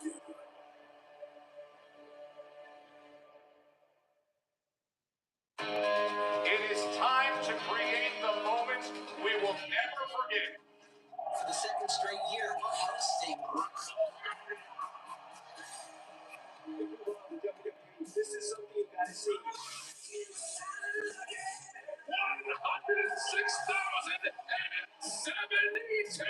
It is time to create the moment we will never forget. For the second straight year, hosting. This is something you gotta see. 106,072.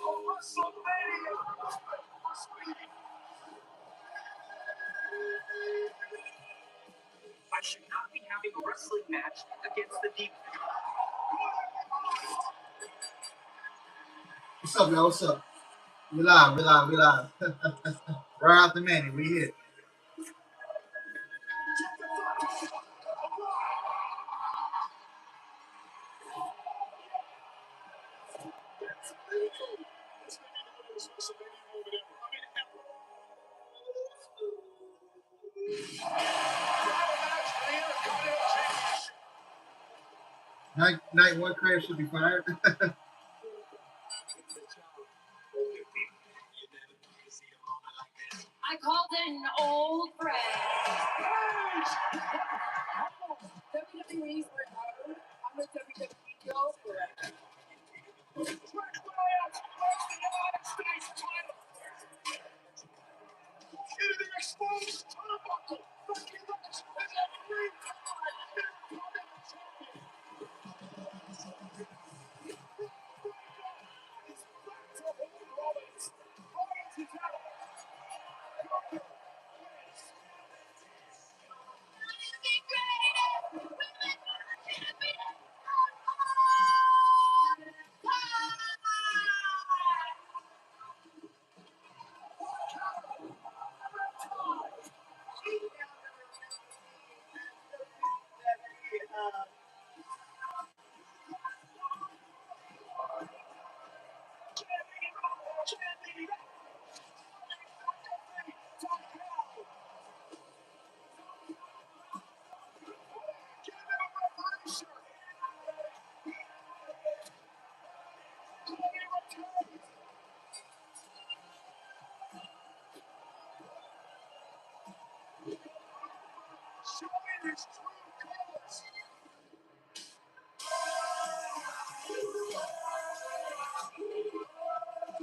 WrestleMania. I should not be having a wrestling match against the Demon. What's up, y'all? What's up? We live. Right after Mania, we hit. Night one crash should be fired. I called it an old friend. WWE's retired. I'm a WWE girl forever. Into the exposed turnbuckle.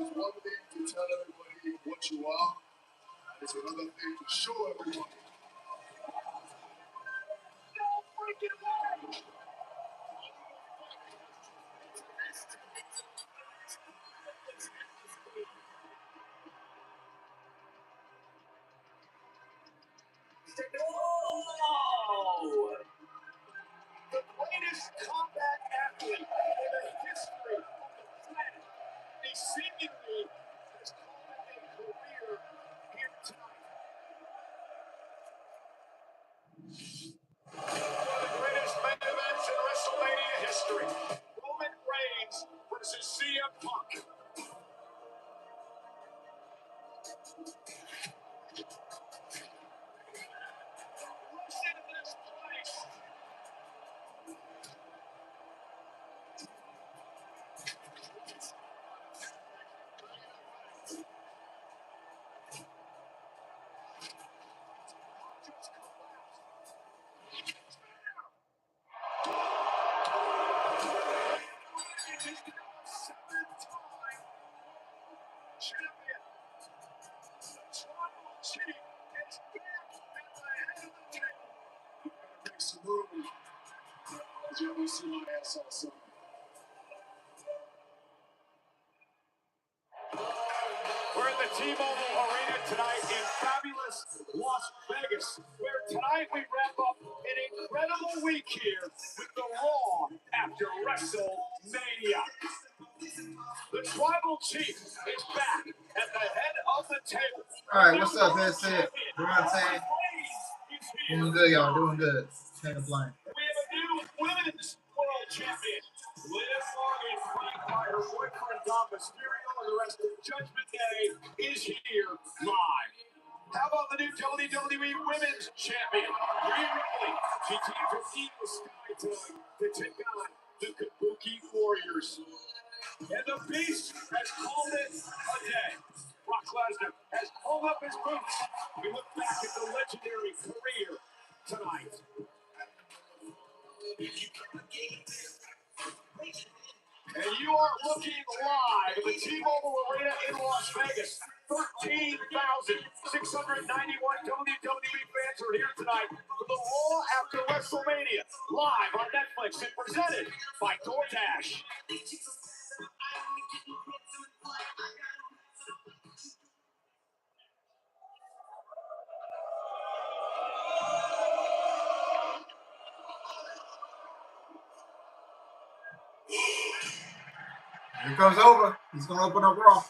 It's one thing to tell everybody what you are, and it's another thing to show everybody. Oh! The greatest combat athlete in the history of the planet. He seemingly has called it a career here tonight. One of the greatest main events in WrestleMania history. Roman Reigns versus CM Punk. Listen to this place. You see my ass also. We're at the T-Mobile Arena tonight in fabulous Las Vegas, where tonight we wrap up an incredible week here with the Raw after WrestleMania. The Tribal Chief is back at the head of the table. All right, what's up? That's it. You know what I'm saying? Doing good, y'all. Doing good. Can't complain. We have a new women's world champion. Liv Morgan, flanked by her boyfriend Dom Mysterio, and the rest of Judgment Day is here live. How about the new WWE Women's Champion, Rhea Ripley? She teamed with Io Sky tonight to take on the Kabuki Rookie Warriors. And the Beast has called it a day. Brock Lesnar has pulled up his boots. We look back at the legendary career tonight. And you are looking live at the T-Mobile Arena in Las Vegas. 13,691 WWE fans are here tonight for the Raw after WrestleMania, live on Netflix and presented by DoorDash. Here comes over. He's gonna open up Raw.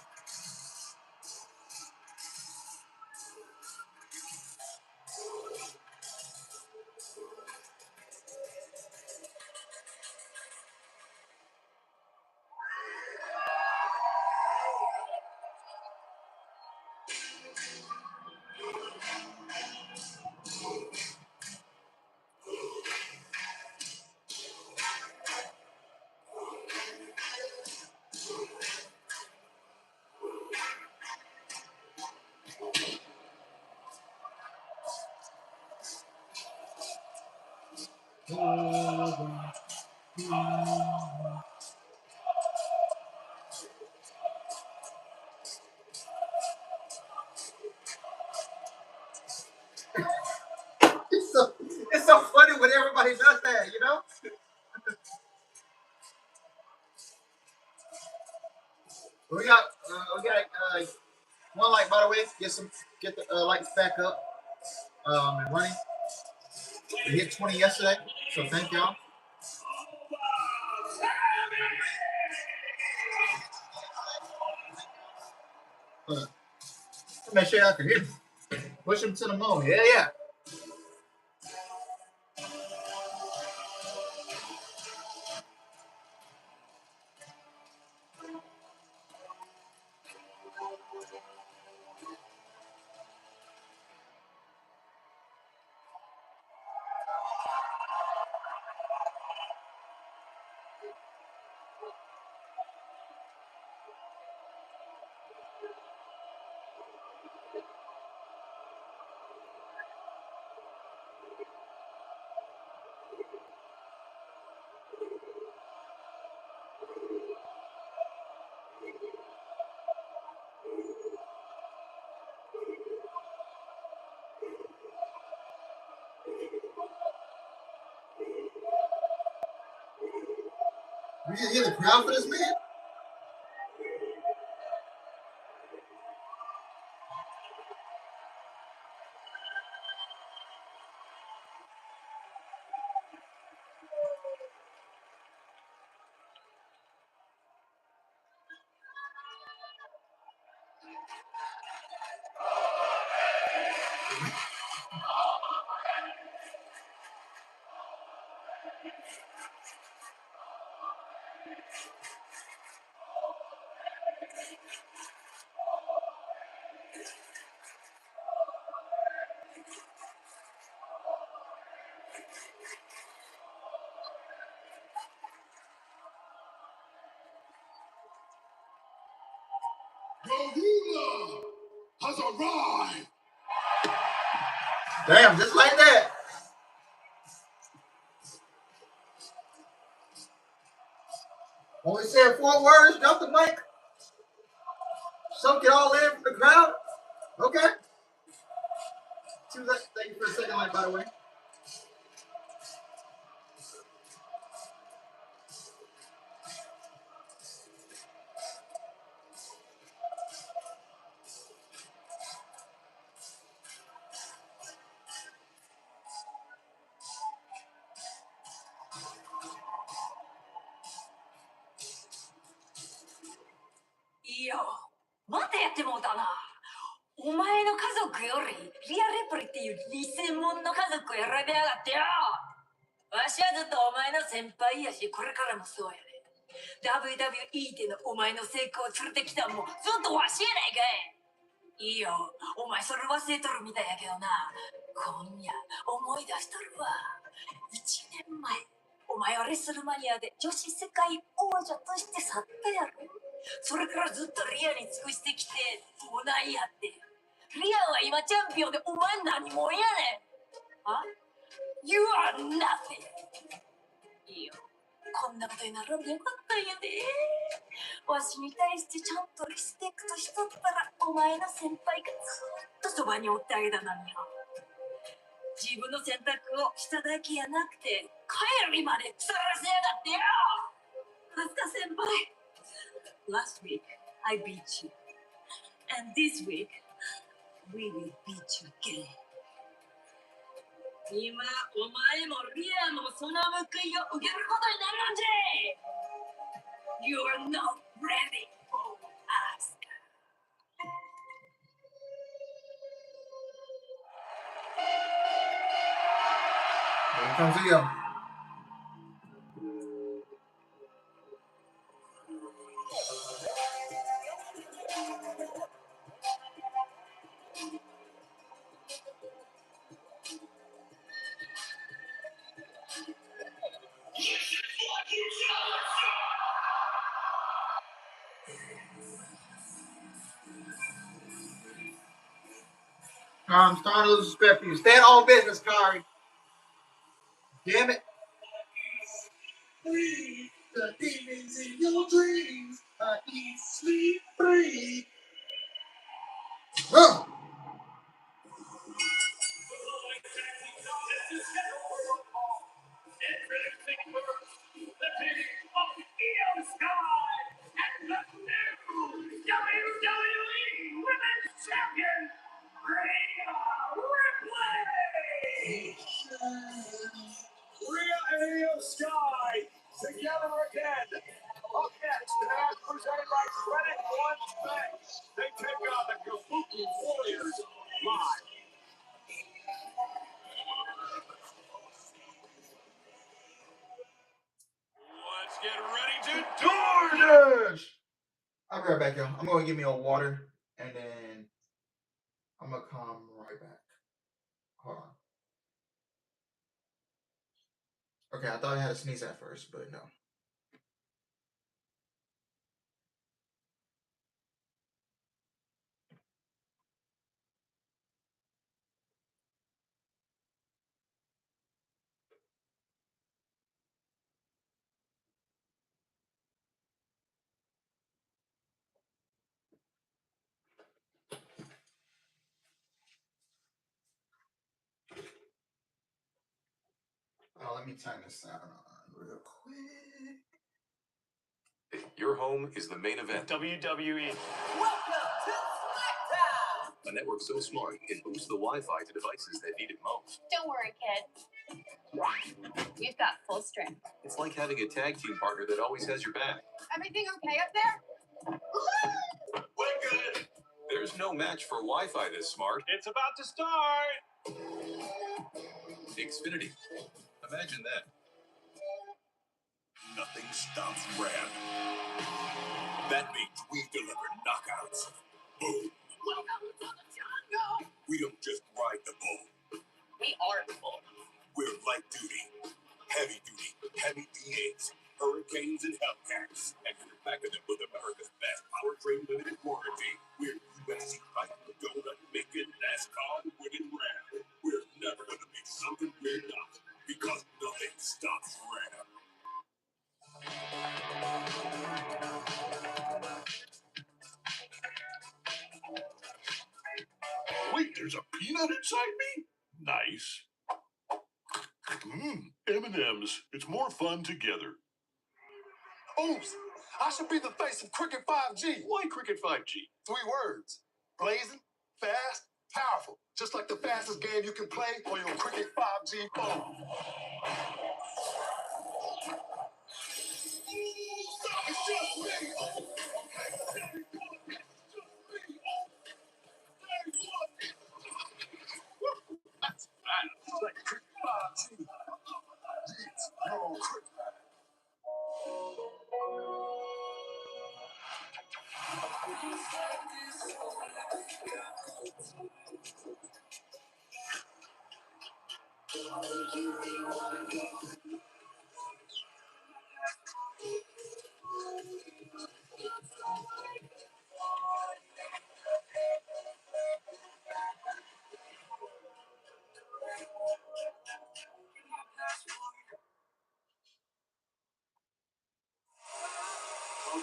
It's so funny when everybody does that, you know? We got one like, by the way, get the lights back up and running. We hit 20 yesterday, so thank y'all. Make sure y'all can hear me. Push him to the moon. Yeah, yeah. We didn't hear the crowd for this man. Your ruler has arrived. Damn, just like that. Only said 4 words, drop the mic. Soak it all in from the crowd. Okay. Thank you for the second light, by the way.いや、またやってもうたな。お前の家族よりリアレプリっていう2000もんの家族を選びやがってよ。わしはずっとお前の先輩やし、これからもそうやで。WWE でのお前の成功を連れてきたんもずっとわしやないかい。いいよ、お前それ忘れとるみたいやけどな。今夜思い出しとるわ。1年前、おお前はレスルマニアで女子世界王者として去ったやろ。それからずっとリアに尽くしてきてどうなんやって。リアは今チャンピオンでお前何者やねん。あ You are nothing. いいよ。こんなことになるんでよかったんやで。わしに対してちゃんとリスペクトしとったらお前の先輩がずっとそばにおってあげたのによ。自分の選択をしただけやなくて帰りまで腐らせやがってよ。はずか先輩。Last week I beat you and this week we will beat you again. 今お前もリアもその報いを受けることになるんじゃ。You are not ready for us. Here comes Leo. I'm starting to lose respect for you. Stand on business, Kari. Damn it. The demons in your dreams. I eat, sleep, breathe. Huh. Rhea and Io Sky together again. Up next, the match presented by Credit One Bank. They take on the Kabuki Warriors live. Let's get ready to DoorDash! I'll be right back, y'all. I'm going to give me a water, and then I'm going to come right back. Hold on. Okay, I thought I had to sneeze at first, but no. Oh, let me turn this sound on real quick. Your home is the main event. WWE. Welcome to SmackDown. A network so smart it boosts the Wi-Fi to devices that need it most. Don't worry, kid. We've got full strength. It's like having a tag team partner that always has your back. Everything okay up there? We're good. There's no match for Wi-Fi this smart. It's about to start. Xfinity. Imagine that. Nothing stops Ram. That means we deliver knockouts. Boom. We don't just ride the bull. We are the bull. We're light duty, heavy duty, heavy D8s, Hurricanes, and Hellcats. And we're backing them with America's best powertrain limited warranty. We're USC fighting the donut making NASCAR winning Ram. We're never going to be something we're not, because nothing stops Ram. Wait, there's a peanut inside me? Nice. M&M's. It's more fun together. Oops, I should be the face of Cricket 5G. Why Cricket 5G? 3 words. Blazing, fast, powerful. Just like the fastest game you can play on your Cricket 5G phone. Stop, it's just me. That's fast. Like Cricket 5G. It's your Cricket.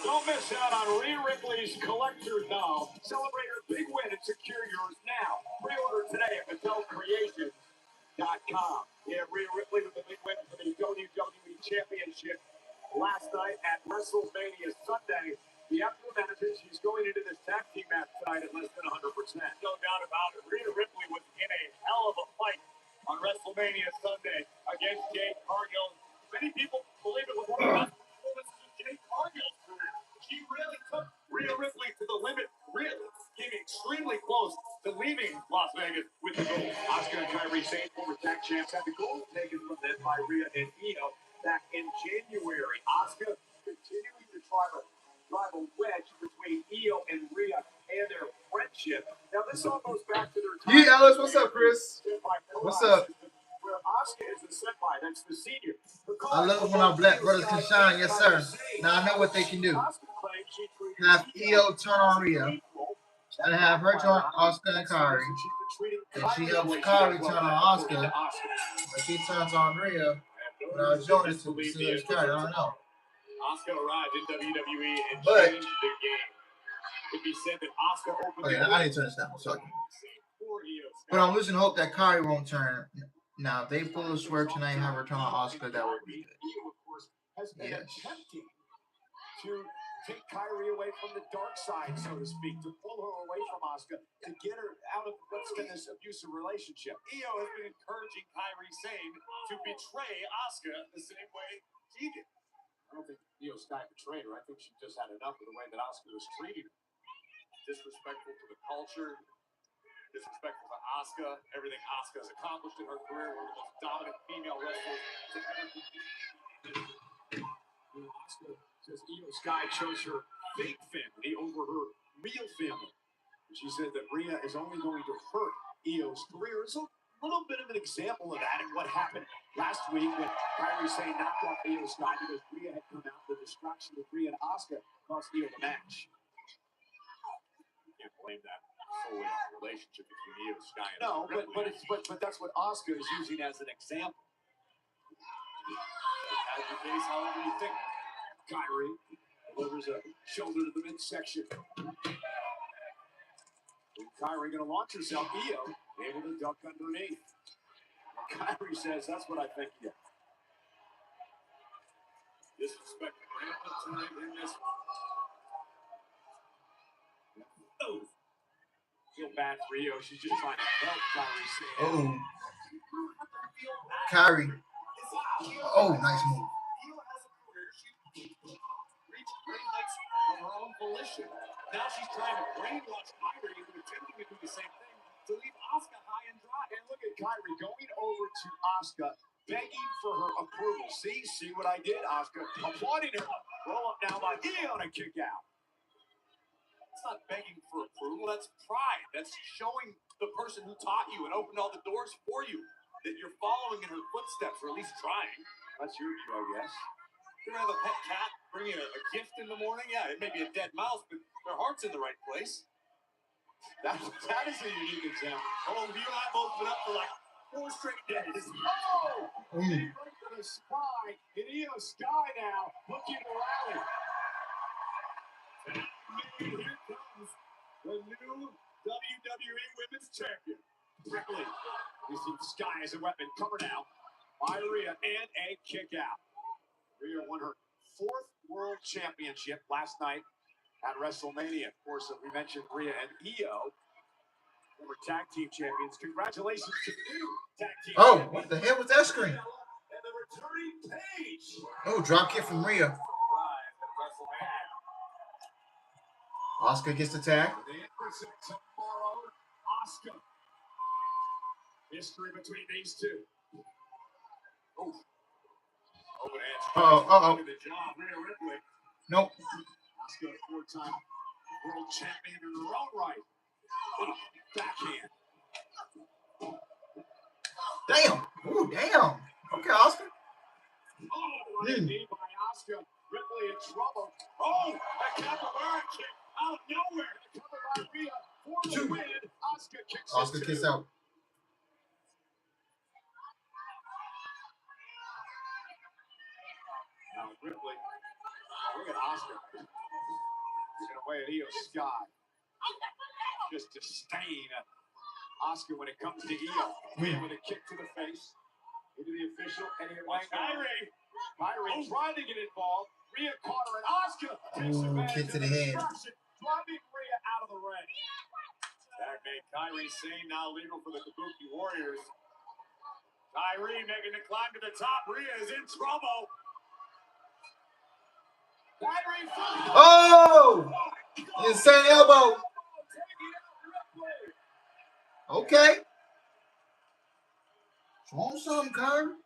Don't miss out on Rhea Ripley's Collector Doll. Celebrate her big win and secure yours now. Pre-order today at MattelCreations.com. Yeah, Rhea Ripley with the big win for the WWE Championship last night at WrestleMania Sunday. The aftermath is she's going into this tag team match tonight at less than 100%. No doubt about it. Rhea Ripley was in a hell of a fight on WrestleMania Sunday against Jade Cargill. Many people believe it was one of the best performances of Jade Cargill's career. She really took Rhea Ripley to the limit, really came extremely close to leaving Las Vegas with the gold. Asuka and Kairi Sane, former tag champs, had the gold taken from them by Rhea and Io back in January. Asuka continuing to try to drive a wedge between Io and Rhea and their friendship. Now this all goes back to their time. Yeah, Alice, what's up, Chris? What's up? Where Asuka is the senpai, that's the senior. I love when our black brothers can shine, yes sir. Now I know what they can do. Have Io turn on Rhea, and have her turn on Asuka and Kairi. And she helps Kairi turn on Asuka, but she turns on Rhea without showing it to Kairi. I don't know. Asuka arrived in WWE and But changed the game. It be said that Asuka opened okay, I need to turn this down so I can. But I'm losing hope that Kairi won't turn. Now, if they pull a swerve tonight and have her turn on Asuka, that would be good. Has been attempting to take Kairi away from the dark side, so to speak, to pull her away from Asuka, to get her out of what's been this abusive relationship. Io has been encouraging Kairi Sane to betray Asuka the same way she did. I don't think Io Sky betrayed her. I think she just had enough of the way that Asuka was treating her. Disrespectful to the culture, disrespectful to Asuka, everything Asuka has accomplished in her career, one of the most dominant female wrestlers to ever compete. Asuka says Io Sky chose her fake family over her real family. She said that Rhea is only going to hurt Io's career. It's a little bit of an example of that and what happened last week when Kairi Sane knocked off Io Sky because Rhea had come out. The distraction with Rhea and Asuka cost Io the match. You can't blame that solely on the relationship between Io Sky and but that's what Asuka is using as an example. As the case, however you think. Kairi delivers a shoulder to the midsection. Kairi going to launch herself. Io able to duck underneath. Kairi says, that's what I think. Yeah. Disrespect rampant tonight in this. Oh. Feel bad for Io. She's just trying to help Kairi Sane. Oh. Kairi. Oh, nice move. Io has a career. She reached great heights on her own volition. Now she's trying to brainwash Kairi into attempting to do the same thing to leave Asuka high and dry. And look at Kairi going over to Asuka, begging for her approval. See what I did, Asuka? Applauding her. Roll up now by Io and a kick out. It's not begging for approval. That's pride. That's showing the person who taught you and opened all the doors for you that you're following in her footsteps, or at least trying. That's your view, I guess. You ever have a pet cat bring you a gift in the morning? Yeah, it may be a dead mouse, but their heart's in the right place. That is a unique example. Oh, you and I both been up for like 4 straight days. Oh! Right to the spine. And Io Sky now looking to rally. And here comes the new WWE Women's Champion. Ripley. You see Sky as a weapon. Cover now by Rhea and a kick out. Rhea won her 4th World Championship last night at WrestleMania. Of course, we mentioned Rhea and Io, former tag team champions. Congratulations to the new tag team champions. What the hell was that screen? And the returning Paige. Oh, drop kick from Rhea. Asuka gets the tag. Tomorrow, Asuka. History between these two. Oh. Open hands. The job, Rhea Ripley. Nope. Asuka, 4-time world champion in her own right. Backhand. Damn. Ooh, damn. Okay, Asuka. Oh, knee by Asuka. Ripley in trouble. Oh, a capoeira kick out of nowhere. Covered by Rhea for the win. Asuka kicks out. Now Ripley. Look at Asuka. way at Io Sky. Just disdain Asuka when it comes to Io. With a kick to the face. Into the official. And here comes Kyrie. Kyrie tried to get involved. Rhea caught her, and Asuka takes advantage kick to of the the head. distraction, driving Rhea out of the ring. That made Kyrie Sane now legal for the Kabuki Warriors. Kyrie making the climb to the top. Rhea is in trouble. Kyrie first. Oh! Insane elbow. Okay. Show him something, Kyrie.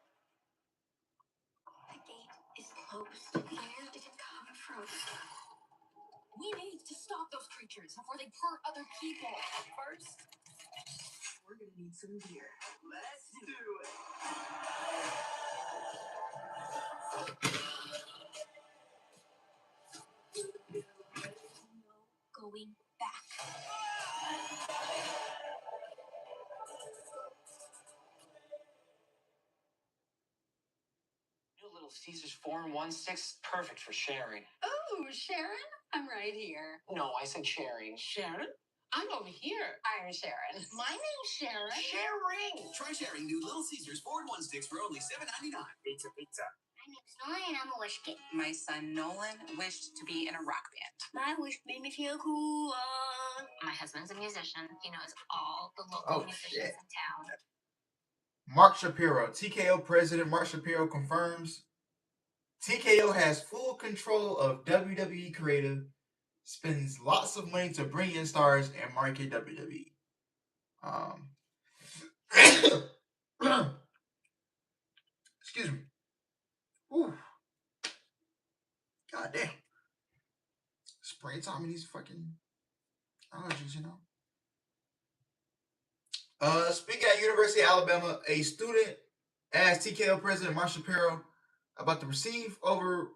The gate is closed. Where did it come from? We need to stop those creatures before they hurt other people. First, we're gonna need some beer. Let's do it. No going back. New Little Caesars 4 and 1 sticks, perfect for sharing. Oh, Sharon? I'm right here. No, I said sharing. Sharon? I'm over here. I'm Sharon. My name's Sharon. Sharing. Try sharing new Little Caesars 4-in-1 sticks for only $7.99. Pizza. My name's Nolan and I'm a wish kid. My son Nolan wished to be in a rock band. My wish made me feel cool. My husband's a musician. He knows all the local musicians in town. Mark Shapiro, TKO president Mark Shapiro confirms TKO has full control of WWE creative, spends lots of money to bring in stars and market WWE. Excuse me. Ooh. God damn. Springtime in these fucking allergies, you know. Speaking at University of Alabama, a student asked TKO president Mark Shapiro about the perceived over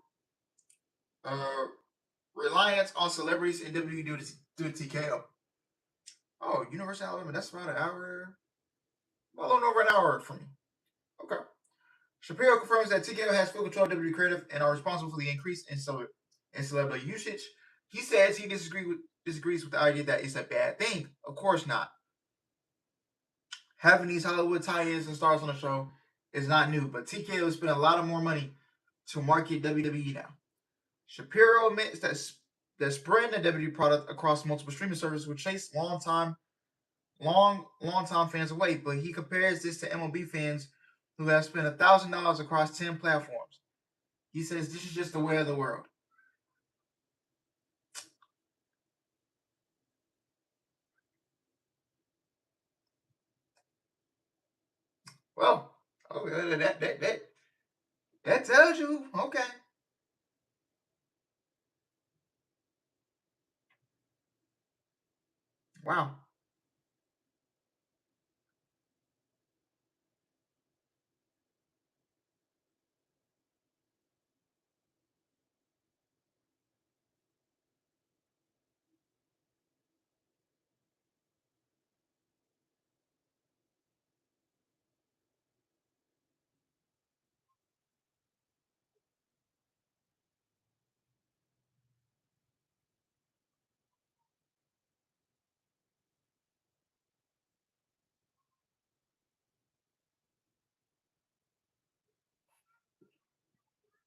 reliance on celebrities in WWE due to TKO. Oh, University of Alabama, that's about an hour. Well, a little over an hour from me. Okay. Shapiro confirms that TKO has full control of WWE creative and are responsible for the increase in celebrity usage. He says he disagrees with the idea that it's a bad thing. Of course not. Having these Hollywood tie-ins and stars on the show is not new, but TKO has spent a lot of more money to market WWE now. Shapiro admits that spreading the WWE product across multiple streaming services would chase long-time fans away, but he compares this to MLB fans who have spent $1,000 across 10 platforms. He says this is just the way of the world. Well, that tells you, okay. Wow.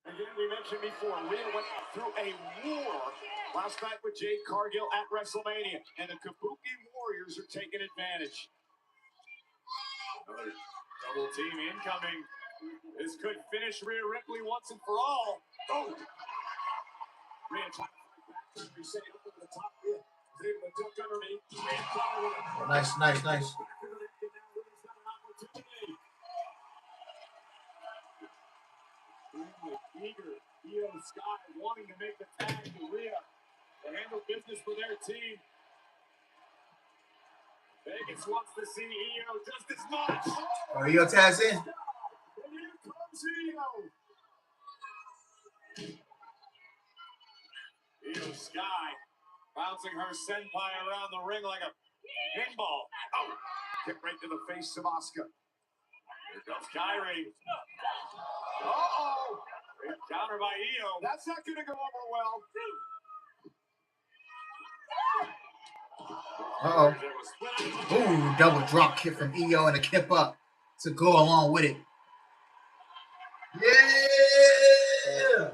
Again, we mentioned before, Rhea went through a war last night with Jade Cargill at WrestleMania, and the Kabuki Warriors are taking advantage. Another double team incoming. This could finish Rhea Ripley once and for all. Oh! Rhea trying to fight back. Reset up over the top. Rhea is able to duck underneath. Rhea following it. Nice. Eager, Io Sky wanting to make the tag to Rhea to handle business for their team. Vegas wants to see Io just as much. Oh, Io tags in. And here comes Io. Io Sky bouncing her senpai around the ring like a pinball. Oh, kick right to the face of Asuka. Here comes Kyrie. Uh-oh. Great counter by Io. That's not going to go over well. Uh-oh. Ooh, double drop kick from EO and a kip up to go along with it. Yeah!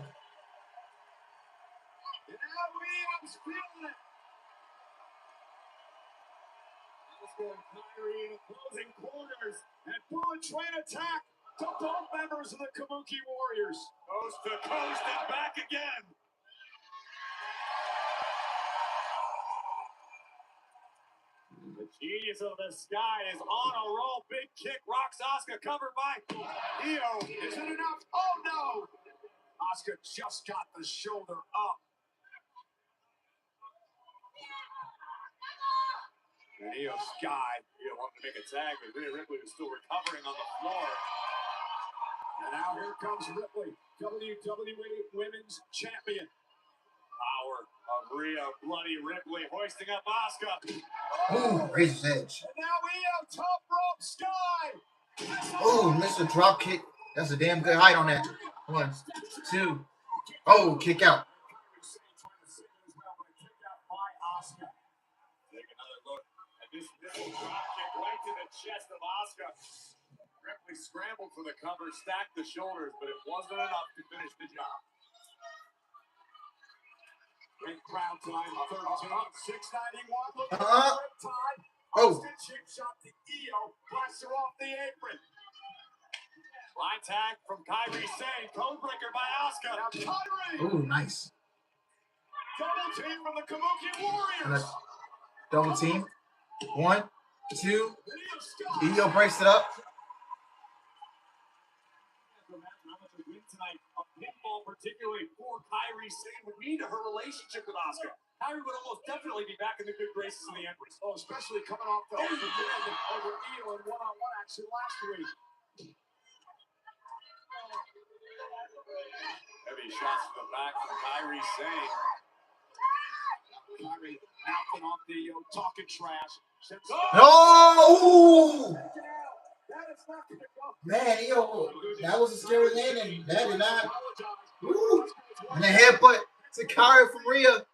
Kyrie in closing corners and bullet train attack to both members of the Kabuki Warriors. Coast to coast and back again. The genius of the sky is on a roll. Big kick rocks Asuka, covered by Io. Is it enough? Oh no! Asuka just got the shoulder up. And Io Sky, wanted to make a tag, but Rhea Ripley was still recovering on the floor. And now here comes Ripley, WWE Women's Champion. Power of Rhea Bloody Ripley hoisting up Asuka. Ooh, razor's edge. And now Io top rope Sky. Ooh, missed a drop kick. That's a damn good height on that. 1, 2. Oh, kick out. Take another look at this missile drop kick right to the chest of Asuka. Ripley scrambled for the cover, stacked the shoulders, but it wasn't enough to finish the job. Great crowd tonight, 691. Look at the time. Oh. Chip shot to Io, blasts her off the apron. Line tag from Kyrie Sane, codebreaker by Asuka. Now Kyrie. Ooh, nice. Double team from the Kabuki Warriors. Double team. 1, 2. Io breaks it up. Tonight, a pinfall, particularly for Kyrie Sane, would mean to her relationship with Asuka. Kyrie would almost definitely be back in the good graces of the Empress. Oh, especially coming off the over Io in one-on-one action last week. Heavy shots to the back from Kyrie Sane. Kyrie mouthing off the talking trash. Oh! Man, Io, that was a scary landing. That did not. Ooh. And a headbutt to Kyrie from Rhea.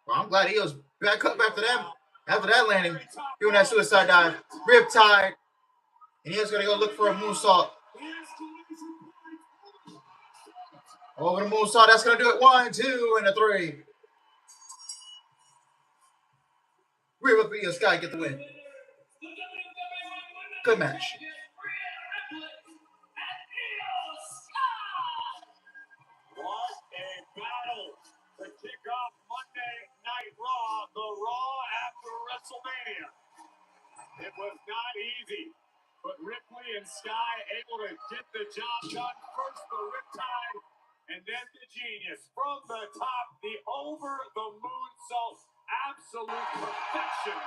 Well, I'm glad Io's back up after that. After that landing, doing that suicide dive, riptide, and Io's gonna go look for a moonsault. Over the moonsault, that's gonna do it. 1, 2, and a 3. Rhea Ripley and Sky get the win. Good match. What a battle to kick off Monday Night Raw, the Raw after WrestleMania. It was not easy, but Ripley and Sky able to get the job done. First the riptide, and then the genius. From the top, the over-the-moonsault, absolute perfection.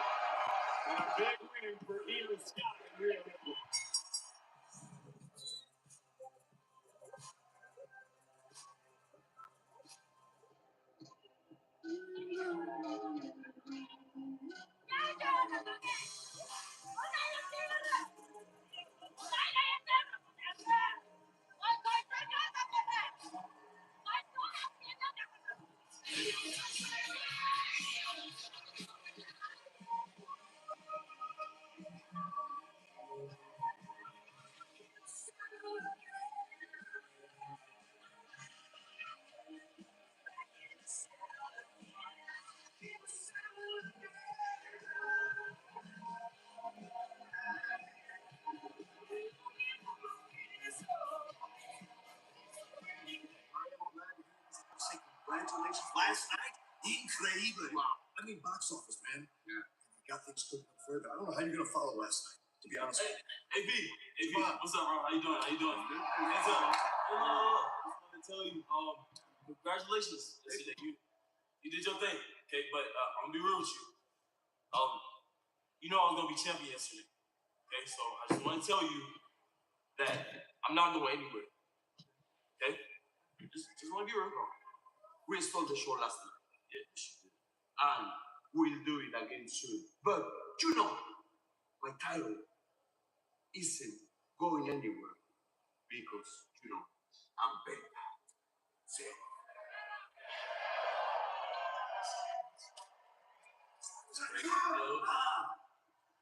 And a big win for Io Sky and Rhea Ripley. Congratulations last night. Incredible. Wow. I mean, box office, man. Yeah. You got things cooking up further. I don't know how you're going to follow last night, to be honest. Hey, B, what's up, bro? How you doing? What's up? I just want to tell you, congratulations. Yesterday. You did your thing, okay? But I'm going to be real with you. You know I was going to be champion yesterday, okay? So I just want to tell you that I'm not going anywhere, okay? Just want to be real. We stole the show last night. Yeah, and we'll do it again soon. But, you know, my title isn't going anywhere because, you know, I'm better. See?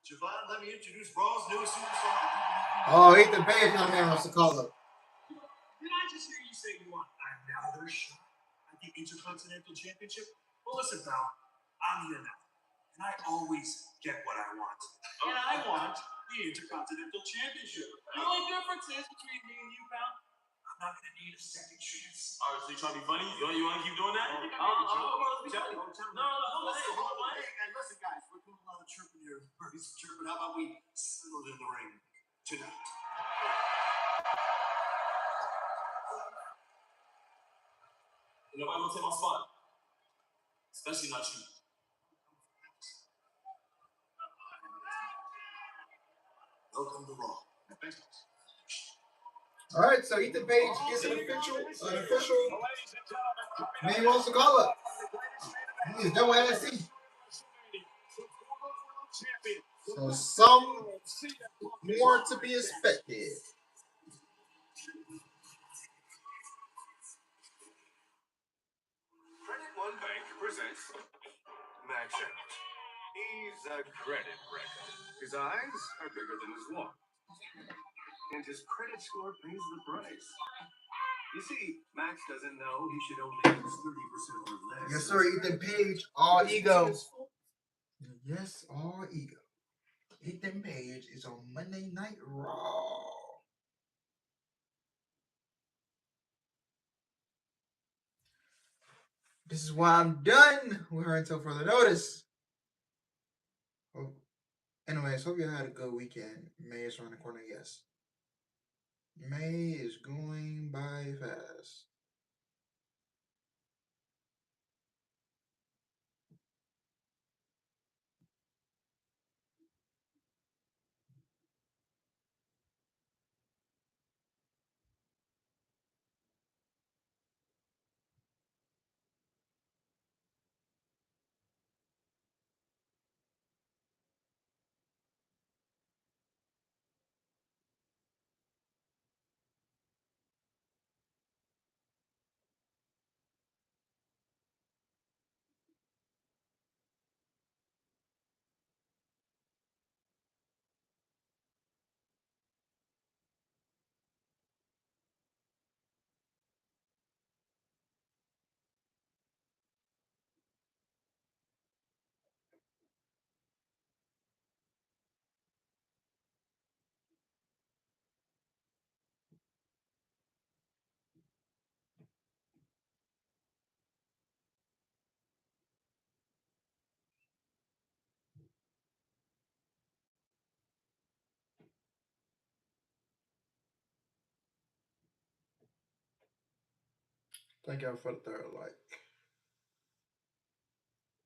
Javon, let me introduce Raw's newest superstar. Oh, Ethan Page on there wants to call up. Did I just hear you say you want another shot at the Intercontinental Championship? Well, listen, pal, I'm here now, and I always get what I want. And I want the Intercontinental Championship. The only difference is between me and you, pal, I'm not going to need a second chance. All right, so you trying to be funny? You want to keep doing that? No, hey, listen, guys, we're doing a lot of chirping here. Birdies chirping. How about we settle in the ring tonight? Nobody gonna take my spot, especially not you. Welcome to Raw. All right, so Ethan Page gets an official man he wants to call up. He's done with NXT. So some more to be expected. Credit One Bank presents Max Evans. He's a credit wrecker. His eyes are bigger than his wallet. And his credit score pays the price. You see, Max doesn't know he should only use 30% or less. Yes, sir, Ethan Page, all ego. Yes, all ego. Ethan Page is on Monday Night Raw. This is why I'm done with her until further notice. Oh, anyways, hope you had a good weekend. May is around the corner, yes. May is going by fast. Thank y'all for the third like.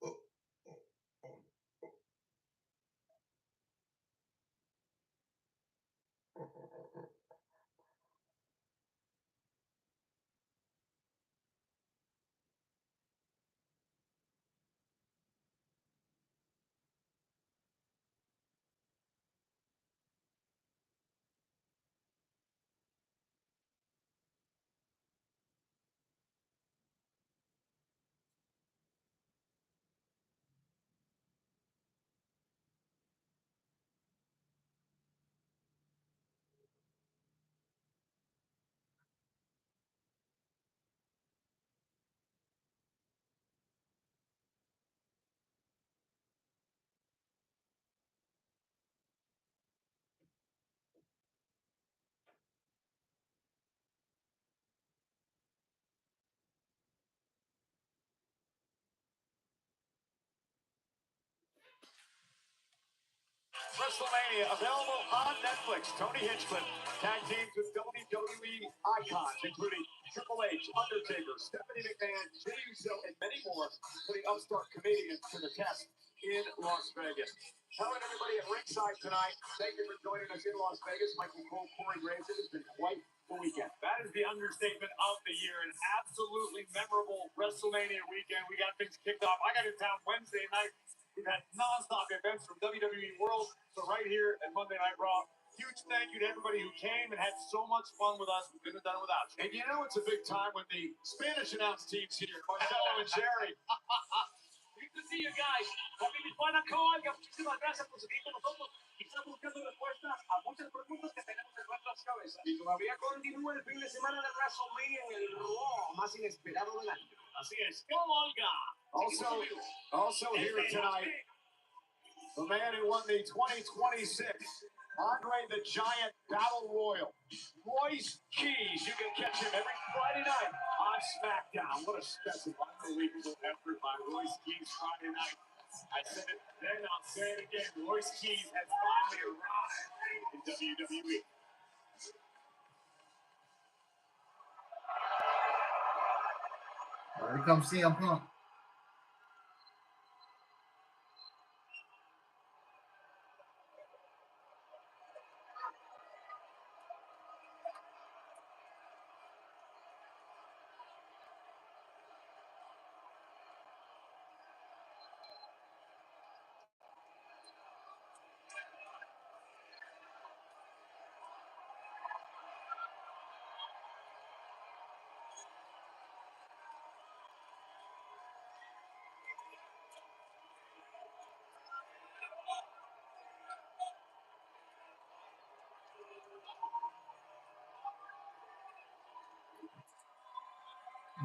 Oh, oh, oh, oh, oh, oh. WrestleMania available on Netflix. Tony Hinchcliffe tag teams with WWE icons, including Triple H, Undertaker, Stephanie McMahon, Jey Uso, and many more, putting upstart comedians to the test in Las Vegas. Hello, everybody at ringside tonight. Thank you for joining us in Las Vegas. Michael Cole, Corey Graves. It has been quite the weekend. That is the understatement of the year. An absolutely memorable WrestleMania weekend. We got things kicked off. I got in town Wednesday night. We've had non-stop events from WWE World to right here at Monday Night Raw. Huge thank you to everybody who came and had so much fun with us. We couldn't have done it without you. And you know it's a big time when the Spanish announce team's here. Marcelo and Jerry. to see you guys. Familia Hispana Coaga, muchísimas gracias por seguir con nosotros. Quizás buscando respuestas a muchas preguntas que tenemos en nuestras cabezas. Y todavía continúa el fin de semana de WrestleMania en el Raw más inesperado del año. Así es, go Olga. Also here tonight, the man who won the 2026 Andre the Giant Battle Royal, Royce Keys. You can catch him every Friday night on SmackDown. What a special, unbelievable effort by Royce Keys Friday night. I said it then, I'll say it again. Royce Keys has finally arrived in WWE. Here comes CM Punk.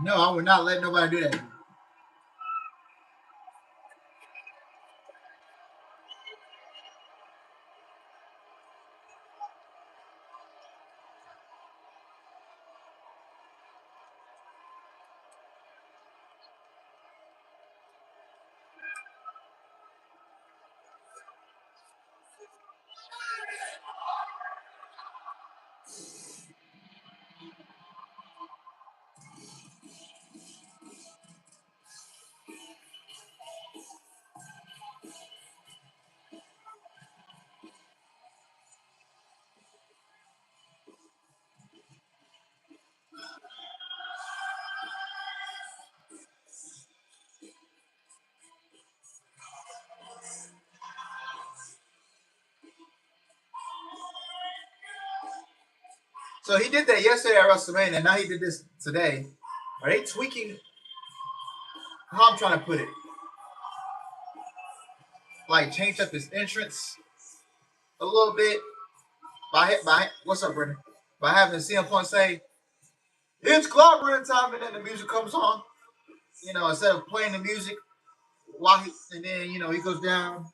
No, I would not let nobody do that. So he did that yesterday at WrestleMania, and now he did this today. Are they tweaking? How I'm trying to put it? Like change up his entrance a little bit by what's up, Brendan? By having CM Punk say it's clobbering time, and then the music comes on. You know, instead of playing the music while and then he goes down.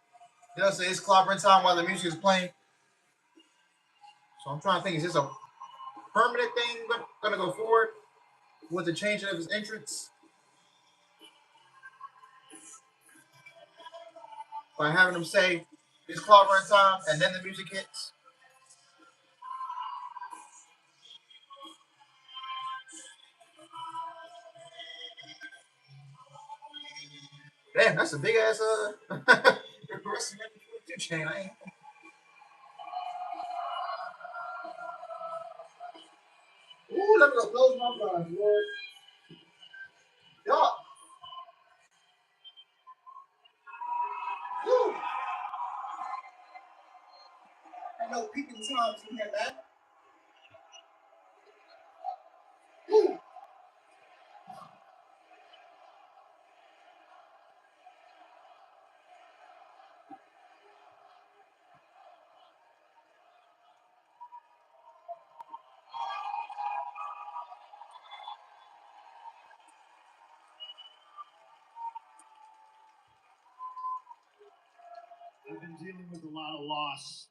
He'll say it's clobbering time while the music is playing. So I'm trying to think, is this a permanent thing gonna go forward with the changing of his entrance by having him say it's clobbering time and then the music hits? Damn, that's a big ass chain. Ooh, let me go close my blinds, Lord. Y'all. Woo. Ain't no peeping times in here, man. Woo. I've been dealing with a lot of loss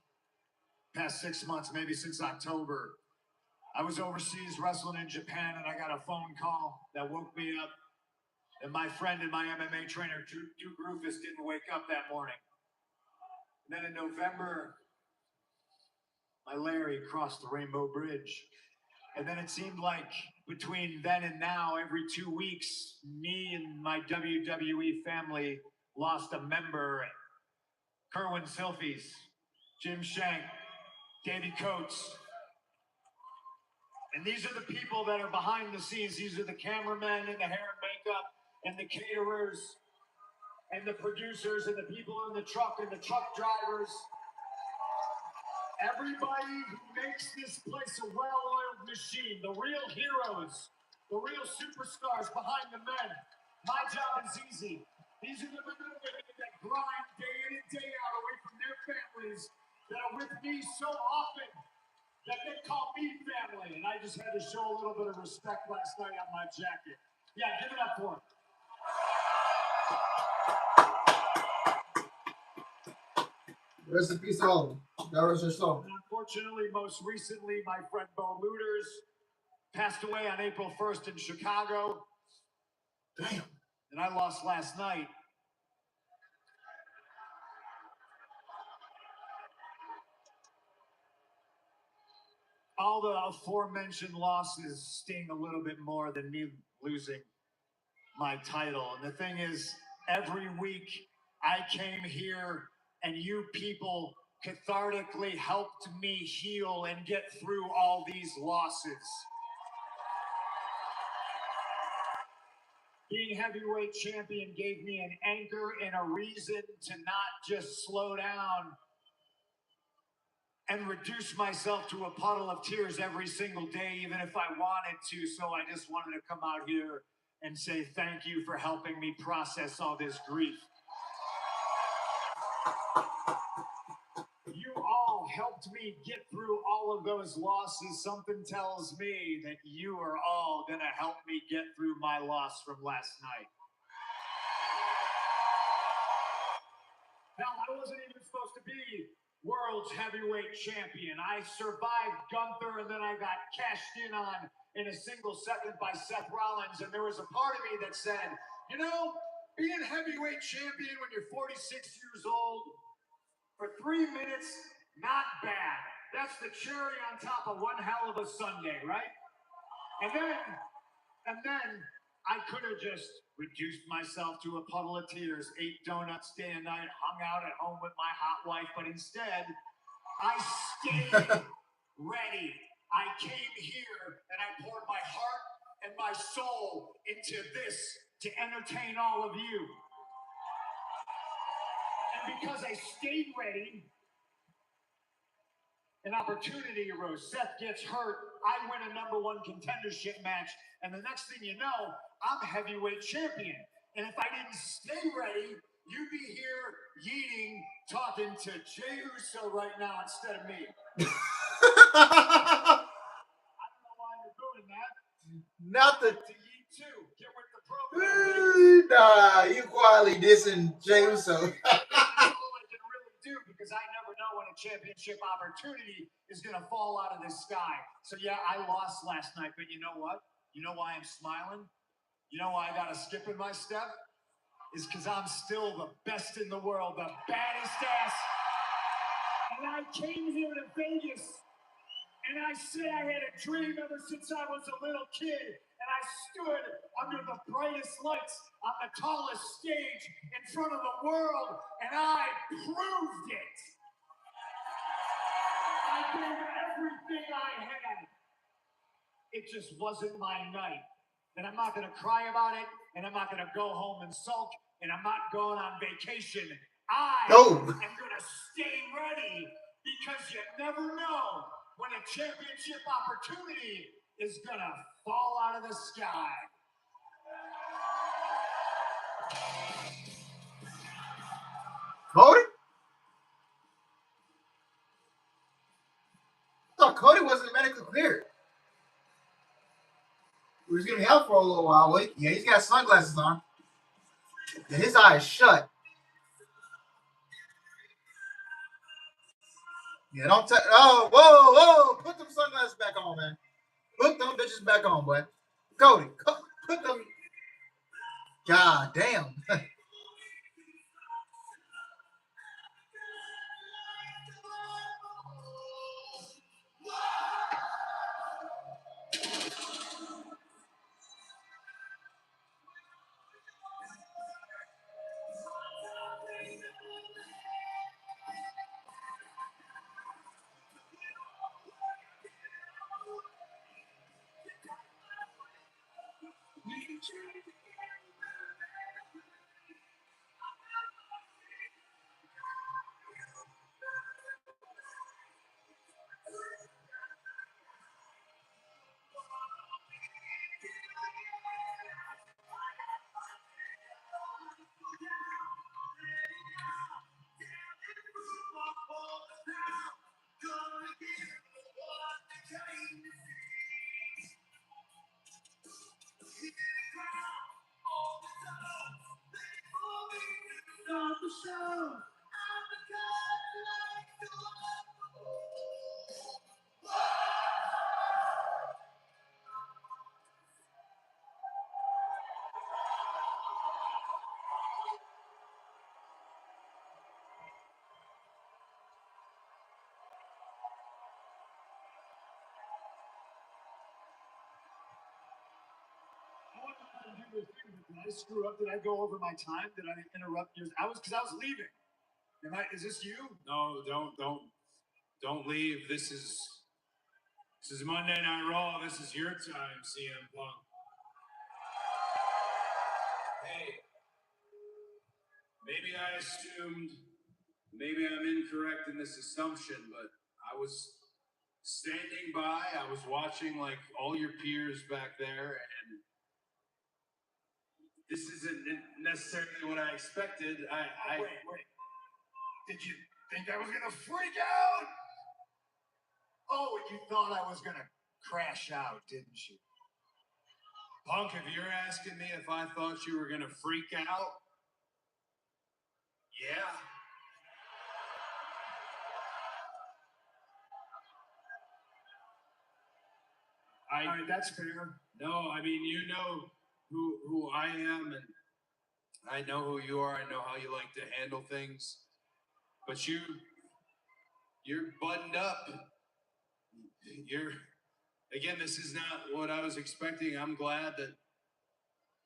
past 6 months, maybe since October. I was overseas wrestling in Japan, and I got a phone call that woke me up. And my friend and my MMA trainer, Duke Rufus, didn't wake up that morning. And then in November, my Larry crossed the Rainbow Bridge. And then it seemed like between then and now, every 2 weeks, me and my WWE family lost a member. Kerwin Silfies, Jim Shank, Davey Coates. And these are the people that are behind the scenes. These are the cameramen and the hair and makeup and the caterers and the producers and the people in the truck and the truck drivers. Everybody who makes this place a well-oiled machine, the real heroes, the real superstars behind the men. My job is easy. These are the men and women that grind day in and day out away from their families that are with me so often that they call me family. And I just had to show a little bit of respect last night on my jacket. Yeah, give it up for him. Rest in peace, all of them. God rest your soul. And unfortunately, most recently, my friend Bo Looters passed away on April 1st in Chicago. Damn. And I lost last night. All the aforementioned losses sting a little bit more than me losing my title. And the thing is, every week I came here and you people cathartically helped me heal and get through all these losses. Being heavyweight champion gave me an anchor and a reason to not just slow down and reduce myself to a puddle of tears every single day, even if I wanted to. So I just wanted to come out here and say thank you for helping me process all this grief. You all helped me get through all of those losses. Something tells me that you are all going to help me get through my loss from last night. Hell, I wasn't even supposed to be world's heavyweight champion. I survived Gunther, and then I got cashed in on in a single second by Seth Rollins. And there was a part of me that said, you know, being heavyweight champion when you're 46 years old for 3 minutes, not bad. That's the cherry on top of one hell of a Sunday, right? And then I could have just reduced myself to a puddle of tears, ate donuts day and night, hung out at home with my hot wife, but instead, I stayed ready. I came here and I poured my heart and my soul into this to entertain all of you. And because I stayed ready, an opportunity arose. Seth gets hurt. I win a #1 contendership match. And the next thing you know, I'm heavyweight champion. And if I didn't stay ready, you'd be here yeeting, talking to Jey Uso right now instead of me. I don't know why you're doing that. Not the. To yeet too. Get with the program. Nah, you quietly dissing Jey Uso. All I can really do, because I never know when a championship opportunity is going to fall out of the sky. So yeah, I lost last night, but you know what? You know why I'm smiling? You know why I got a skip in my step? Is because I'm still the best in the world, the baddest ass. And I came here to Vegas, and I said I had a dream ever since I was a little kid. And I stood under the brightest lights on the tallest stage in front of the world, and I proved it. I gave everything I had. It just wasn't my night. And I'm not going to cry about it, and I'm not going to go home and sulk, and I'm not going on vacation. I am going to stay ready, because you never know when a championship opportunity is going to fall out of the sky. Cody? I thought Cody wasn't medically cleared. He was gonna be out for a little while. Wait, yeah, he's got sunglasses on. And his eyes shut. Yeah, don't touch. Oh, whoa. Put them sunglasses back on, man. Put them bitches back on, boy. Cody, put them. God damn. Did I screw up? Did I go over my time? Did I interrupt yours? I was leaving. Is this you? No, don't leave. This is Monday Night Raw. This is your time, CM Punk. Hey, maybe I assumed, maybe I'm incorrect in this assumption, but I was standing by. I was watching like all your peers back there, and this isn't necessarily what I expected. Wait. Did you think I was gonna freak out? Oh, you thought I was gonna crash out, didn't you? Punk, if you're asking me if I thought you were gonna freak out, yeah. All right, that's fair. No, I mean, you know who I am, and I know who you are. I know how you like to handle things. But you're buttoned up. Again, this is not what I was expecting. I'm glad that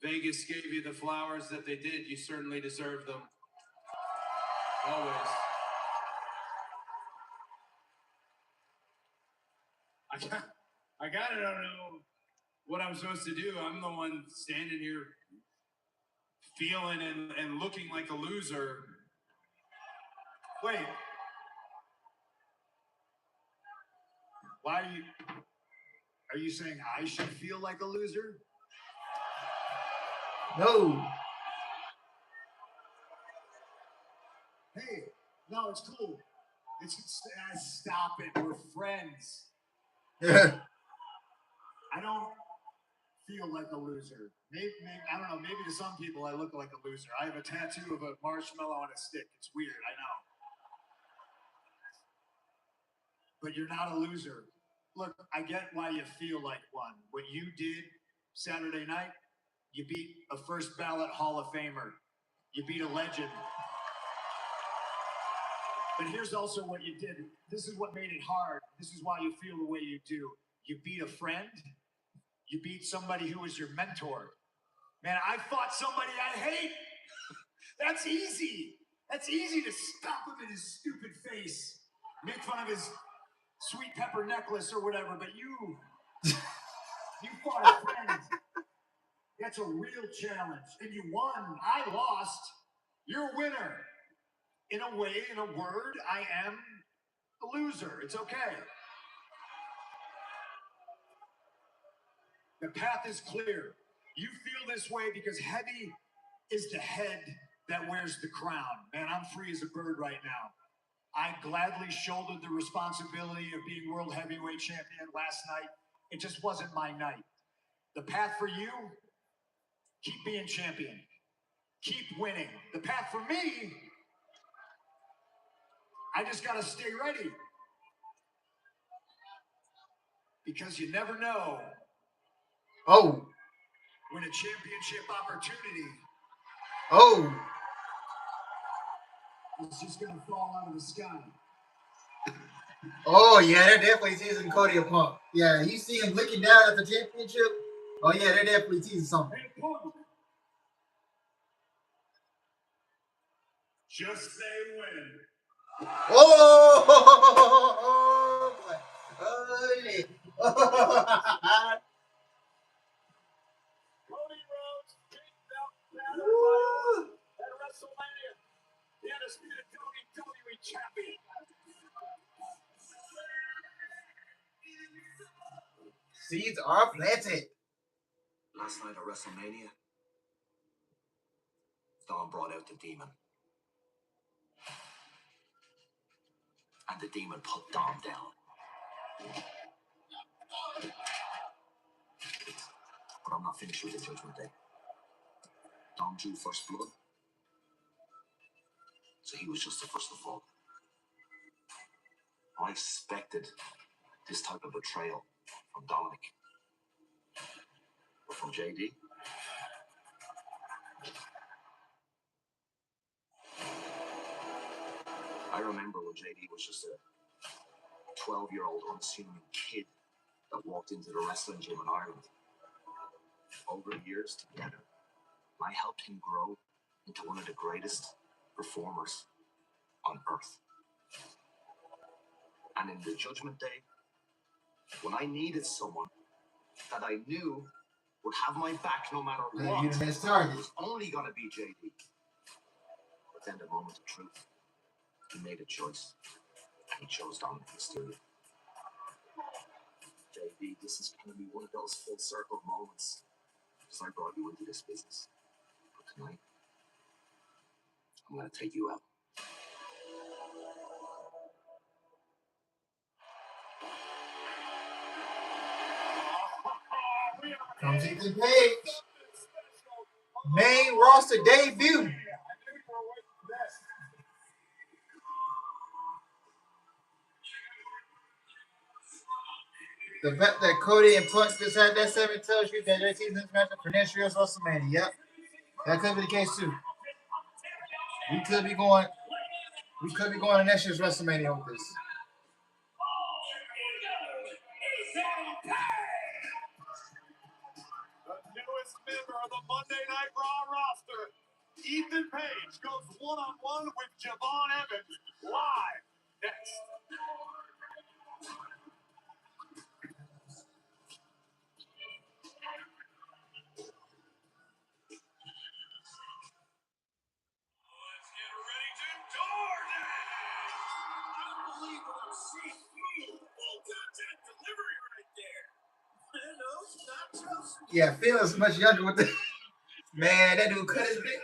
Vegas gave you the flowers that they did. You certainly deserve them. Always. I kind of don't know what I'm supposed to do. I'm the one standing here feeling and looking like a loser. Wait. Why are you saying I should feel like a loser? No. Hey, no, it's cool. Stop it. We're friends. I don't feel like a loser. Maybe I don't know. Maybe to some people I look like a loser. I have a tattoo of a marshmallow on a stick. It's weird, I know. But you're not a loser. Look, I get why you feel like one. What you did Saturday night, you beat a first ballot Hall of Famer. You beat a legend. But here's also what you did. This is what made it hard. This is why you feel the way you do. You beat a friend. You beat somebody who was your mentor. Man, I fought somebody I hate. That's easy. That's easy to stop him in his stupid face. Make fun of his sweet pepper necklace or whatever, but you fought a friend. That's a real challenge. And you won. I lost. You're a winner. In a way, in a word, I am a loser. It's okay. The path is clear. You feel this way because heavy is the head that wears the crown. Man, I'm free as a bird right now. I gladly shouldered the responsibility of being world heavyweight champion last night. It just wasn't my night. The path for you, keep being champion. Keep winning. The path for me, I just got to stay ready. Because you never know. Oh. When a championship opportunity. Oh. It's just going to fall out of the sky. Oh, yeah, they're definitely teasing Cody a Punk. Yeah, you see him looking down at the championship. Oh, yeah, they're definitely teasing something. Hey, Punk. Just say when. Oh! Holy. Cody Rhodes kicked out battle at WrestleMania. The undisputed WWE champion. Seeds are planted. Last night at WrestleMania, Dom brought out the demon. And the demon put Dom down. But I'm not finished with the Judgment Day. Dom drew first blood. So he was just the first to fall. I expected this type of betrayal from Dominic. But from JD, I remember when JD was just a 12-year-old unassuming kid that walked into the wrestling gym in Ireland. Over the years together, I helped him grow into one of the greatest performers on earth. And in the Judgment Day, when I needed someone that I knew would have my back no matter what, it was only going to be JD. But then the moment of truth, he made a choice. And he chose Dominic Mysterio. JD, this is going to be one of those full circle moments. Because I brought you into this business. But tonight, I'm going to take you out. Comes Ethan Page. Main roster debut. The bet that Cody and Punch just had that 7 tells you that their season's match for next year's WrestleMania. Yep. That could be the case too. We could be going to next year's WrestleMania with this. The newest member of the Monday Night Raw roster, Ethan Page, goes one-on-one with Javon Evans live next. Let's get ready to DoorDash! I don't believe what I'm seeing. Full contact delivery right there. Hello's nachos. Yeah, Phil's much younger with the man. That dude cut his beard.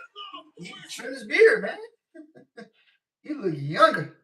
He trimmed his beard, man. He look younger.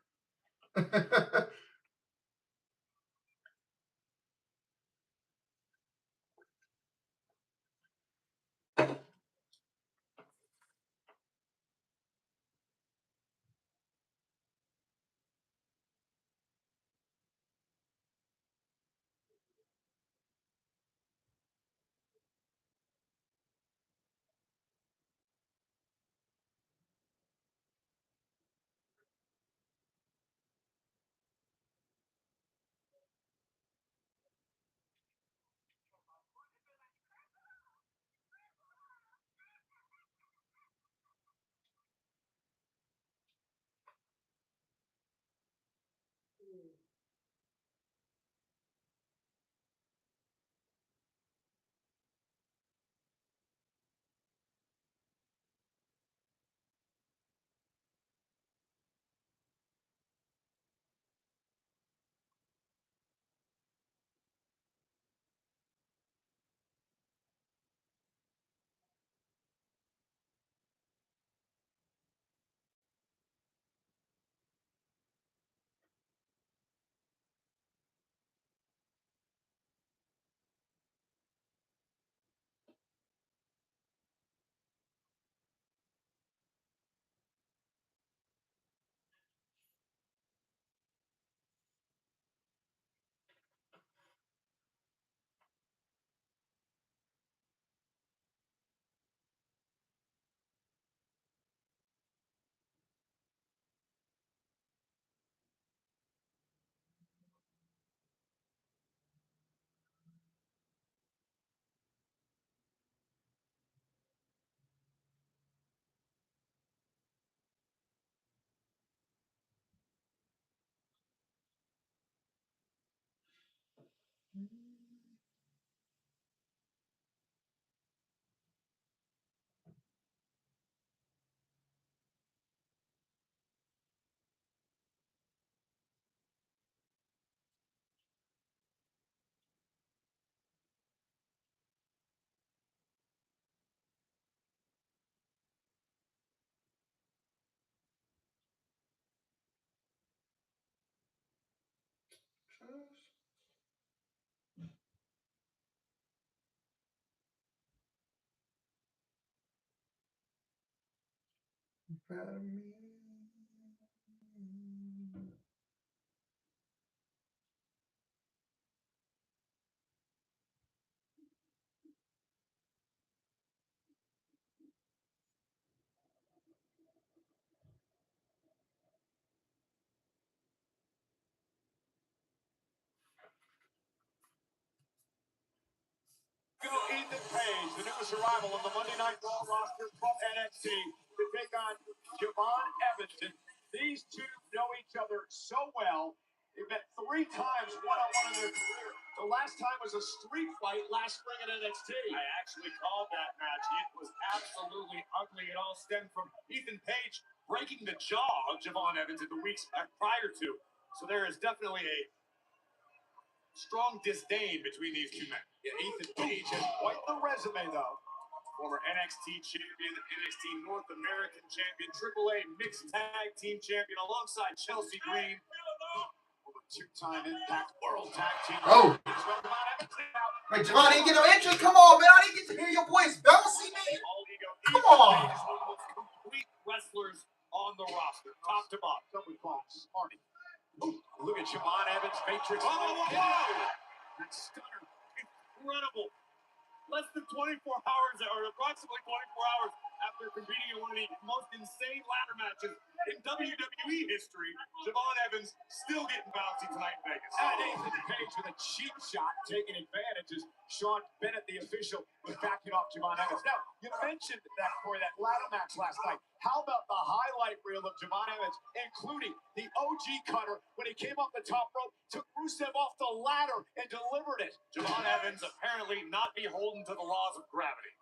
Proud of me. go Ethan Page, the newest arrival on the Monday Night Raw roster from NXT, to take on Javon Evans. And these two know each other so well. They've met 3 times one-on-one in their career. The last time was a street fight last spring at NXT. I actually called that match. It was absolutely ugly. It all stemmed from Ethan Page breaking the jaw of Javon Evans in the weeks prior to. So there is definitely a strong disdain between these two men. Yeah, Ethan Page has quite the resume, though. Former NXT champion, NXT North American champion, AAA Mixed Tag Team champion alongside Chelsea Green. 2-time Impact World Tag Team. Oh. Wait, Javon didn't get no entry? Come on, man. I didn't get to hear your voice bouncy, man. Come on. One of the most complete wrestlers on the roster, top to bottom. Double class. Marty. Look at Javon Evans, Matrix. Whoa! That stunner. Incredible. Less than 24 hours, or approximately 24 hours after competing in one of the most insane ladder matches in WWE history, Javon Evans still getting bouncy tonight in Vegas. And Ethan Page with a cheap shot, taking advantage as Sean Bennett, the official, was backing off Javon Evans. Now, you mentioned that, Corey, that ladder match last night. How about the highlight reel of Javon Evans, including the OG cutter when he came off the top rope, took Rusev off the ladder and delivered it. Javon Evans apparently not beholden to the laws of gravity.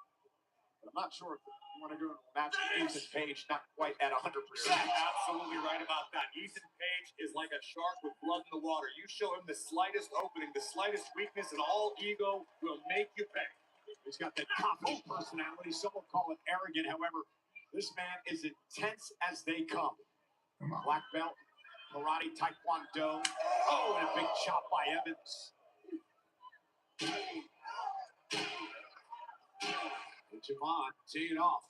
I'm not sure if you want to go into a match with Ethan Page, not quite at 100%. Absolutely right about that. Ethan Page is like a shark with blood in the water. You show him the slightest opening, the slightest weakness, and all ego will make you pay. He's got that confident personality. Some will call it arrogant. However, this man is intense as they come. Black belt, karate, taekwondo. Oh, and a big chop by Evans. And Javon teeing off.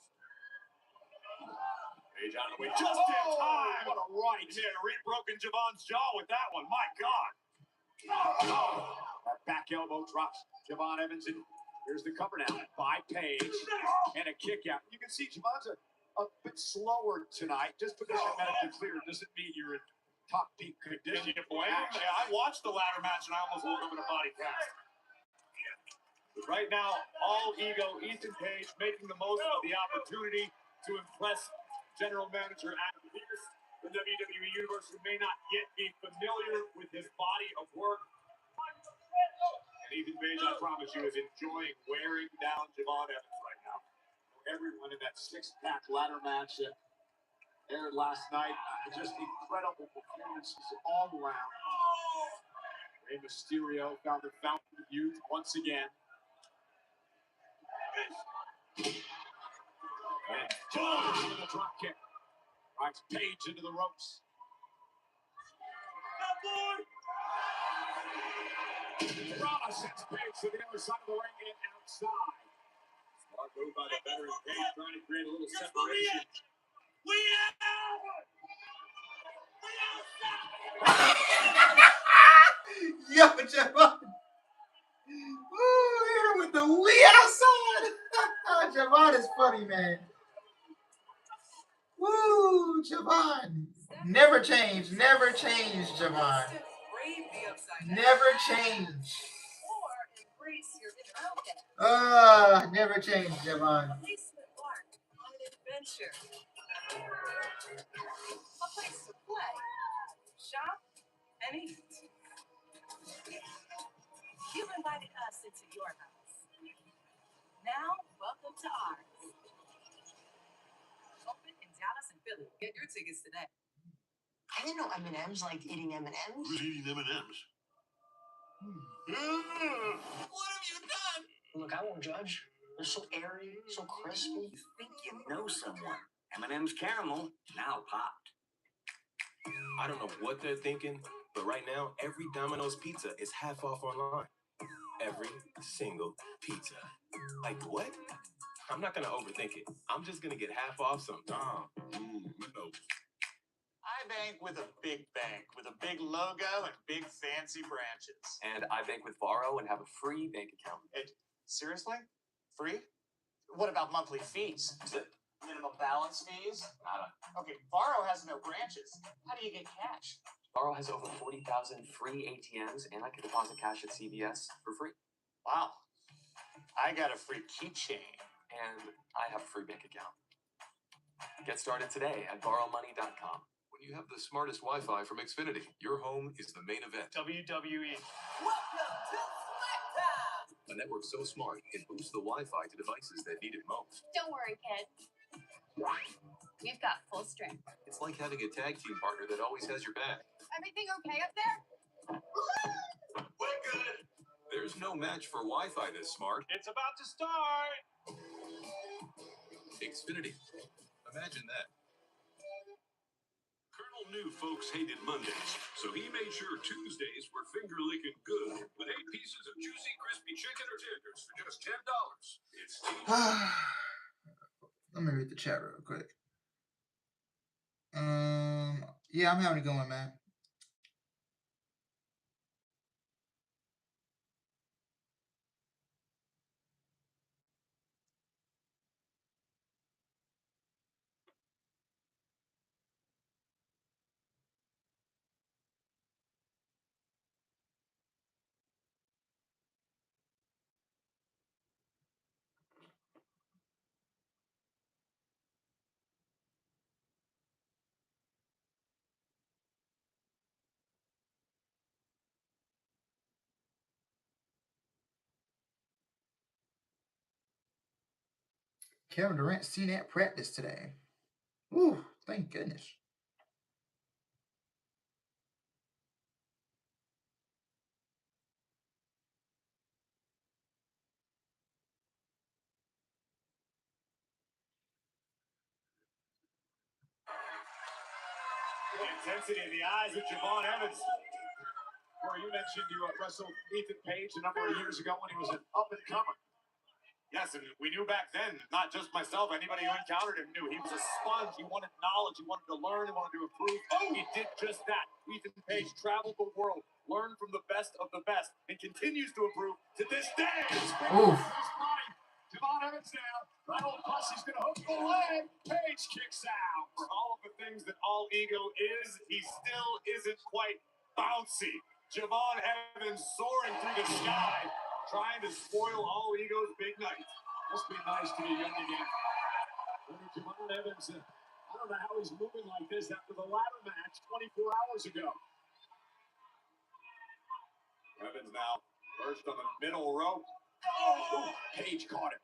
Page out of the way just in time. What a right. Yeah, broken Javon's jaw with that one. My God. That back elbow drops Javon Evans in. Here's the cover now by Page. And a kick out. You can see Javon's a bit slower tonight. Just because you're medically clear doesn't mean you're in top peak condition. Yeah, I watched the ladder match and I almost woke up in a body cast. But right now, all ego, Ethan Page making the most of the opportunity to impress General Manager Adam Pearce, the WWE Universe, who may not yet be familiar with his body of work. And Ethan Page, I promise you, is enjoying wearing down Javon Evans right now. Everyone in that 6-pack ladder match that aired last night, just incredible performances all around. Rey Mysterio found the fountain of youth once again. And Jones into the drop kick. Drives Page into the ropes. Rama sends Page to the other side of the ring and outside. Smart move by the veteran Page, trying to create a little separation. We out! Yo, Javon. Woo, here with the we outside. Javon is funny, man. Woo, Javon. Never change, Javon. Never change. Never change, Javon. Adventure. A place to play, shop, and eat. You've invited us into your house. Now, welcome to ours. Open in Dallas and Philly. Get your tickets today. I didn't know M&M's liked eating M&M's. Who's eating M&M's? What have you done? Look, I won't judge. They're so airy, so crispy. You think you know someone. M&M's caramel, now popped. I don't know what they're thinking, but right now, every Domino's pizza is half off online. Every single pizza. Like, what? I'm not going to overthink it. I'm just going to get half off sometime. No. I bank with a big bank, with a big logo and big fancy branches. And I bank with Varo and have a free bank account. Seriously? Free? What about monthly fees? Minimum balance fees? Nada. Okay, Varo has no branches. How do you get cash? Varo has over 40,000 free ATMs, and I can deposit cash at CVS for free. Wow. I got a free keychain. And I have a free bank account. Get started today at borrowmoney.com. When you have the smartest Wi-Fi from Xfinity, your home is the main event. WWE. A network so smart, it boosts the Wi-Fi to devices that need it most. Don't worry, kid. We've got full strength. It's like having a tag team partner that always has your back. Everything okay up there? We're good. There's no match for Wi-Fi this smart. It's about to start. Xfinity. Imagine that. Colonel knew folks hated Mondays, so he made sure Tuesdays were finger-licking good with 8 pieces of juicy, crispy chicken or tenders for just $10. It's Let me read the chat real quick. Yeah, I'm having a good one, man. Kevin Durant seen at practice today. Ooh, thank goodness. The intensity in the eyes of Javon Evans. Corey, you mentioned you wrestled Ethan Page a number of years ago when he was an up-and-comer. Yes, and we knew back then, not just myself, anybody who encountered him knew he was a sponge. He wanted knowledge. He wanted to learn. He wanted to improve. Oh, he did just that. Ethan Page traveled the world, learned from the best of the best, and continues to improve to this day. Javon Evans now. Battle plus, he's going to hook the leg. Page kicks out. For all of the things that all ego is, he still isn't quite bouncy. Javon Evans soaring through the sky, trying to spoil all ego's big night. Must be nice to be young again. Javon Evans, I don't know how he's moving like this after the ladder match 24 hours ago. Evans now perched on the middle rope. Oh, Page caught him.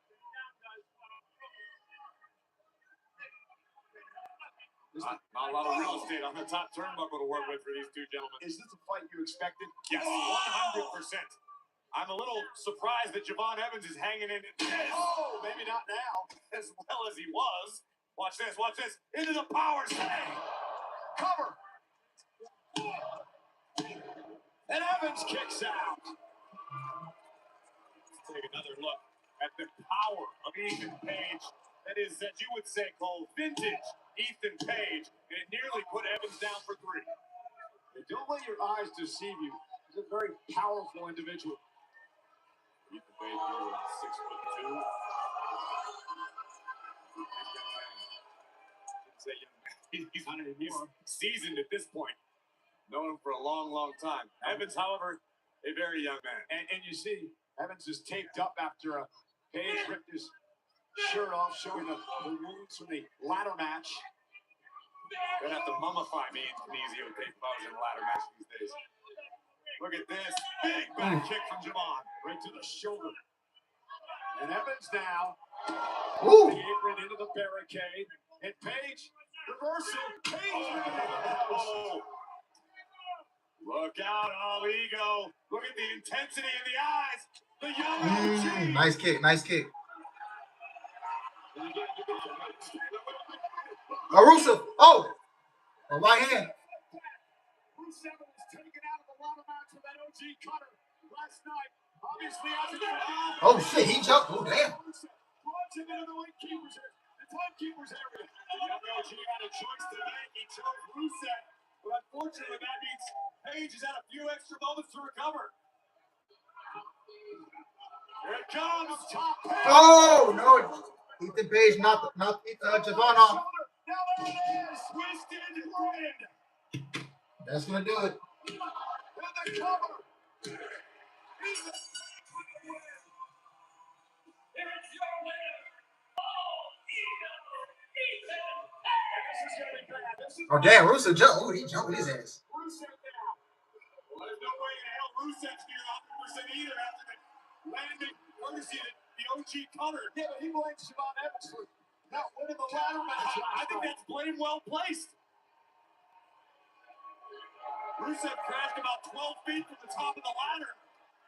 Not a lot of real estate on the top turnbuckle to work with for these two gentlemen. Is this a fight you expected? Yes, 100%. I'm a little surprised that Javon Evans is hanging in this. Oh, maybe not now, as well as he was. Watch this, watch this. Into the power slam. Cover. And Evans kicks out. Let's take another look at the power of Ethan Page. That is, as you would say, Cole, vintage Ethan Page. And it nearly put Evans down for 3. Don't let your eyes deceive you. He's a very powerful individual. Ethan Page is 6'2". He's seasoned at this point. Known him for a long, long time. Evans, however, a very young man. And you see, Evans is taped up after Page ripped his shirt off, showing the wounds from the ladder match. They'd have to mummify me in kinesio tape if I was in a ladder match these days. Look at this. Big back kick from Javon. Right to the shoulder. And Evans now. The apron into the barricade. And Page. Reversal. Page. Oh. Look out, all ego. Look at the intensity in the eyes. The young OG. Nice kick. Nice kick. Rusev. Oh. A right hand. Rusev was taken out of the ladder match with that OG cutter last night. Obviously, oh shit, he jumped. Oh damn. Brought him into the timekeeper's area. The young OG had a choice to make. He chose Rusev. But unfortunately, that means Page has had a few extra moments to recover. Here it comes. Top Page. Oh no. Ethan Page knocked Javon off. Now there it is. Twisted wind. That's gonna do it. And the cover. Oh damn, Rusev jump. Oh, he jumped his ass. Rusev now. Well, there's no way in hell Rusev's near 100% either after the landing courtesy of the OG cutter. Yeah, but he blames Siobhan Evans for not winning the ladder match. I think that's blame well placed. Rusev crashed about 12 feet from the top of the ladder.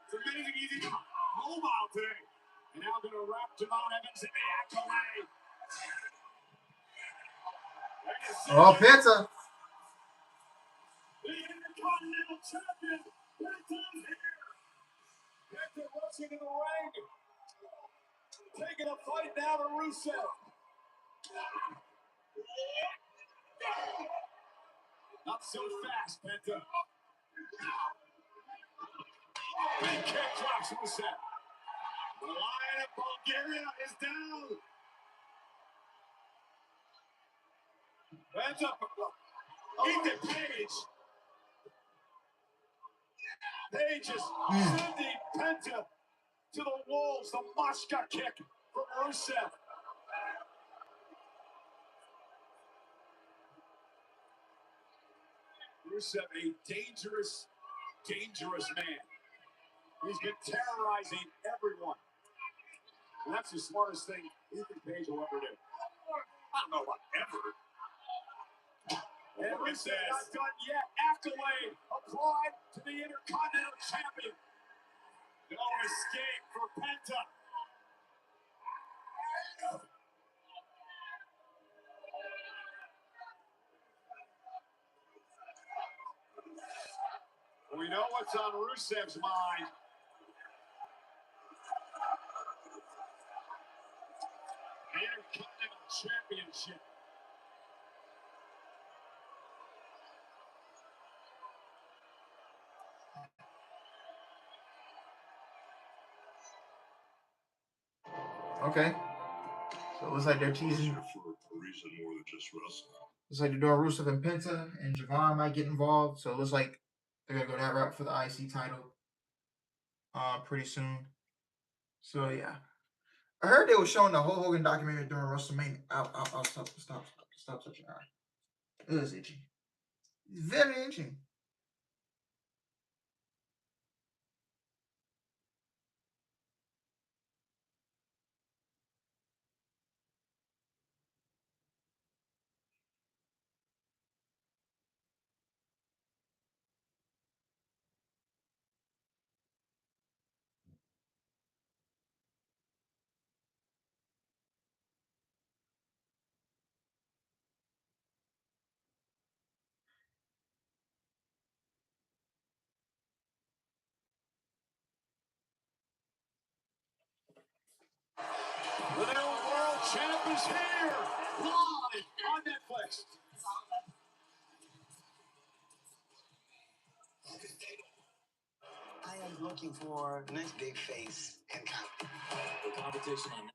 It's amazing he's even mobile today. And now going to wrap Siobhan Evans in the accolade. Oh, Penta. The Intercontinental Champion, Penta's here. Penta rushing in the ring. Taking a fight now to Rusev. Not so fast, Penta. Big kick drops Rusev. The Lion of Bulgaria is down. Penta. Ethan Page. Page is sending Penta to the walls. The Mashka kick from Rusev. Rusev, a dangerous, dangerous man. He's been terrorizing everyone. And that's the smartest thing Ethan Page will ever do. I don't know about ever. And Rusev not done yet. Accolade applied to the Intercontinental Champion. No escape for Penta. We know what's on Rusev's mind. The Intercontinental Championship. Okay. So it looks like they're teasing For a reason more than just wrestling. Looks like they're doing Rusev and Penta, and Javon might get involved. So it looks like they're gonna go that route for the IC title pretty soon. So yeah. I heard they were showing the Hulk Hogan documentary during WrestleMania. I'll stop touching your eye. It is itchy. It's very itchy. The new world champ is here, live on Netflix. I am looking for the next big face in comedy. The competition on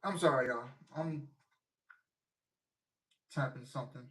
I'm sorry, y'all. I'm tapping something.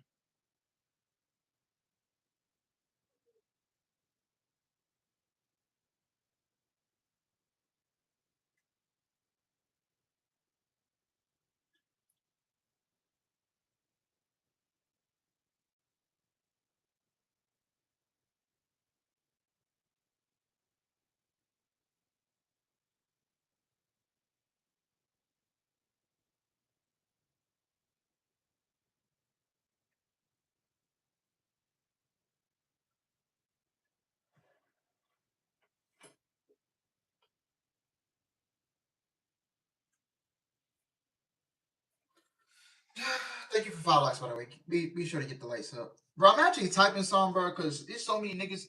Thank you for 5 likes, by the way. Be sure to get the lights up. Bro, I'm actually typing some, bro, because there's so many niggas.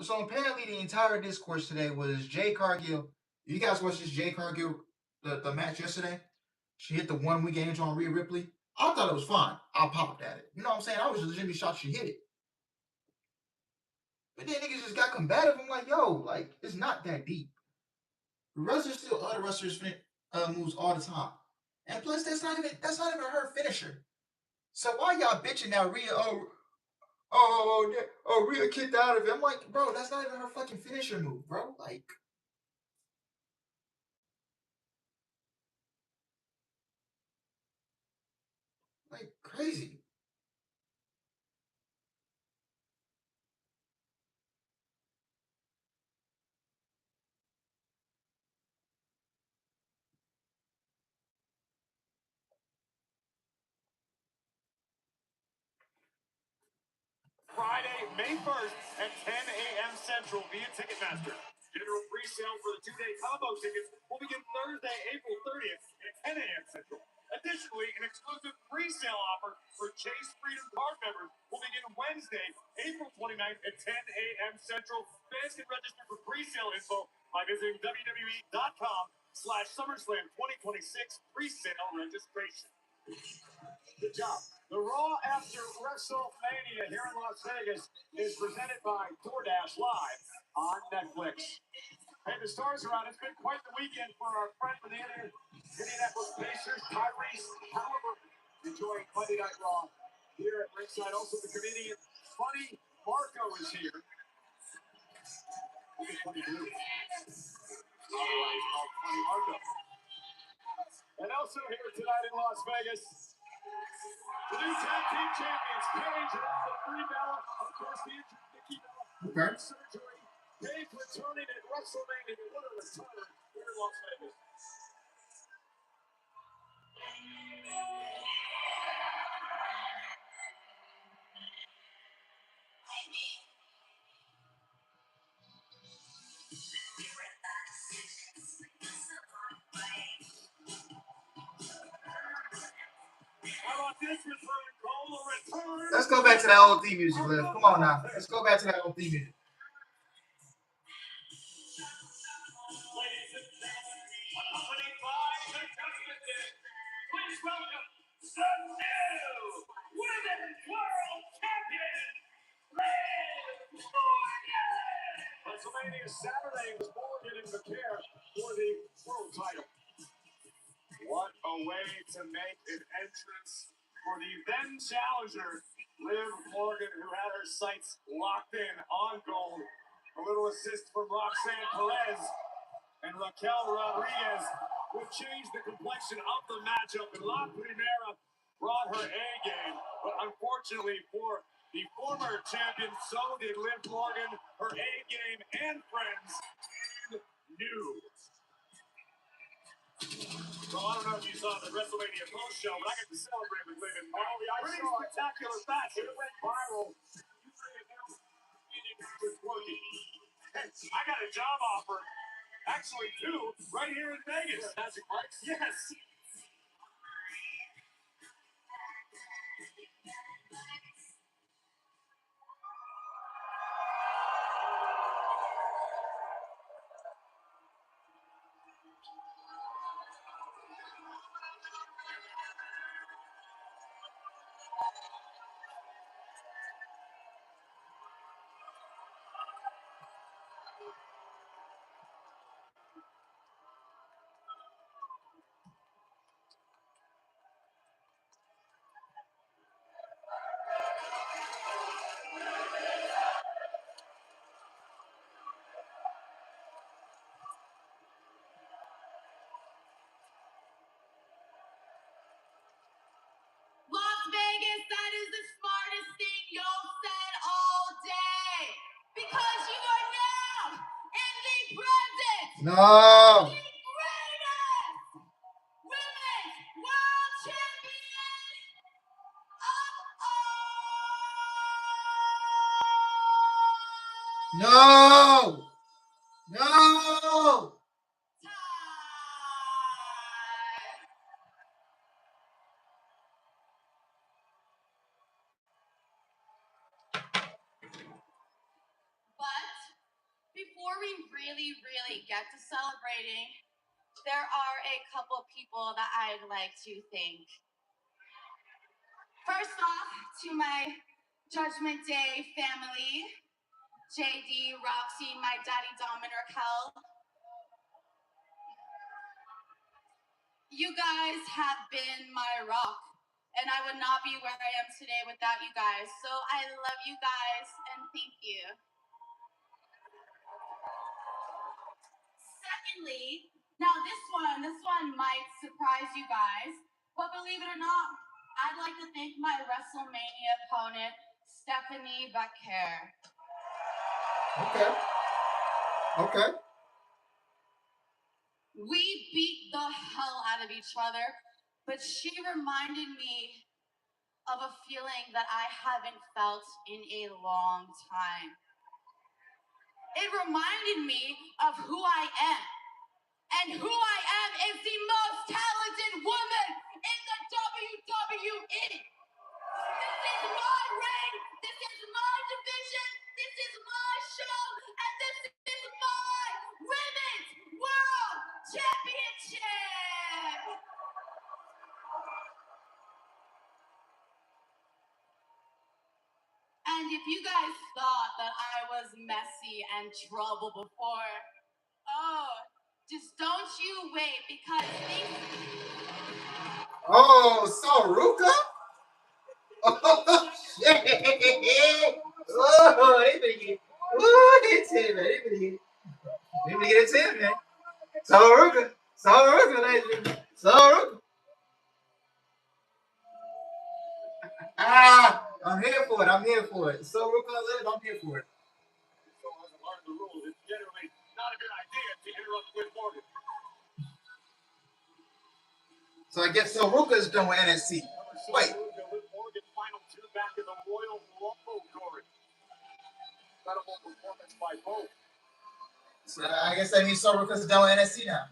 So apparently the entire discourse today was Jay Cargill. You guys watched this Jay Cargill, the match yesterday? She hit the 1 week angel on Rhea Ripley. I thought it was fine. I popped at it. You know what I'm saying? I was legitimately shocked she hit it. But then niggas just got combative. I'm like, yo, like, it's not that deep. Wrestlers still other wrestlers moves all the time. And plus, that's not even her finisher. So why y'all bitching now, Rhea? Rhea kicked out of it. I'm like, bro, that's not even her fucking finisher move, bro. Like crazy. Friday, May 1st at 10 a.m. Central via Ticketmaster. General pre-sale for the two-day combo tickets will begin Thursday, April 30th at 10 a.m. Central. Additionally, an exclusive pre-sale offer for Chase Freedom Card members will begin Wednesday, April 29th at 10 a.m. Central. Fans can register for pre-sale info by visiting WWE.com/SummerSlam 2026 pre-sale registration. Good job. The Raw after WrestleMania here in Las Vegas is presented by DoorDash Live on Netflix. Hey, the stars are out. It's been quite the weekend for our friend from the Indianapolis Pacers, Tyrese Halliburton, enjoying Monday Night Raw here at ringside. Also, the comedian Funny Marco is here. Look at Funny Blue. Otherwise called Funny Marco. And also here tonight in Las Vegas, the new tag team champions, Paige and Brie Bella. Of course, the injured Nikki Bella. Okay. Surgery. Paige returning at WrestleMania. What a return here in Las Vegas. How about this return, Cole? A return. Let's go back to that old theme music, Liv. Come on now. Let's go back to that old theme music. Ladies and gentlemen, accompanied by the Justice, please welcome the new Women's World Champion, Liv Morgan. WrestleMania Saturday was Morgan and McCare for the world title. What a way to make an entrance for the then challenger, Liv Morgan, who had her sights locked in on gold. A little assist from Roxanne Perez and Raquel Rodriguez would change the complexion of the matchup. And La Primera brought her A game, but unfortunately for the former champion, so did Liv Morgan, her A game and friends, and new. Well, I don't know if you saw the WrestleMania post show, but I got to celebrate with Liv and Morgan. Pretty spectacular fashion. It went viral. It's working. I got a job offer. Actually, two, right here in Vegas. Magic Mike's? Yes. Las Vegas, that is the smartest thing you've said all day. Because you are now in the present. No. The greatest women's world champion of all No. No. time. before we really get to celebrating, there are a couple people that I'd like to thank. First off, to my Judgment Day family, JD, Roxy, my daddy Dom and Raquel. You guys have been my rock, and I would not be where I am today without you guys. So I love you guys, and thank you. Secondly, now this one might surprise you guys, but believe it or not, I'd like to thank my WrestleMania opponent, Stephanie Becker. Okay. We beat the hell out of each other, but she reminded me of a feeling that I haven't felt in a long time. It reminded me of who I am. And who I am is the most talented woman in the WWE. This is my ring, this is my division, this is my show, and this is my Women's World Championship. And if you guys thought that I was messy and trouble before, just don't you wait, because Oh, Saruka? Oh, shit. Oh, they better get. Oh, it's him, man. They better get it, man. Saruka, ladies and gentlemen. Saruka. I'm here for it. Saruka, I'm here for it. So hasn't learned the rules. It's generally not a good idea to interrupt Liv Morgan. So I guess Saruka is done with NXT. Wait. Liv Morgan final two back in the Royal Rumble, Corey. Incredible performance by both. So I guess that means Saruka's done with NXT now.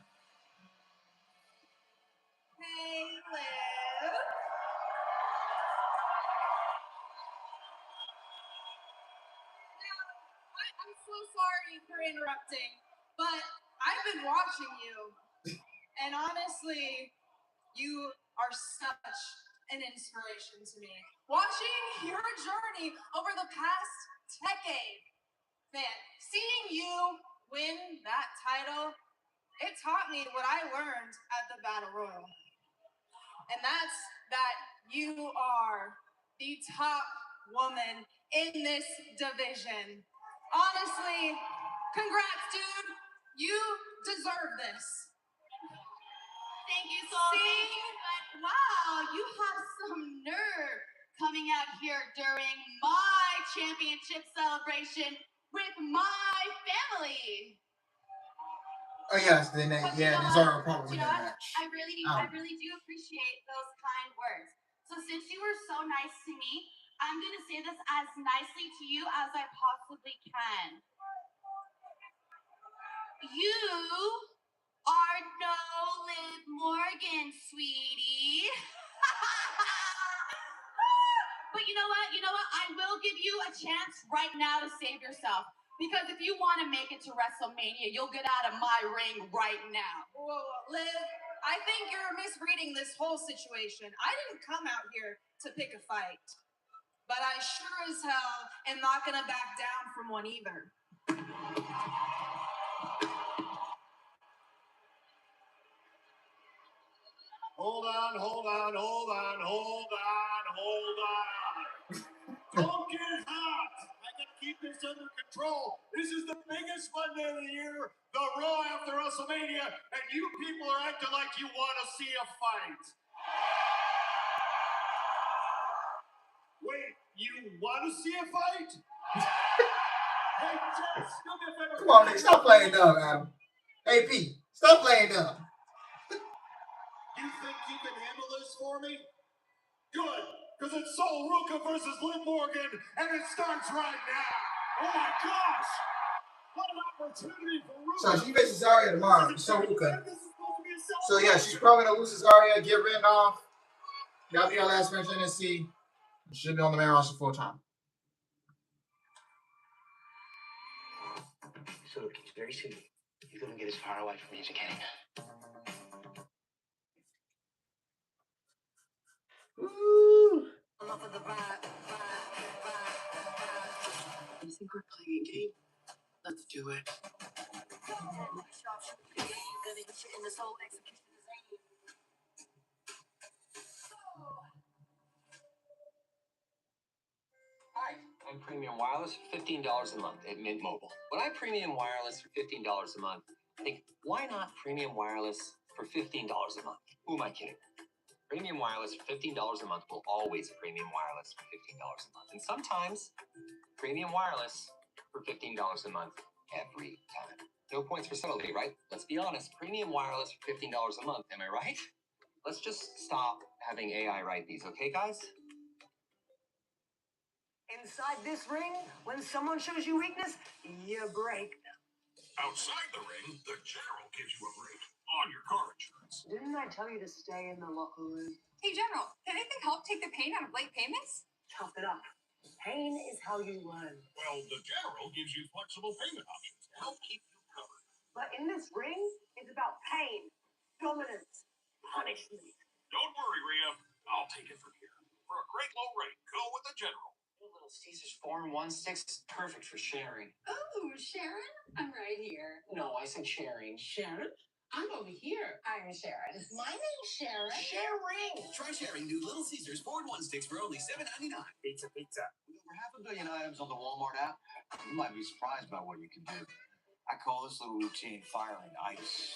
hey, Liv. I'm so sorry for interrupting, but I've been watching you, and honestly, you are such an inspiration to me. Watching your journey over the past decade, man, seeing you win that title, it taught me what I learned at the Battle Royal. And that's that you are the top woman in this division. Honestly, congrats, dude. You deserve this. Thank you so much. Wow, you have some nerve coming out here during my championship celebration with my family. Oh yes, there's already a problem with that match. I really do appreciate those kind words. So since you were so nice to me, I'm gonna say this as nicely to you as I possibly can. You are no Liv Morgan, sweetie. But you know what? I will give you a chance right now to save yourself. Because if you want to make it to WrestleMania, you'll get out of my ring right now. Whoa, Liv, I think you're misreading this whole situation. I didn't come out here to pick a fight. But I sure as hell am not going to back down from one either. Hold on. Don't get hot. I gotta keep this under control. This is the biggest Monday of the year, the Raw after WrestleMania, and you people are acting like you want to see a fight. Wait, you want to see a fight? Hey, Jess, do me a favor. Come on, Nick, stop playing dumb, Adam. Hey, Pete, stop playing dumb. You think you can handle this for me? Good, because it's Sol Ruka versus Liv Morgan, and it starts right now. Oh my gosh! What an opportunity for Ruka. So she faces Zarya tomorrow. So Ruka. So yeah, she's probably gonna lose to Zarya, get written off. That'll be our last match in NXT. She'll be on the main roster full time. So look, very soon, you're gonna get as far away from me as you can. Woo! You think we're playing a game? Let's do it. Hi, I'm Premium Wireless for $15 a month at Mint Mobile. When I Premium Wireless for $15 a month, I think, why not Premium Wireless for $15 a month? Who am I kidding? Premium Wireless for $15 a month will always Premium Wireless for $15 a month. And sometimes, Premium Wireless for $15 a month every time. No points for subtlety, right? Let's be honest. Premium Wireless for $15 a month, am I right? Let's just stop having AI write these, okay, guys? Inside this ring, when someone shows you weakness, you break. Outside the ring, the General gives you a break on your car insurance. Didn't I tell you to stay in the locker room? Hey, General, can anything help take the pain out of late payments? Tough it up. Pain is how you learn. Well, the General gives you flexible payment options to help keep you covered. But in this ring, it's about pain, dominance, punishment. Don't worry, Rhea. I'll take it from here. For a great low rate, go with the General. Little Caesar's 4-in-1 sticks is perfect for sharing. Ooh, Sharon, I'm right here. No, I said sharing. Sharon, I'm over here. I'm Sharon. My name's Sharon. Sharing! Try sharing new Little Caesars 4-in-1 sticks for only $7.99. Pizza. With over 500 million items on the Walmart app, you might be surprised by what you can do. I call this little routine firing ice.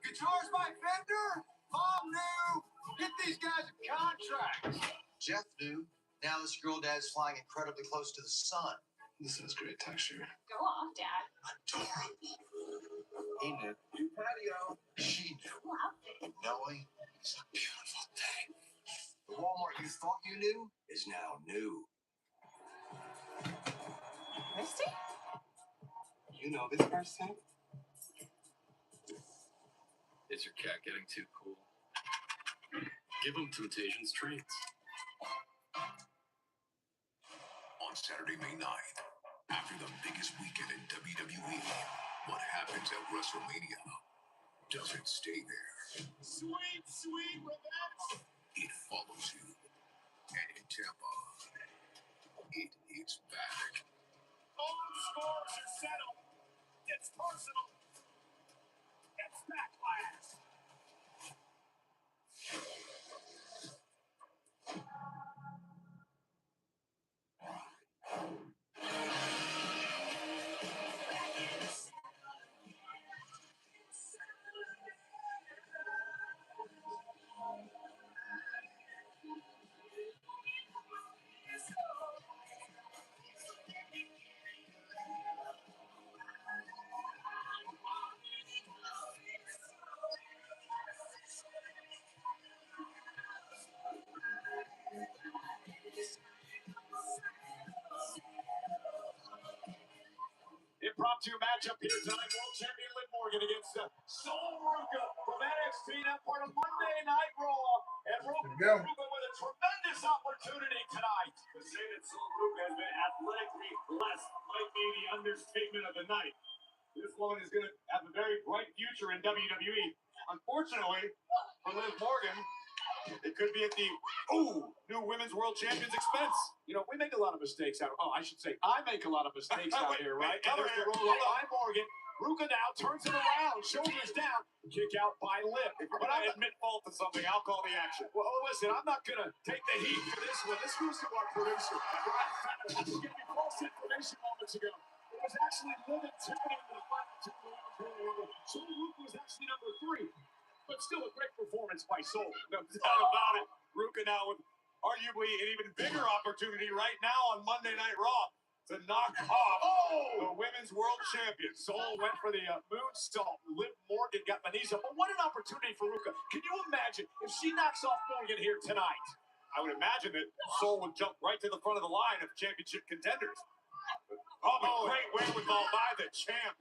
Guitars by Fender? Mom knew! Get these guys a contract! Jeff knew. Now this girl dad's flying incredibly close to the sun. This has great texture. Go off, Dad. Adorable. He knew. New patio. She knew. Cool outfit. But knowing is a beautiful thing. The Walmart you thought you knew is now new. Misty? You know this person? Is your cat getting too cool? Give him Temptations treats. On Saturday, May 9th, after the biggest weekend in WWE, what happens at WrestleMania doesn't stay there. Sweet revenge. It follows you. And in Tampa, it is back. All scores are settled. It's personal. It's backlash. Impromptu matchup here tonight. World champion Liv Morgan against Sol Ruka from NXT, now part of Monday Night Raw. And Ruka with a tremendous opportunity tonight. To say that Sol Ruka has been athletically blessed might be the understatement of the night. This woman is going to have a very bright future in WWE. Unfortunately, for Liv Morgan, it could be at the new Women's World Champions expense. You know, we make a lot of mistakes out. I should say, I make a lot of mistakes out here, right? And there's the roll by Morgan. Ruka now turns it around, shoulders down, kick out by Liv. If you're going to admit fault to something, I'll call the action. Well, listen, I'm not going to take the heat for this one. This goes to our producer, Brian Fowler. He gave me false information moments ago. It was actually Liv and Tiffany in the final two rounds. So Ruka was actually number 3. But still a great performance by Sol. No doubt about it. Ruka now with arguably an even bigger opportunity right now on Monday Night Raw to knock off the Women's World Champion. Sol went for the moonsault. Liv Morgan got the knees up. But what an opportunity for Ruka. Can you imagine if she knocks off Morgan here tonight? I would imagine that Sol would jump right to the front of the line of championship contenders. Great wherewithal by the champ.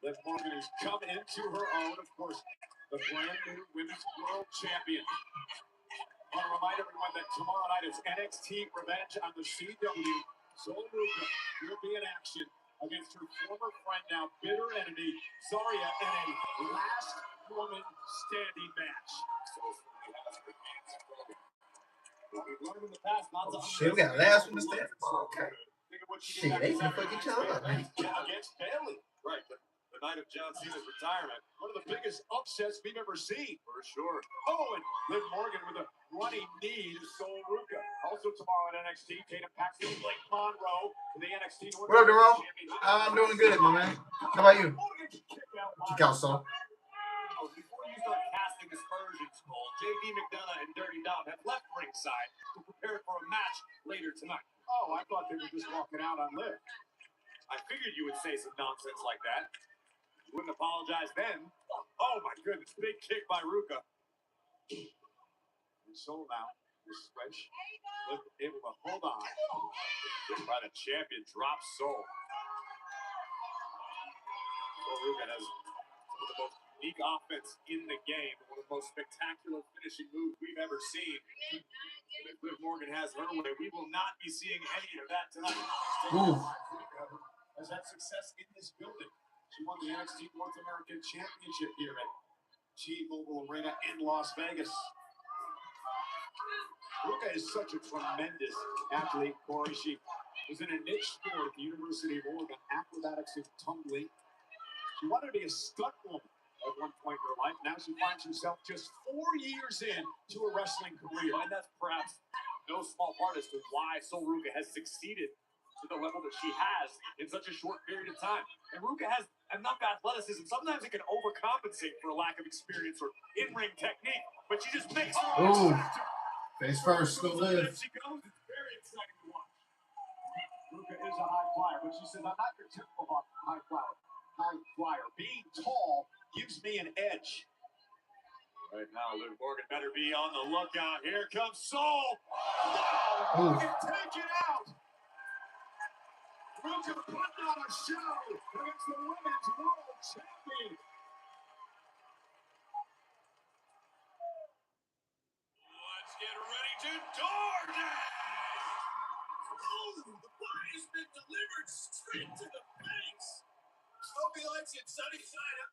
Liv Morgan has come into her own, of course, the brand new Women's World Champion. I want to remind everyone that tomorrow night is NXT Revenge on the CW. Sol Ruka will be in action against her former friend, now bitter enemy, Zarya, in a last woman standing match. We've learned in the past not to Shit, we got last one to stand. Okay. Shit, they can fuck each other up, man. Against Bailey. Right. The night of John Cena's retirement. One of the biggest upsets we've ever seen. For sure. Oh, and Liv Morgan with a running knee to Sol Ruka. Also tomorrow at NXT, Tatum Paxton, Blake Monroe to the NXT North What up, Jerome? Championship. I'm doing good, my man. How about you? Kick out, Sol. Before you start casting aspersions, Cole, JD McDonough and Dirty Dom have left ringside to prepare for a match later tonight. Oh, I thought they were just walking out on Liv. I figured you would say some nonsense like that. You wouldn't apologize then. Oh my goodness, big kick by Ruka. And Sol now, the switch, able to hold on. By the champion, drops Sol. Sol Ruka has one of the most unique offense in the game, one of the most spectacular finishing moves we've ever seen. And if Liv Morgan has her way, we will not be seeing any of that tonight. Ooh. Has had success in this building. She won the NXT North American Championship here at T-Mobile Arena in Las Vegas. Ruka is such a tremendous athlete, Corey. She was in a niche sport at the University of Oregon, acrobatics and tumbling. She wanted to be a stunt woman at one point in her life. Now she finds herself just 4 years in to a wrestling career. And that's perhaps no small part as to why Sol Ruka has succeeded to the level that she has in such a short period of time. And Ruka has enough athleticism. Sometimes it can overcompensate for a lack of experience or in-ring technique, but she just makes it. Ooh. Face first, go live. She goes, it's very exciting to watch. Ruka is a high flyer, but she says, I'm not your typical high flyer. Being tall gives me an edge. Right now, Liv Morgan better be on the lookout. Here comes Sol. Wow, Morgan take it out. Ruka putting on a show against the women's world champion. Let's get ready to DoorDash. Oh, the pie has been delivered straight to the face. Hope he likes it sunny side up.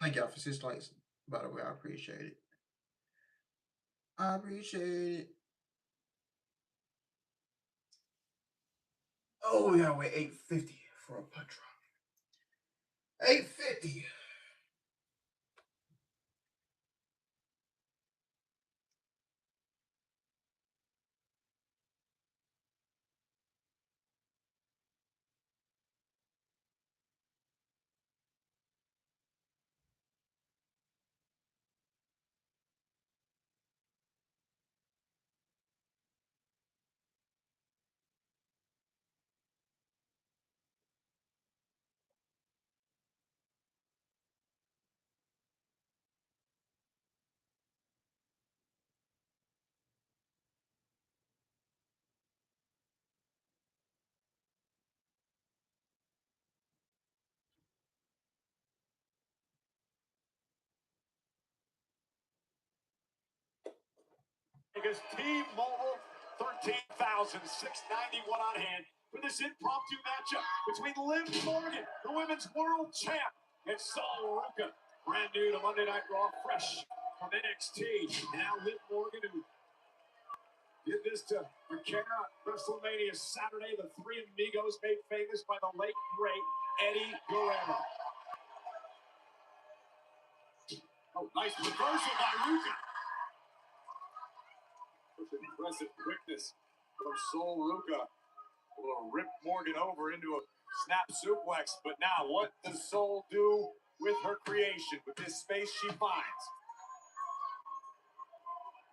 Thank y'all for 6 likes. By the way, I appreciate it. I appreciate it. Oh, we gotta wait 850 for a punch drop. 850. Vegas. T-Mobile, 13,691 on hand for this impromptu matchup between Liv Morgan, the women's world champ, and Sol Ruca, brand new to Monday Night Raw, fresh from NXT. And now Liv Morgan, who did this to Makara WrestleMania Saturday. The three amigos made famous by the late, great Eddie Guerrero. Oh, nice reversal by Ruca. Impressive quickness from Sol Ruca. Will rip Morgan over into a snap suplex. But now, what does Sol do with her creation, with this space she finds?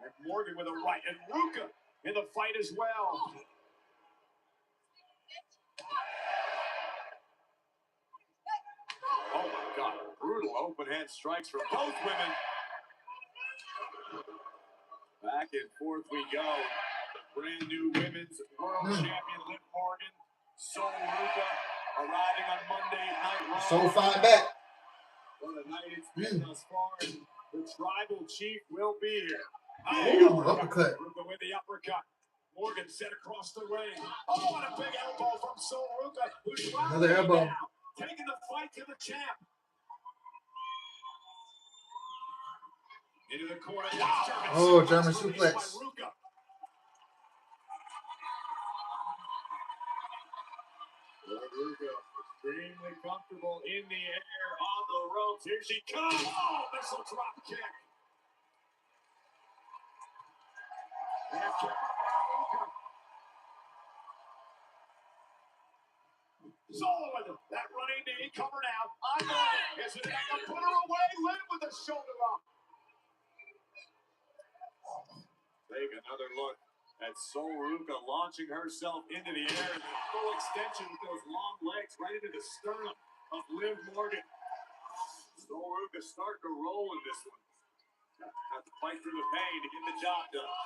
And Morgan with a right, and Ruca in the fight as well. Oh my God, brutal open hand strikes from both women. Back and forth we go. The brand new women's world champion Liv Morgan, Sol Ruca, arriving on Monday Night Raw. So far back. What a night it's been thus far. The tribal chief will be here. Ooh, uppercut. Ruca with the uppercut. Morgan set across the ring. Oh, and a big elbow from Sol Ruca, who's Another elbow. now, taking the fight to the champ. Into the corner. Oh, German suplex. Ruca. Ruca extremely comfortable in the air on the ropes. Here she comes. Oh, missile drop kick. And a kick by Ruca. Solo with him. That running knee covered out. I know it. Is it enough to put her away? Liv with the shoulder up. Take another look at Sol Ruca launching herself into the air in the full extension with those long legs right into the sternum of Liv Morgan. Sol Ruca start to roll in this one. Have to fight through the pain to get the job done.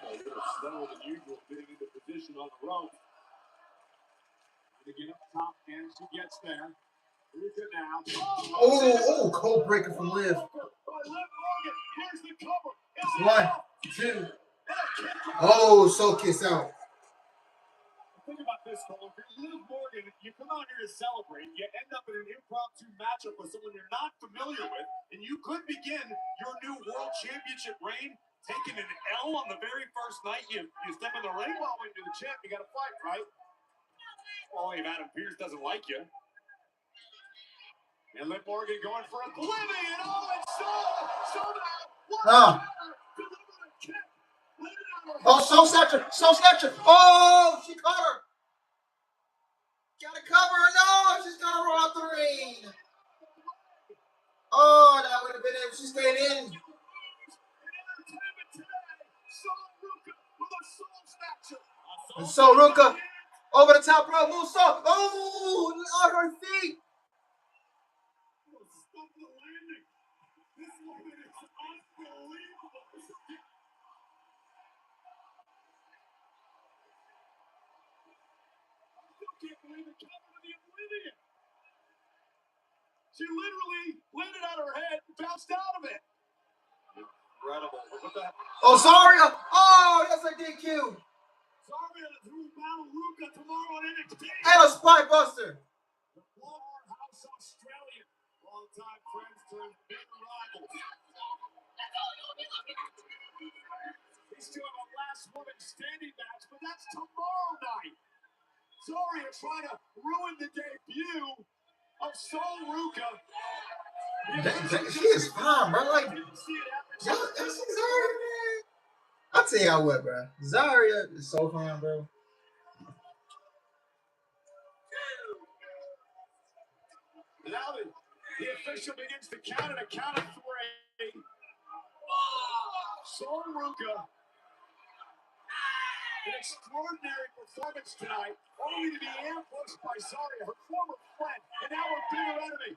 A little slower than usual getting into position on the rope. To get up top, and she gets there. Ruca now. Oh, cold breaker from Liv. Here's the cover. 1, 2. Oh, so kiss out. Think about this, Cole. If you're Liv Morgan, you come out here to celebrate, you end up in an impromptu matchup with someone you're not familiar with, and you could begin your new world championship reign taking an L on the very first night you step in the ring. Well, when you're the champ, you got to fight, right? Well, if Adam Pearce doesn't like you. And Liv Morgan going for oblivion. Oh, it's so now. Oh, Soul Snatcher. Soul Snatcher. Oh, she caught her. Gotta cover her. No, she's gonna roll out the ring. Oh, that would have been if she stayed in. And Sol Ruca over the top rope. Moonsault. Oh, on her feet. This woman is unbelievable. I can't believe it covered in the oblivion. She literally landed on her head and bounced out of it. Incredible. What the heck? Oh, Zaria. Oh, that's a DQ. Zaria threw battle Ruca tomorrow on NXT. And a spine buster. The House Australian. Long-time friends turned bitter rivals. These two have a last woman standing match, but that's tomorrow night. Zaria trying to ruin the debut of Sol Ruca. She is fine, bro. Like, y'all, that's Zaria, man. I'll tell y'all what, bro. Zaria is so fine, bro. Now the official begins to count at a count of 3. Sol Ruca, an extraordinary performance tonight, only to be ambushed by Zaria, her former friend, and now her bitter enemy.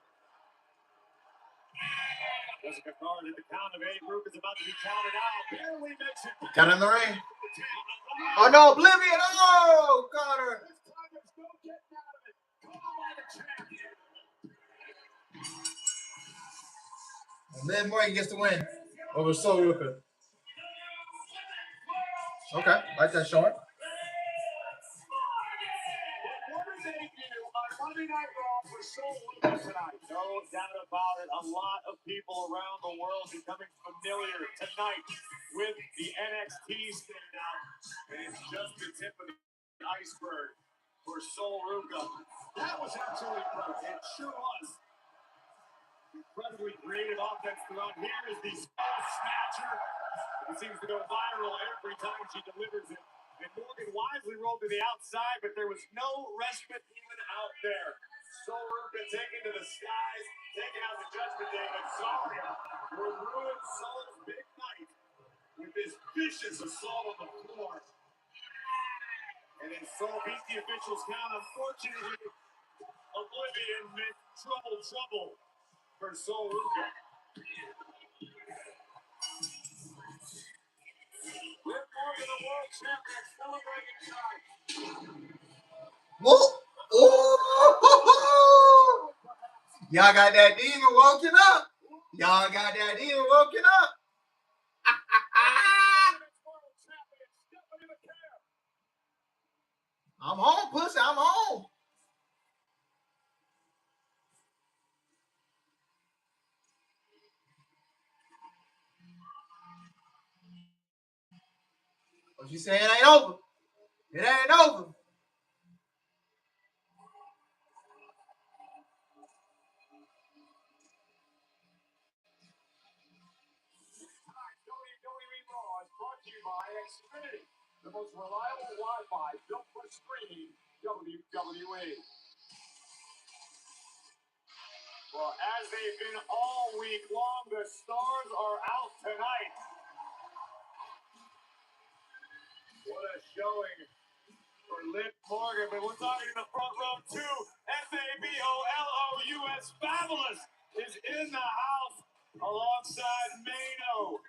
Jessica Card at the count of 8. Ruca's about to be counted out. Barely makes it. Got in the ring. Oh no, Oblivion! Oh, got her. This time there's no getting out of it. Come on, the champion. Liv Morgan gets the win over Sol Ruka. Okay, like that short. Monday Night Raw for Sol Ruka tonight. No doubt about it. A lot of people around the world becoming familiar tonight with the NXT standout. And it's just the tip of the iceberg for Sol Ruka. That was absolutely incredible. It sure was. Incredibly creative offense throughout. Here is the Skull Snatcher. It seems to go viral every time she delivers it. And Morgan wisely rolled to the outside, but there was no respite even out there. Sol Ruka taken to the skies, taking out the Judgment Day, but Zarya will ruin Sol's big night with this vicious assault on the floor. And then Sol beat the officials' count. Unfortunately, Oblivion meant trouble for Sol Ruka. Liv Morgan, the world champion, celebrating tonight. Whoa! Ooh! Y'all got that demon woken up. Y'all got that demon woken up. I'm home, pussy. I'm home. What you saying? It ain't over. It ain't over. WWE Raw is brought to you by Xfinity, the most reliable Wi-Fi built for streaming WWE. Well, as they've been all week long, the stars are out tonight. What a showing for Liv Morgan, but we're talking in the front row too. Fabolous Fabulous is in the house alongside Mano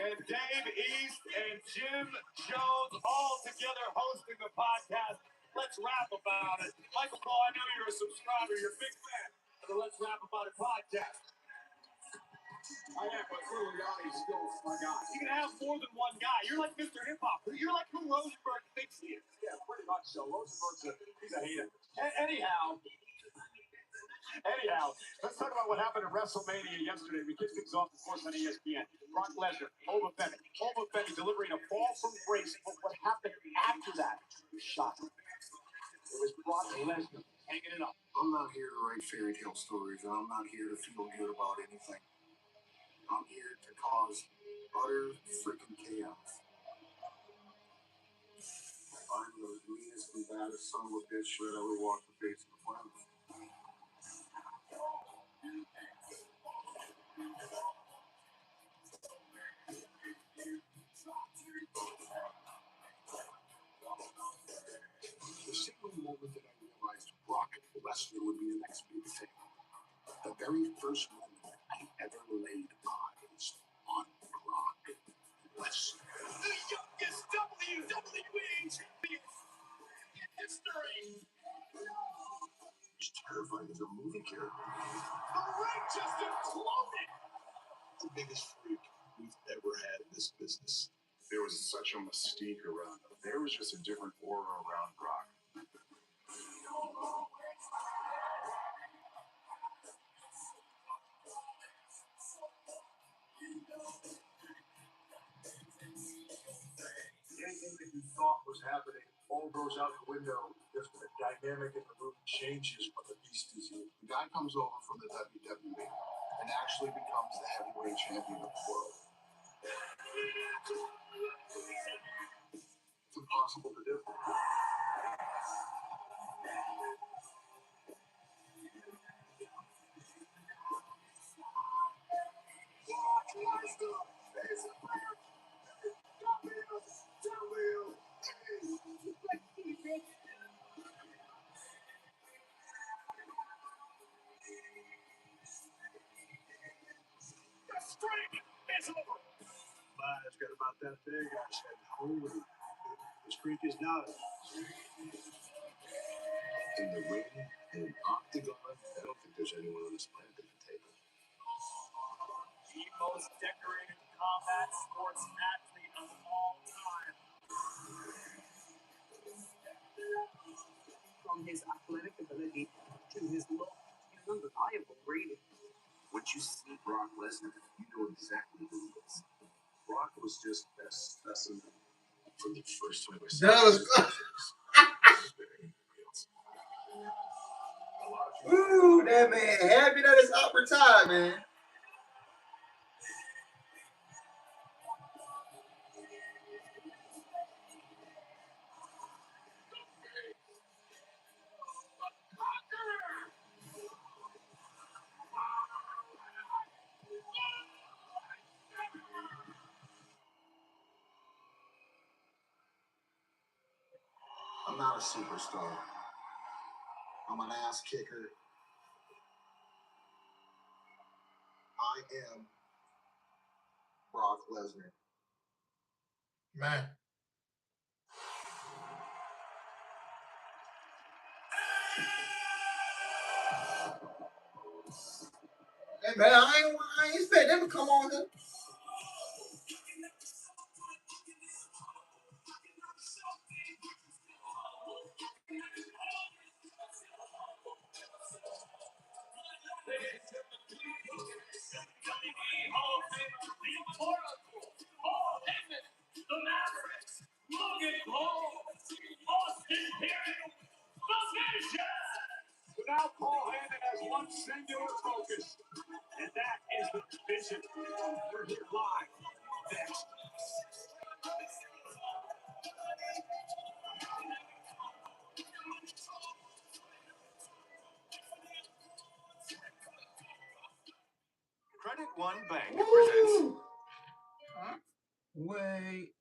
and Dave East and Jim Jones all together hosting the podcast. Let's rap about it. Michael Cole, I know you're a subscriber. You're a big fan of the Let's Rap About It podcast. I am, but clearly Yanni's still my guy. You can have more than one guy. You're like Mr. Hip Hop. You're like who Rosenberg thinks he is. Yeah, pretty much so. He's a hater. Anyhow, let's talk about what happened at WrestleMania yesterday. We kicked things off, of course, on ESPN. Brock Lesnar, Femi delivering a fall from grace. But what happened after that was shocking. It was Brock Lesnar hanging it up. I'm not here to write fairy tale stories, and I'm not here to feel good about anything. I'm here to cause utter freaking chaos. I'm the meanest and baddest son of a bitch that ever walked the face of the planet. The single moment that I realized Brock Lesnar would be the next big thing, the very first moment I ever laid eyes on Brock Lesnar. The youngest WWE champion in history. He's terrifying as a movie character. The ring just imploded. The biggest freak we've ever had in this business. There was such a mystique around him. There was just a different aura around Brock. Anything that you thought was happening all goes out the window just when the dynamic in the room changes when the beast is you. The guy comes over from the WWE and actually becomes the heavyweight champion of the world. It's impossible to do. The streak is over. My eyes got about that big. I said, holy, the streak is done. In the ring, in an octagon, I don't think there's anyone on this planet that can take it. decorated combat sports athlete of all time. From his athletic ability to his look, he's undeniable, really. When you see Brock Lesnar, you know exactly who he is. Brock was just that specimen from the first time I saw That was ooh, that man happy that it's up retired, man. I'm not a superstar. I'm an ass kicker. I am Brock Lesnar. Man. Hey, man, I ain't expect them to come on here. So now Paul Heyman has one singular focus, and that is the vision. We're here live next. Credit One Bank presents. Wait.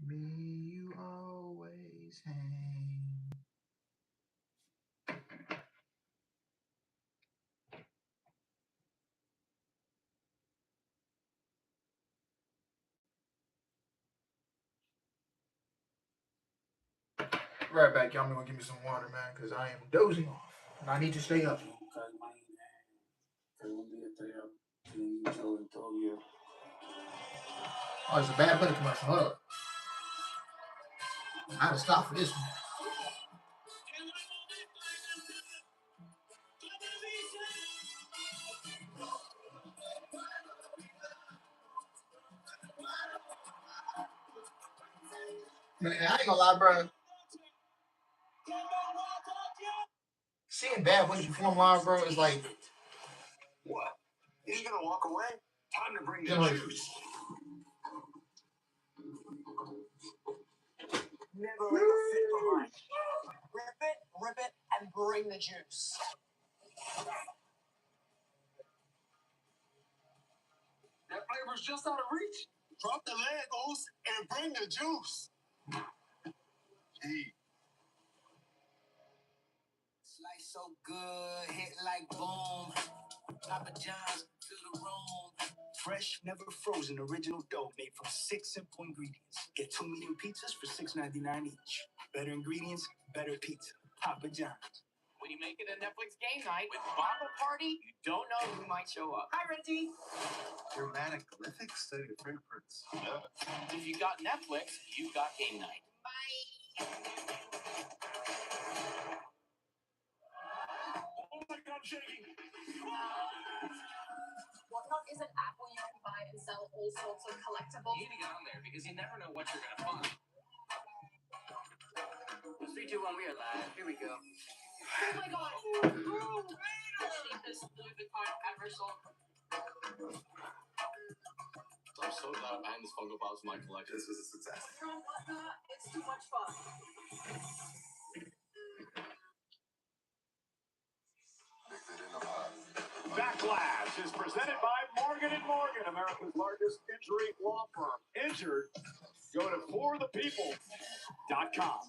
Me, you always hang. Right back, y'all. I'm gonna give me some water, man, because I am dozing off. And I need to stay up. Oh, it's a bad buddy commercial. Hold up. I gotta stop for this one. Man, I ain't gonna lie, bro. Seeing Bad Bunny perform live, bro, is like. What? He's gonna walk away? Time to bring the Yeah, like- juice. Never leave a fit behind. Rip it, and bring the juice. That flavor's just out of reach. Drop the Legos and bring the juice. Gee. Slice so good, hit like boom. Papa John's, fill the room. Fresh, never frozen, original dough made from 6 simple ingredients. Get 2 medium pizzas for $6.99 each. Better ingredients, better pizza. Papa John's. When you make it a Netflix game night with Baba Party, you don't know who might show up. Hi, Reggie. Dramatic glyphics? Study your fingerprints. Yeah. If you got Netflix, you got game night. Oh my God, I'm shaking. Whatnot is an app where you can buy and sell all sorts of collectibles. You need to get on there because you never know what you're gonna find. 3, 2, 1, we are live. Here we go. Oh my god! The cheapest Louis Vuitton ever sold. I'm so glad I had this Funko Pops in my collection. This was a success. You're on Whatnot, it's too much fun. Backlash is presented by Morgan & Morgan, America's largest injury law firm. Injured? Go to forthepeople.com.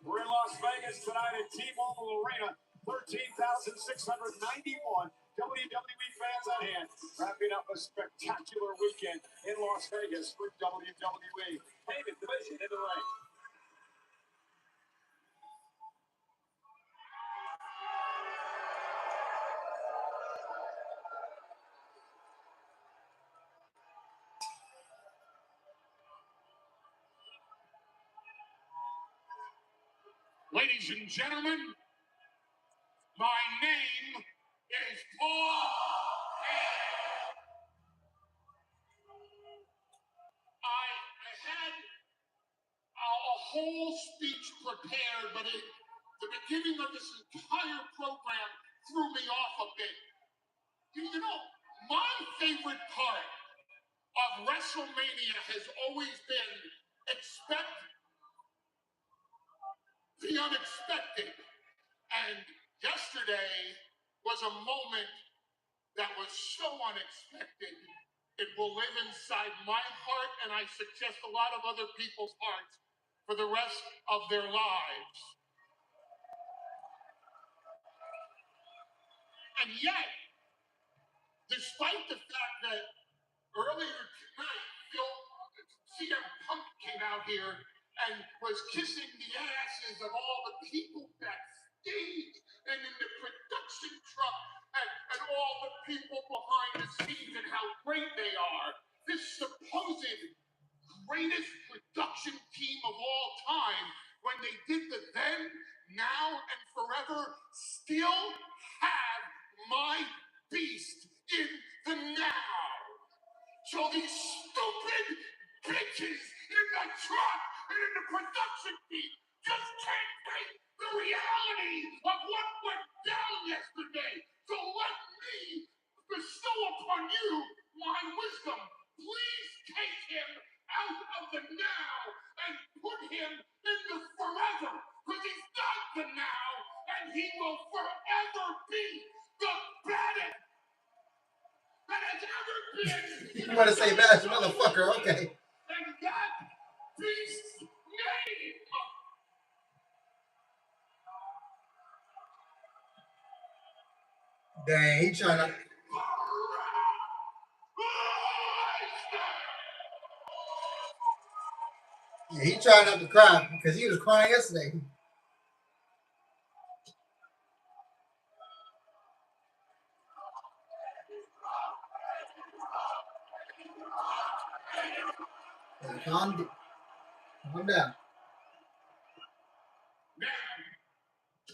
We're in Las Vegas tonight at T-Mobile Arena. 13,691 WWE fans on hand, wrapping up a spectacular weekend in Las Vegas with WWE. Hey, the division in the ring. Ladies and gentlemen, my name is Paul. I had a whole speech prepared, but the beginning of this entire program threw me off a bit. You know, my favorite part of WrestleMania has always been expect the unexpected. And yesterday was a moment that was so unexpected. It will live inside my heart, and I suggest a lot of other people's hearts for the rest of their lives. And yet, despite the fact that earlier tonight, CM Punk came out here and was kissing the asses of all the people backstage and in the production truck and all the people behind the scenes and how great they are. This supposed greatest production team of all time, when they did the then, now, and forever, still have my beast in the now. So these stupid bitches in the truck and in the production team just can't face the reality of what went down yesterday. So let me bestow upon you my wisdom. Please take him out of the now and put him in the forever. Because he's not the now, and he will forever be the baddest that has ever been. You want to say that, motherfucker? Okay. And that beast's name. Dang, he trying to. Yeah, he trying not to cry because he was crying yesterday. Yeah, calm down. Now,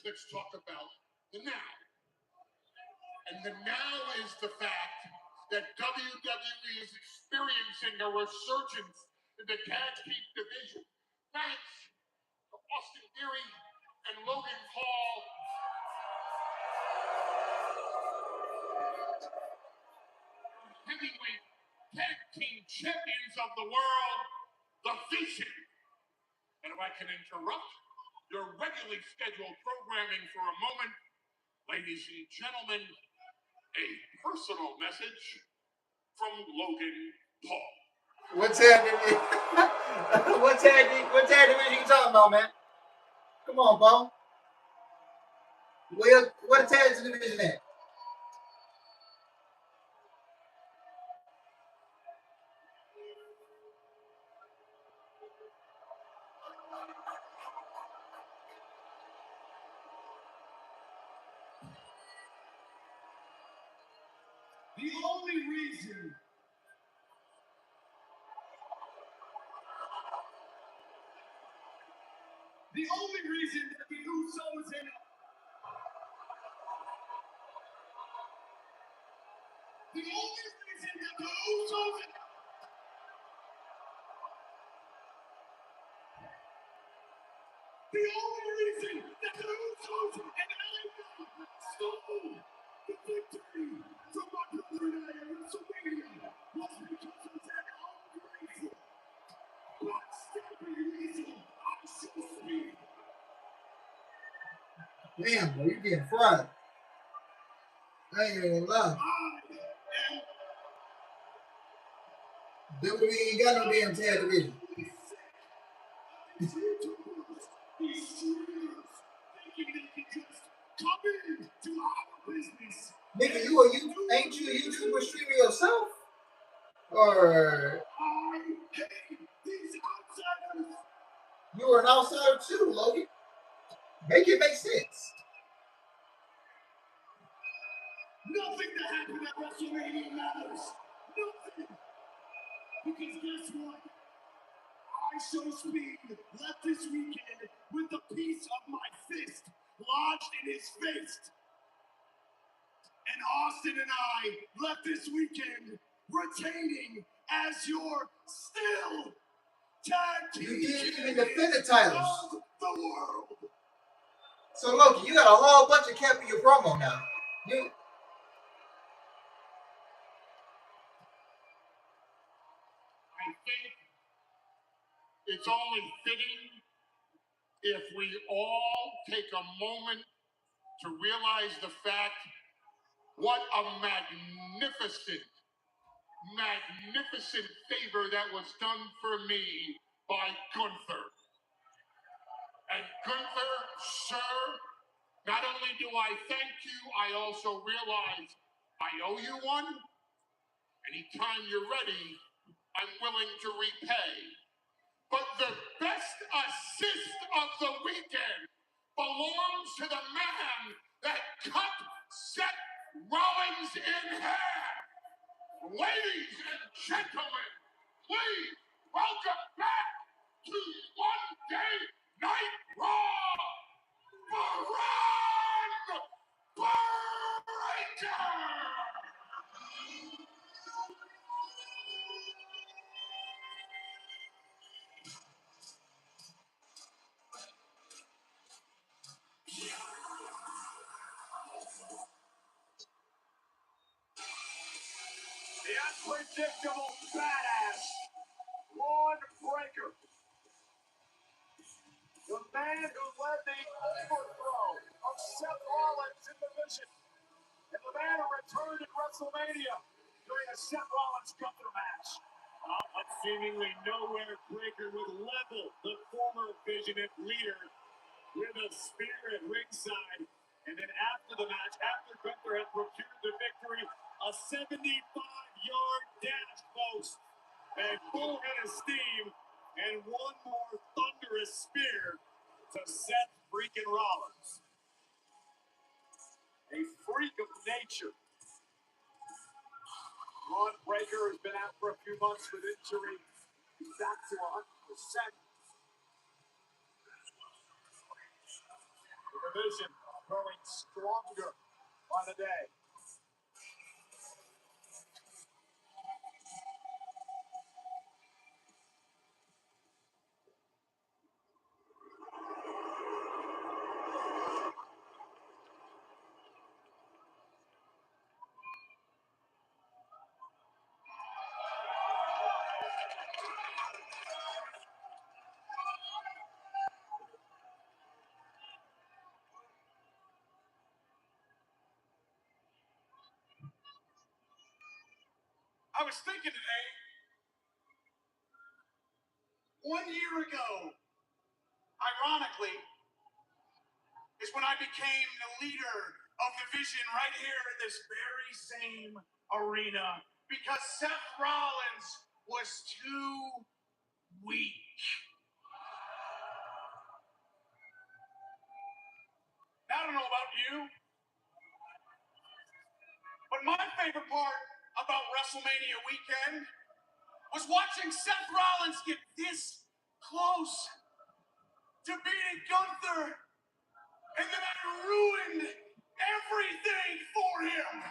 let's talk about the now. And the now is the fact that WWE is experiencing a resurgence in the tag team division. Thanks to Austin Theory and Logan Paul. Heavyweight tag team champions of the world, the Vision. And if I can interrupt your regularly scheduled programming for a moment, ladies and gentlemen, a personal message from Logan Paul. What tag division? What tag division you talking about, man? Come on, Paul. What tag division at? The only reason that the Usos and the only reason that the Usos and I stole the victory from my brother and I at WrestleMania was because of that ungrateful, backstabbing weasel I should speak. Damn, bro, you getting fried. I ain't gonna lie. WWE ain't got no damn tag division. These YouTubers, these streamers, thinking they can just come in to our business Nigga, ain't you a YouTuber streamer yourself? Or you are an outsider too, Logan? Make it make sense. Nothing that happened at WrestleMania matters. Nothing. Because guess what? I show speed left this weekend with the piece of my fist lodged in his face. And Austin and I left this weekend retaining as your still tag team. You didn't even defend the titles of the world. So Loki, you got a whole bunch of cap in your promo now. You I think it's only fitting if we all take a moment to realize the fact what a magnificent favor that was done for me by Gunther. And Gunther, sir, not only do I thank you, I also realize I owe you one. Anytime you're ready, I'm willing to repay. But the best assist of the weekend belongs to the man that cut Seth Rollins in half. Ladies and gentlemen, please welcome back to Monday Night Raw, Braun Breaker! The unpredictable badass, Braun Breaker. The man who led the overthrow of Seth Rollins in the Vision. And the man who returned at WrestleMania during a Seth Rollins-Gunther match. But seemingly nowhere Breaker would level the former Visionate leader with a spear at ringside. And then after the match, after Gunther had procured the victory, a 75-yard dash post, and full head of steam, and one more thunderous spear to Seth freaking Rollins. A freak of nature. Braun Breaker has been out for a few months with injury. He's back to 100%. The division growing stronger by the day. I was thinking today, 1 year ago, ironically, is when I became the leader of the Vision right here in this very same arena because Seth Rollins was too weak. Now, I don't know about you, but my favorite part about WrestleMania weekend was watching Seth Rollins get this close to beating Gunther, and then I ruined everything for him.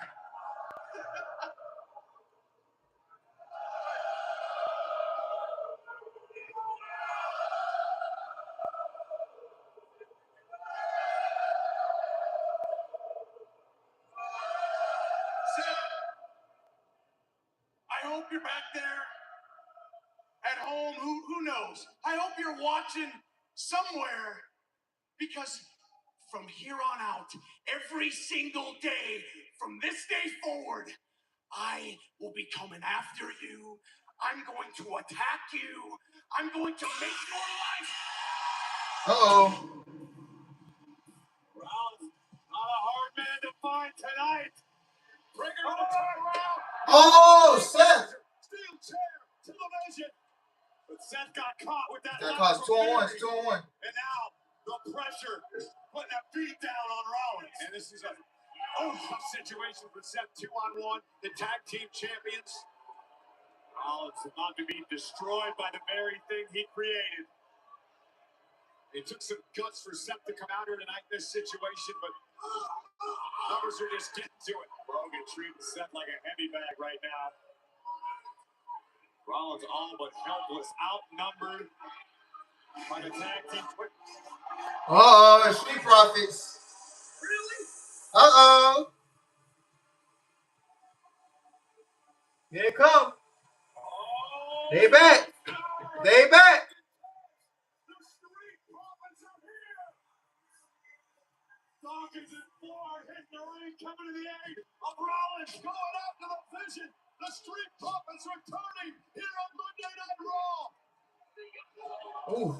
Seth, I hope you're back there at home. Who knows? I hope you're watching somewhere because from here on out, every single day, from this day forward, I will be coming after you. I'm going to attack you. I'm going to make your life. uh-oh. Rollins, not a hard man to find tonight. Breaker with a turnaround. Oh, Seth. Steel chair to the vision. But Seth got caught with that. That cost 2 on 1. 2 on 1. And now the pressure putting a beat down on Rollins. And this is a tough situation for Seth. 2 on 1. The tag team champions. Rollins about to be destroyed by the very thing he created. It took some guts for Seth to come out here tonight in this situation, but numbers are just getting to it. Rogan treating Seth like a heavy bag right now. Rollins all but helpless, outnumbered by the tag team. Uh-oh, Street Profits. Really? Uh-oh. Here they come. They back. They back. The Street Profits are here. Dawkins and Ford hitting the ring, coming to the aid of Rollins, going after the vision. The Street Profits returning here on Monday Night Raw. Ooh.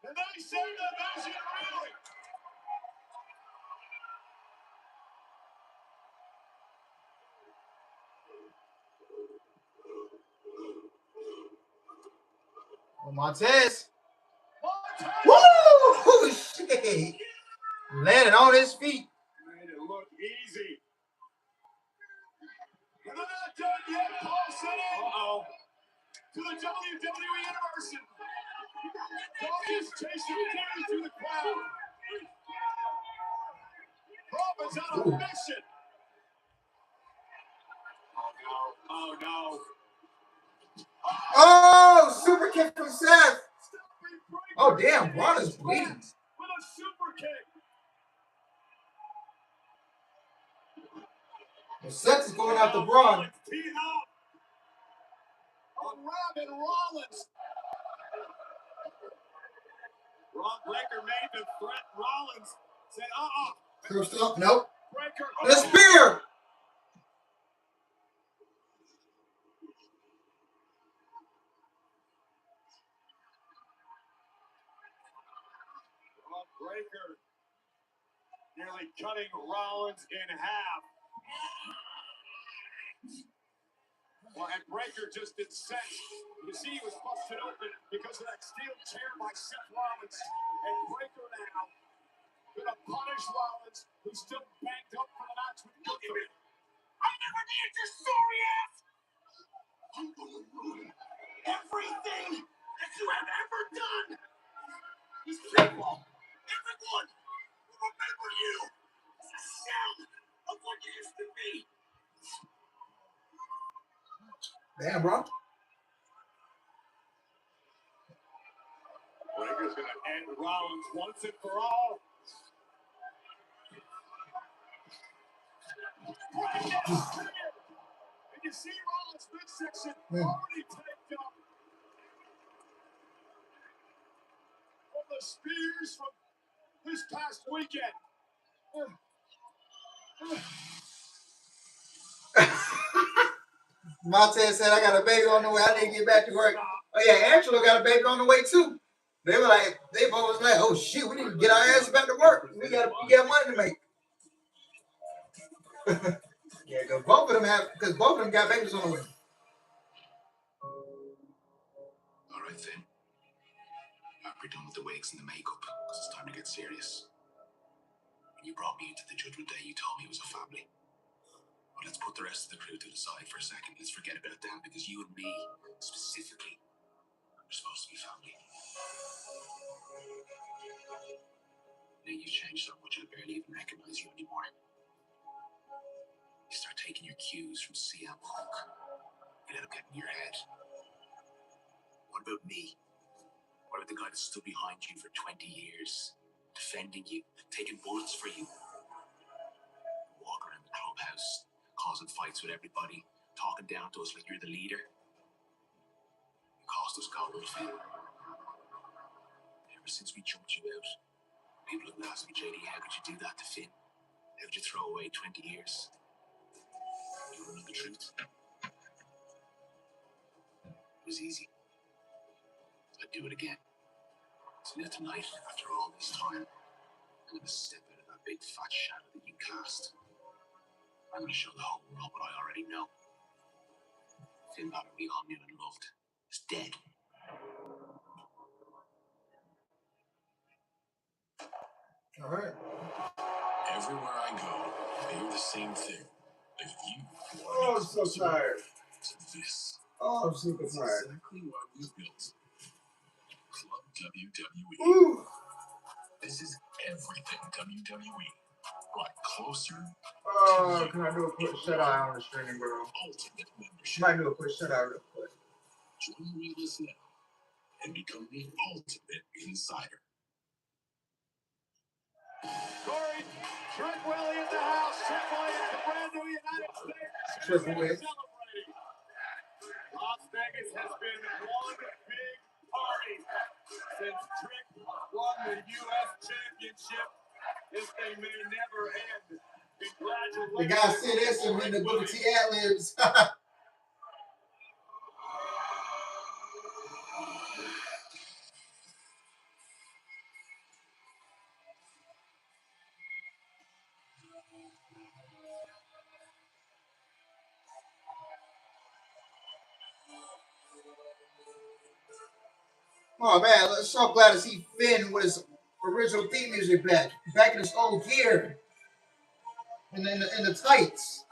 And they send the vision reeling. Montez. Montez Woo! Shit. Landing on his feet. made it look easy. And they're not done yet. Paul set in. To the WWE Universe. Dawkins chasing Terry through the crowd. Profits on a mission. Oh no. Oh, super kick from Seth. Oh, damn. Braun is bleeding. With a super kick. Seth is going after Braun. Teed up. Grabbing Rollins. Ron Breaker made the threat. Rollins said, Nope. Breaker. The spear. Ron Breaker nearly cutting Rollins in half. Well, and Breaker just incensed. You see, he was busted open because of that steel chair by Seth Rollins. And Breaker now gonna punish Rollins, who's still banked up for the match with Guthrie. I never needed your sorry ass! I'm gonna ruin everything that you have ever done! These people, everyone, will remember you as a shell of what you used to be! Damn, bro. Breaker's gonna end Rollins once and for all. And you see Rollins' midsection already taped up from the spears from this past weekend. Montez said, I got a baby on the way. I didn't get back to work. Oh, yeah, Angelo got a baby on the way, too. They were like, they both was like, oh, shit, we need to get our ass back to work. We got money to make. Yeah, because both of them got babies on the way. All right, Finn. We're done with the wigs and the makeup because it's time to get serious. When you brought me into the Judgment Day, you told me it was a family. But let's put the rest of the crew to the side for a second. Let's forget about them because you and me, specifically, are supposed to be family. Now you've changed so much I barely even recognize you anymore. You start taking your cues from CM Punk. You let him get in your head. What about me? What about the guy that stood behind you for 20 years, defending you, taking bullets for you? Walk around the clubhouse, causing fights with everybody, talking down to us like you're the leader. You cost us gold, Finn. Ever since we jumped you out, people have asked me, JD, how could you do that to Finn? How could you throw away 20 years? You want to know the truth? It was easy. I'd do it again. So now tonight, after all this time, I'm going to step out of that big fat shadow that you cast. I'm gonna show the whole world what I already know. Finn Balor wie han in the luft is dead. All right. Everywhere I go, I hear the same thing. If you Oh, I'm so tired. to this, Oh, I'm super that's tired. exactly why we built Club WWE. Woo. This is everything WWE. Brought closer Oh, can I do a quick shutout on the stream, bro? ultimate membership. Might do a quick shutout real quick. Join with us now and become the ultimate insider. Corey, Trick Willie in the house. Trick Willie is the brand new United States. Trick Willie. Celebrating. Las Vegas has been one big party since Trick won the U.S. Championship. This thing may never end. Congratulations. The guy said this and win the Booker T ad-libs. Oh man, I'm so glad to see Finn with his original theme music back in his old gear, and in the tights.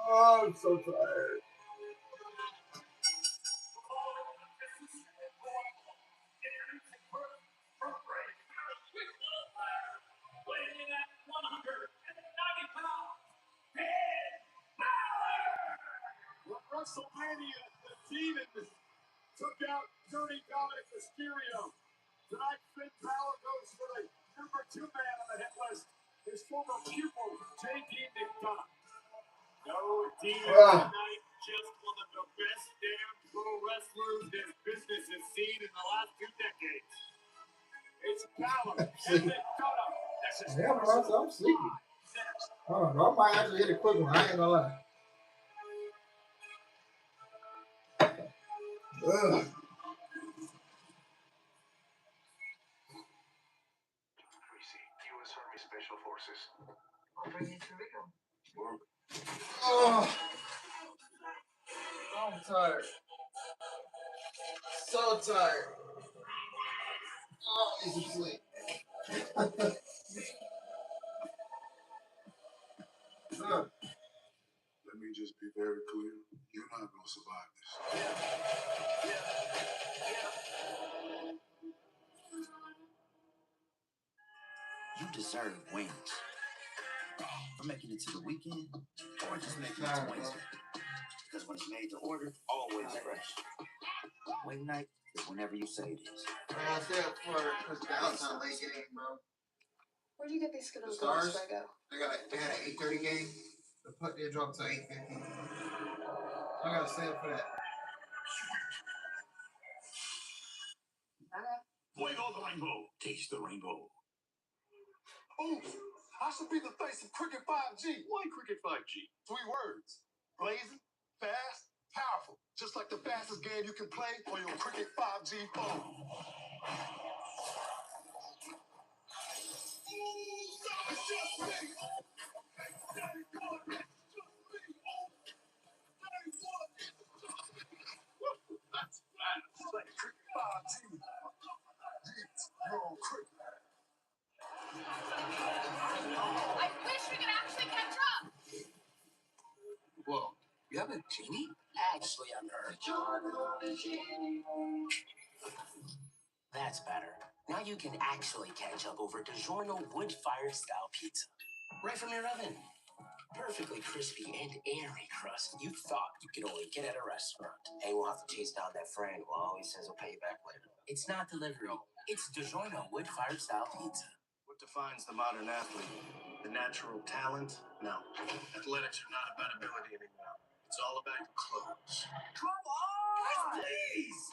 Oh, I'm so tired. Weighing at 190 pounds, Finn Balor. From WrestleMania, the Demon took out Dirty Dominic Mysterio. Tonight, Finn Balor goes for the #2 man on the hit list, his former pupil, J.D. McDonough. No Demon tonight, just one of the best damn pro wrestlers this business has seen in the last 2 decades. It's Balor and McDonough. Yeah, bro, I'm sleepy. I don't know. I might actually hit a quick one. I ain't gonna lie. Ugh. U.S. Army Special Forces. I'll bring you to Rio. Oh, I'm tired. So tired. Oh, I need to sleep. Let me just be very clear. You're not going to survive this. You deserve wings. For making it to the weekend, or just making it to Wednesday. Because when it's made to order, always fresh. Wing night is whenever you say it is. That's it for the outside late game, bro. Where'd you get these Skittles? The Stars? They had an 8:30 game. They dropped to 8:50. I gotta stay up for that. Fuego the rainbow. Taste the rainbow. Oh, I should be the face of Cricket 5G. Why Cricket 5G? 3 words. Blazing, fast, powerful. Just like the fastest game you can play on your Cricket 5G phone. It's just me. That's fast. Like Cricket 5G. Yes, you're on Cricket. I wish we could actually catch up. Whoa, you have a genie? Actually, I'm her. That's better. Now you can actually catch up over DiGiorno wood-fired style pizza. Right from your oven. Perfectly crispy and airy crust you thought you could only get at a restaurant. Hey, we'll have to chase down that friend who always says he'll pay you back later. It's not delivery. It's DiGiorno wood-fired style pizza. What defines the modern athlete? The natural talent? No. Athletics are not about ability anymore. It's all about your clothes. Come on! Please!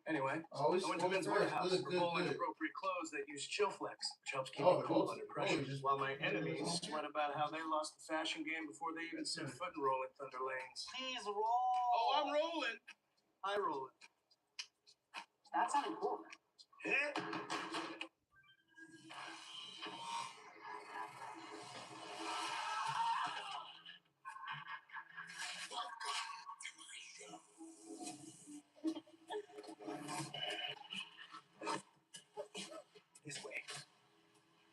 Anyway, Always I went to Men's Warehouse for bowling appropriate clothes that use Chill Flex, which helps keep you cool under pressure. While my enemies sweat about how they lost the fashion game before they even set foot in rolling Thunder Lanes. Please roll. Oh, I'm rolling. I roll it. That's unimportant. This way.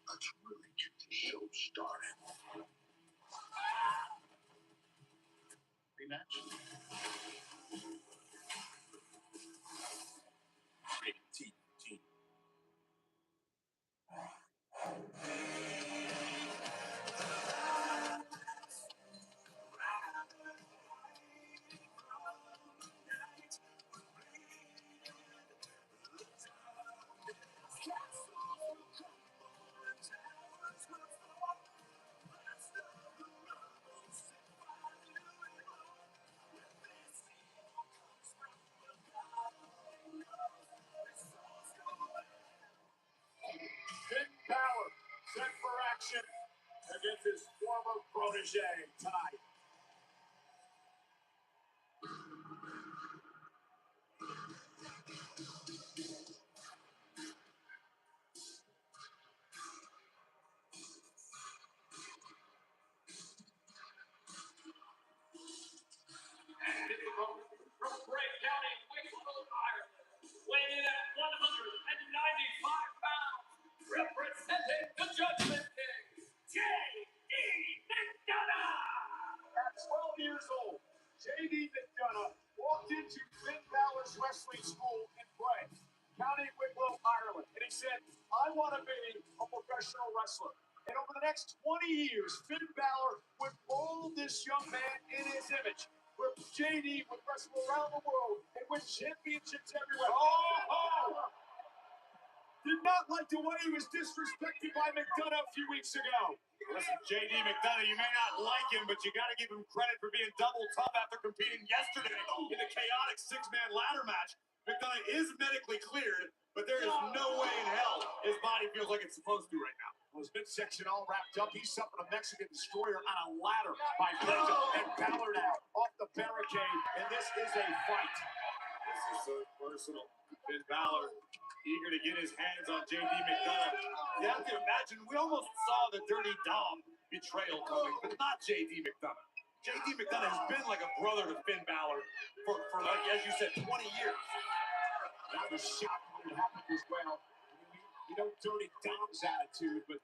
Let's really get the show started. Rematch? Rated T. Finn Balor set for action against his former protege tonight. From Bray County, Wicklow, Ireland, weighing in at 195 pounds, representing the Judgment King, J.D. McDonough. At 12 years old, J.D. McDonough walked into Finn Balor's wrestling school in Bray, County Wicklow, Ireland, and he said, I want to be a professional wrestler. And over the next 20 years, Finn Balor would mold this young man in his image, where JD would wrestle around the world and win championships everywhere. Did not like the way he was disrespected by McDonough a few weeks ago. Listen, JD McDonough, you may not like him, but you got to give him credit for being double tough after competing yesterday in the chaotic six-man ladder match. McDonough is medically cleared, but there is no way in hell his body feels like it's supposed to right now. Well, his midsection all wrapped up. He's suffered a Mexican destroyer on a ladder by Balor and Balor now off the barricade, and this is a fight. This is so personal. Finn Balor eager to get his hands on JD McDonough. You have to imagine, we almost saw the Dirty Dom betrayal coming, but not JD McDonough. JD McDonough has been like a brother to Finn Balor for like, as you said, 20 years. I was shocked when it happened as well. You know Dirty Dom's attitude, but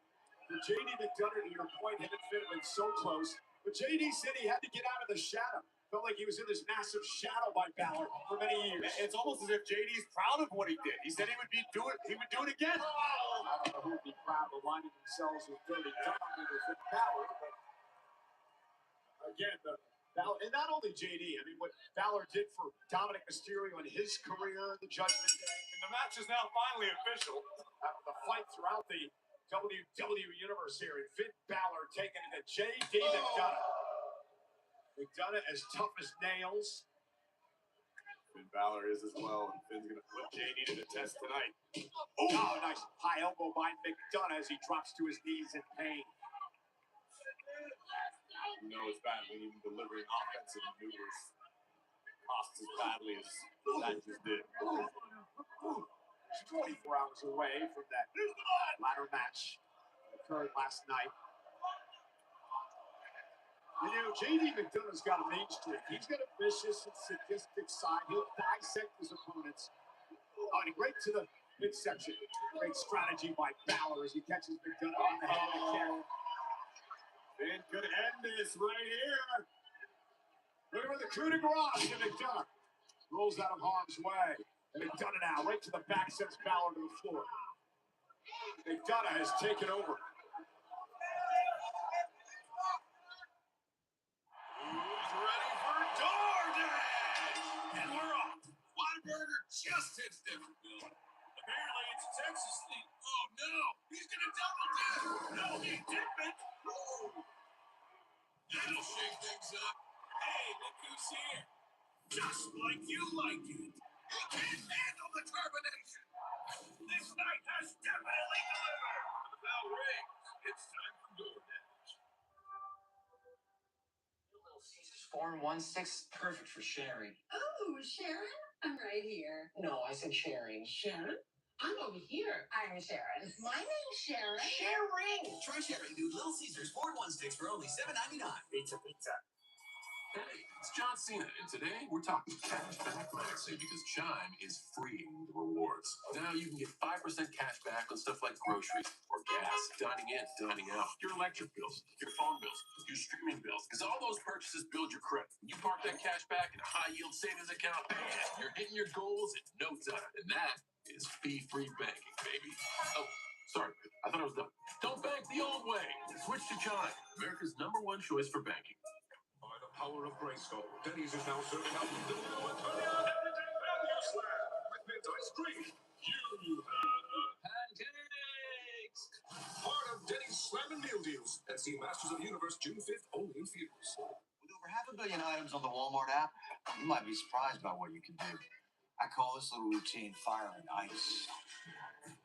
for JD McDonough, to your point, him and Finn have been so close. But JD said he had to get out of the shadow. Felt like he was in this massive shadow by Balor for many years. It's almost as if JD's proud of what he did. He said he would do it again. I don't know who would be proud of aligning themselves with Dirty Dom and with Balor, but again, Balor, and not only JD, I mean, what Balor did for Dominic Mysterio in his career, the Judgment Day. And the match is now finally official. The fight throughout the WWE Universe here, and Finn Balor taking it to JD McDonough. McDonough as tough as nails. Finn Balor is as well, and Finn's going to put JD to the test tonight. Oh, nice high elbow by McDonough as he drops to his knees in pain. You know it's bad when even delivering offensive maneuvers costs as badly as that just did. 24 hours away from that ladder match that occurred last night. You know, JD McDonough's got a mean streak. He's got a vicious and sadistic side. He'll dissect his opponents. Oh, and great to the midsection. Great strategy by Balor as he catches McDonough on the head again. Finn could end this right here. Look at the coup de grace to McDonough. Rolls out of harm's way. And McDonough now, right to the back, sends Balor to the floor. McDonough has taken over. Who's ready for DoorDash? And we're off. Whataburger just hits different, Bill. Apparently it's Texas thing. Oh no, he's gonna double dip. No, he didn't. That'll shake things up. Hey, look who's here. Just like you like it. You can't handle the carbonation. This night has definitely delivered. The bell rings. It's time for DoorDash. Little Caesar's 4 and 1 6, perfect for sharing. Oh, Sharon? I'm right here. No, I said sharing. Sharon? I'm over here. I'm Sharon. My name's Sharon. Sharing. Try sharing new Little Caesars 4-in-1 sticks for only $7.99. Pizza, pizza. Hey, it's John Cena, and today we're talking cash back financing because Chime is freeing the rewards. Now you can get 5% cash back on stuff like groceries or gas, dining in, dining out, your electric bills, your phone bills, your streaming bills, because all those purchases build your credit. You park that cash back in a high-yield savings account, and you're hitting your goals in no time. And that is fee-free banking, baby. Oh, sorry, I thought I was done. Don't bank the old way. Switch to Chime, America's #1 choice for banking. By the power of Grayskull, Denny's is now serving up the new Mania Everyday Value Slab with mint ice cream. You have pancakes. Part of Denny's Slam and Meal Deals. And see Masters of the Universe June 5th only in theaters. With over 500 million items on the Walmart app, you might be surprised by what you can do. I call this little routine fire and ice.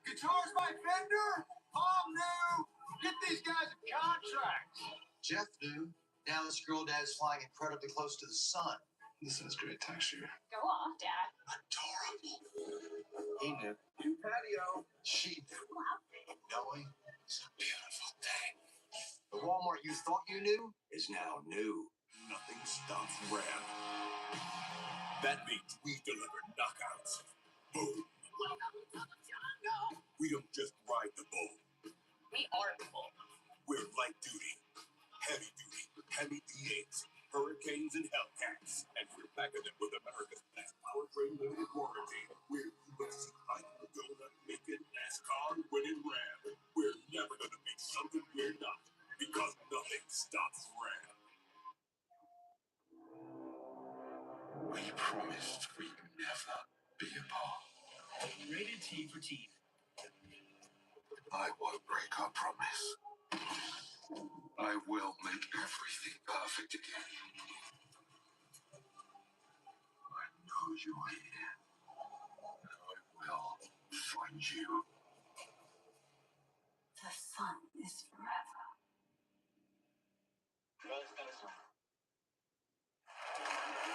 Guitars by Fender? Mom knew. Get these guys a contract. Jeff knew. Now this girl dad's flying incredibly close to the sun. This has great texture. Go off, Dad. Adorable. He knew. New patio. She knew. Knowing is a beautiful thing. The Walmart you thought you knew is now new. Nothing stops Ram. That means we deliver knockouts. Boom. We don't just ride the bull. We are full. We're light duty, heavy duty, Hemi D8s, Hurricanes, and Hellcats. And we're backing them with America's best powertrain limited warranty. We're UFC fighting donut making NASCAR winning Ram. We're never gonna be something we're not, because nothing stops Ram. We promised we'd never be apart. Rated T for teen. I won't break our promise. I will make everything perfect again. I know you're here. And I will find you. The sun is forever.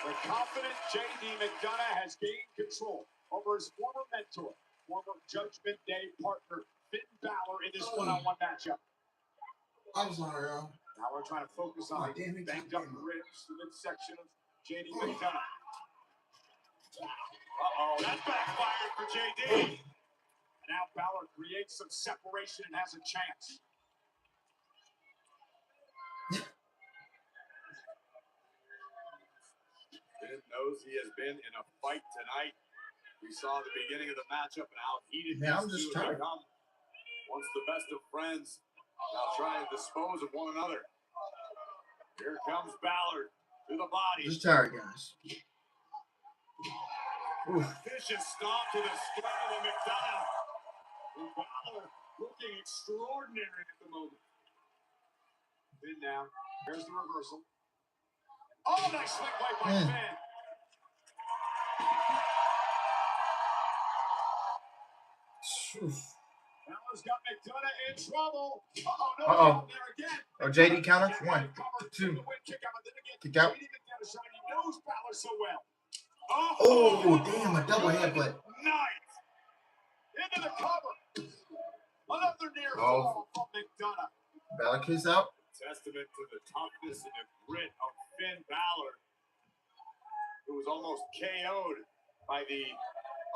The confident J.D. McDonough has gained control over his former mentor, former Judgment Day partner, Finn Balor, in this one-on-one matchup. I'm sorry, y'all. Now we're trying to focus on the banged up ribs, the midsection of J.D. McDonough. Uh-oh, that backfired for J.D. And now Balor creates some separation and has a chance. Finn knows he has been in a fight tonight. We saw the beginning of the matchup and how heated these two have become. Once the best of friends, now trying to dispose of one another. Here comes Balor to the body. Just tired, guys. Vicious stomp to the sternum of McDonough. And Balor looking extraordinary at the moment. Then now, here's the reversal. Oh, nice swing play by Finn. Balor's got McDonough in trouble. No, there again. Oh, JD counter. 1, 2. Kick out. He knows Balor so well. Oh, damn, a double headbutt. Nice. Into the cover. Another near fall from McDonough. Balor kicks out. Testament to the toughness and the grit of Finn Balor, who was almost KO'd by the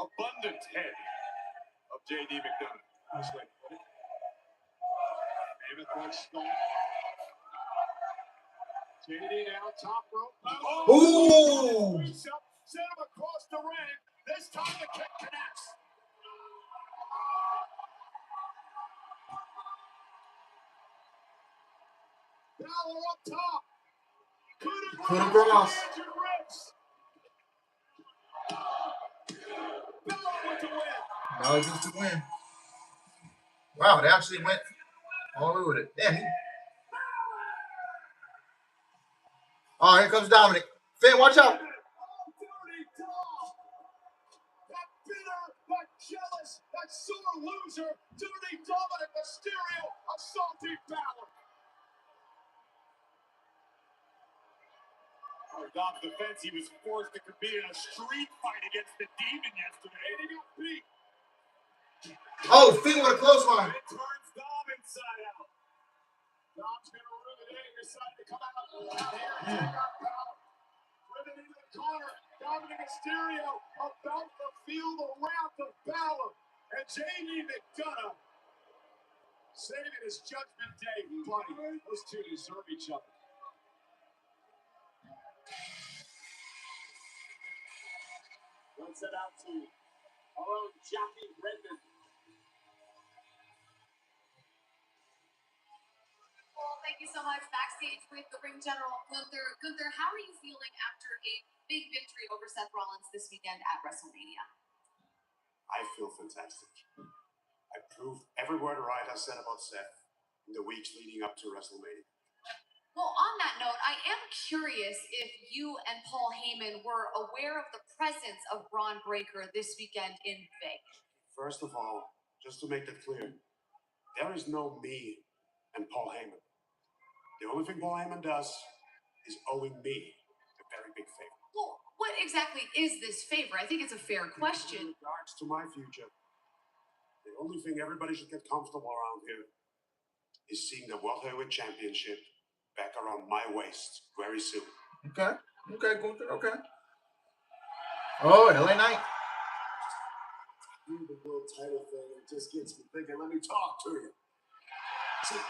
abundant head of J.D. McDonough. That's right. Mammoth like skull. J.D. now top rope. Ooh! Set him across the ring. This time the kick connects. Balor up top. Couldn't cross. Balor with the win. Balor gets the win. Wow, it actually went all over with it. Damn. Oh, here comes Dominic. Finn, watch out. That bitter, that jealous, that sore loser, Dirty Dominic Mysterio, assaulting Balor. Dom's defense, he was forced to compete in a street fight against the Demon yesterday, and he got beat. Oh, Finn with a clothesline. It turns Dom inside out. Dom's going to ruin the day and decide to come out here and take on Balor. Driven into the corner, Dominic Mysterio about to feel the wrath of Balor. And Jamie McDonough saving his Judgment Day buddy. Those two deserve each other. Let's head out to our own Jackie Redmond. Well, thank you so much. Backstage with the ring general, Gunther. Gunther, how are you feeling after a big victory over Seth Rollins this weekend at WrestleMania? I feel fantastic. I proved every word right I said about Seth in the weeks leading up to WrestleMania. Well, on that note, I am curious if you and Paul Heyman were aware of the presence of Braun Breaker this weekend in Vegas. First of all, just to make that clear, there is no me and Paul Heyman. The only thing Paul Heyman does is owing me a very big favor. Well, what exactly is this favor? I think it's a fair question. In regards to my future, the only thing everybody should get comfortable around here is seeing the World Heavyweight Championship back around my waist very soon. Okay. Okay, Gunther. Okay. Oh, LA Knight. The world title thing, it just gets me thinking. Let me talk to you. See,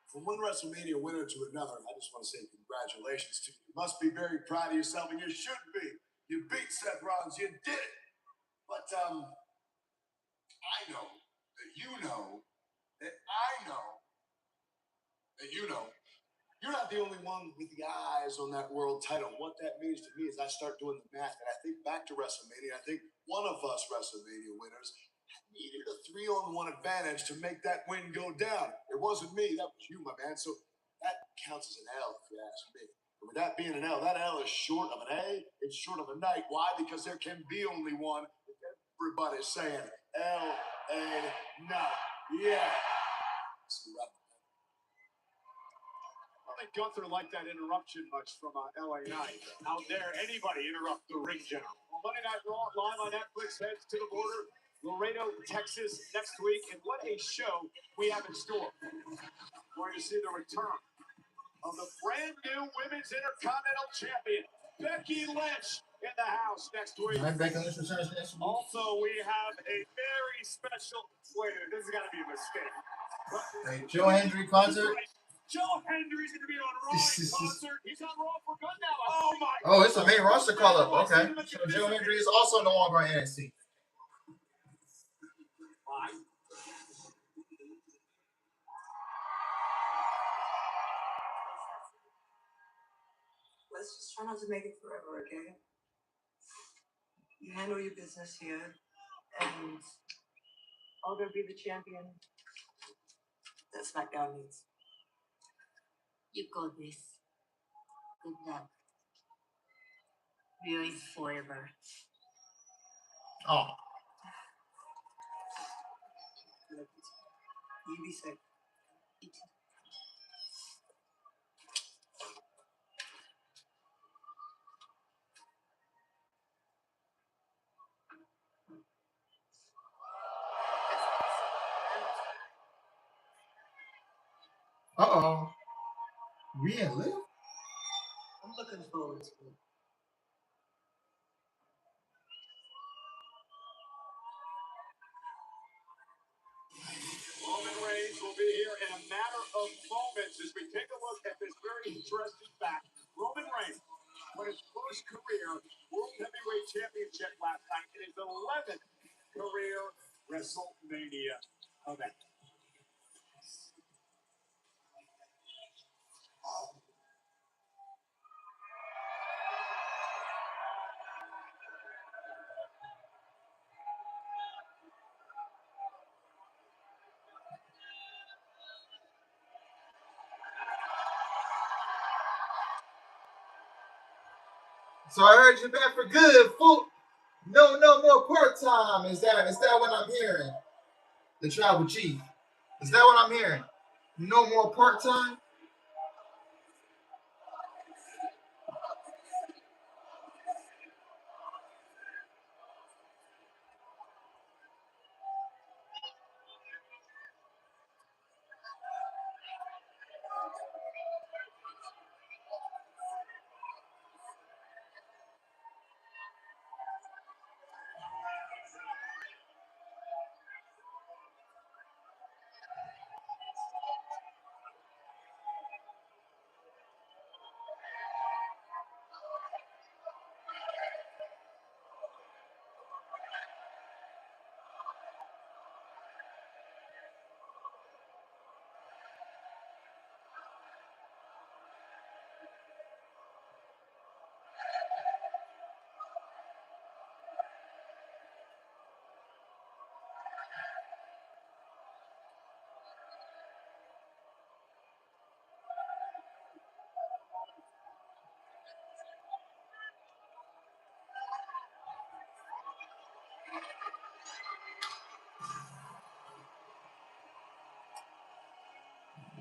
from one WrestleMania winner to another, I just want to say congratulations to you. You must be very proud of yourself, and you should be. You beat Seth Rollins. You did it. But I know that you know that I know that you know. You're not the only one with the eyes on that world title. What that means to me is I start doing the math, and I think back to WrestleMania. I think one of us WrestleMania winners needed a 3-on-1 advantage to make that win go down. It wasn't me. That was you, my man. So that counts as an L, if you ask me. And with that being an L, that L is short of an A. It's short of a night. Why? Because there can be only one. Everybody's saying L-A night. Yeah. See, right. I think Gunther liked that interruption much from LA Knight. How dare anybody interrupt the ring general? Well, Monday Night Raw live on Netflix heads to the border, Laredo, Texas next week, and what a show we have in store. We're going to see the return of the brand new Women's Intercontinental Champion, Becky Lynch, in the house next week. Also, we have a very special. Wait a minute, this has got to be a mistake. Hey, Joe Hendry concert. Joe Hendry's going to be on Raw in concert. He's on Raw for good now. Oh, my. Oh, it's a main roster call up. Okay. So Joe Hendry is also no longer on NXT. Let's just try not to make it forever, okay? You handle your business here, and I'll go be the champion that SmackDown needs. You got this. Good luck. We are in forever. Oh. You be safe. Uh-oh. Rhea Liv? I'm looking forward to it. Roman Reigns will be here in a matter of moments as we take a look at this very interesting fact. Roman Reigns won his first career World Heavyweight Championship last night in his 11th career WrestleMania event. So I heard you're back for good, fool. No more part-time. Is that what I'm hearing? The tribal chief. Is that what I'm hearing? No more part-time?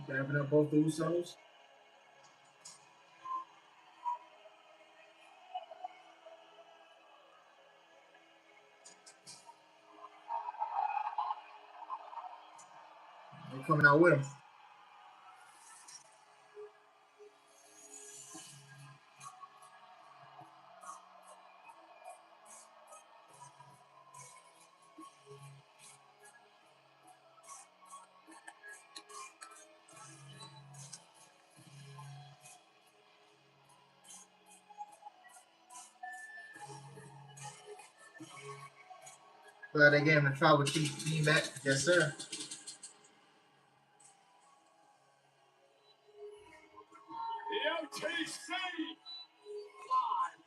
Grabbing up both the Usos. They're coming out with him. Glad they gave him the tribal team back. Yes, sir. The OTC live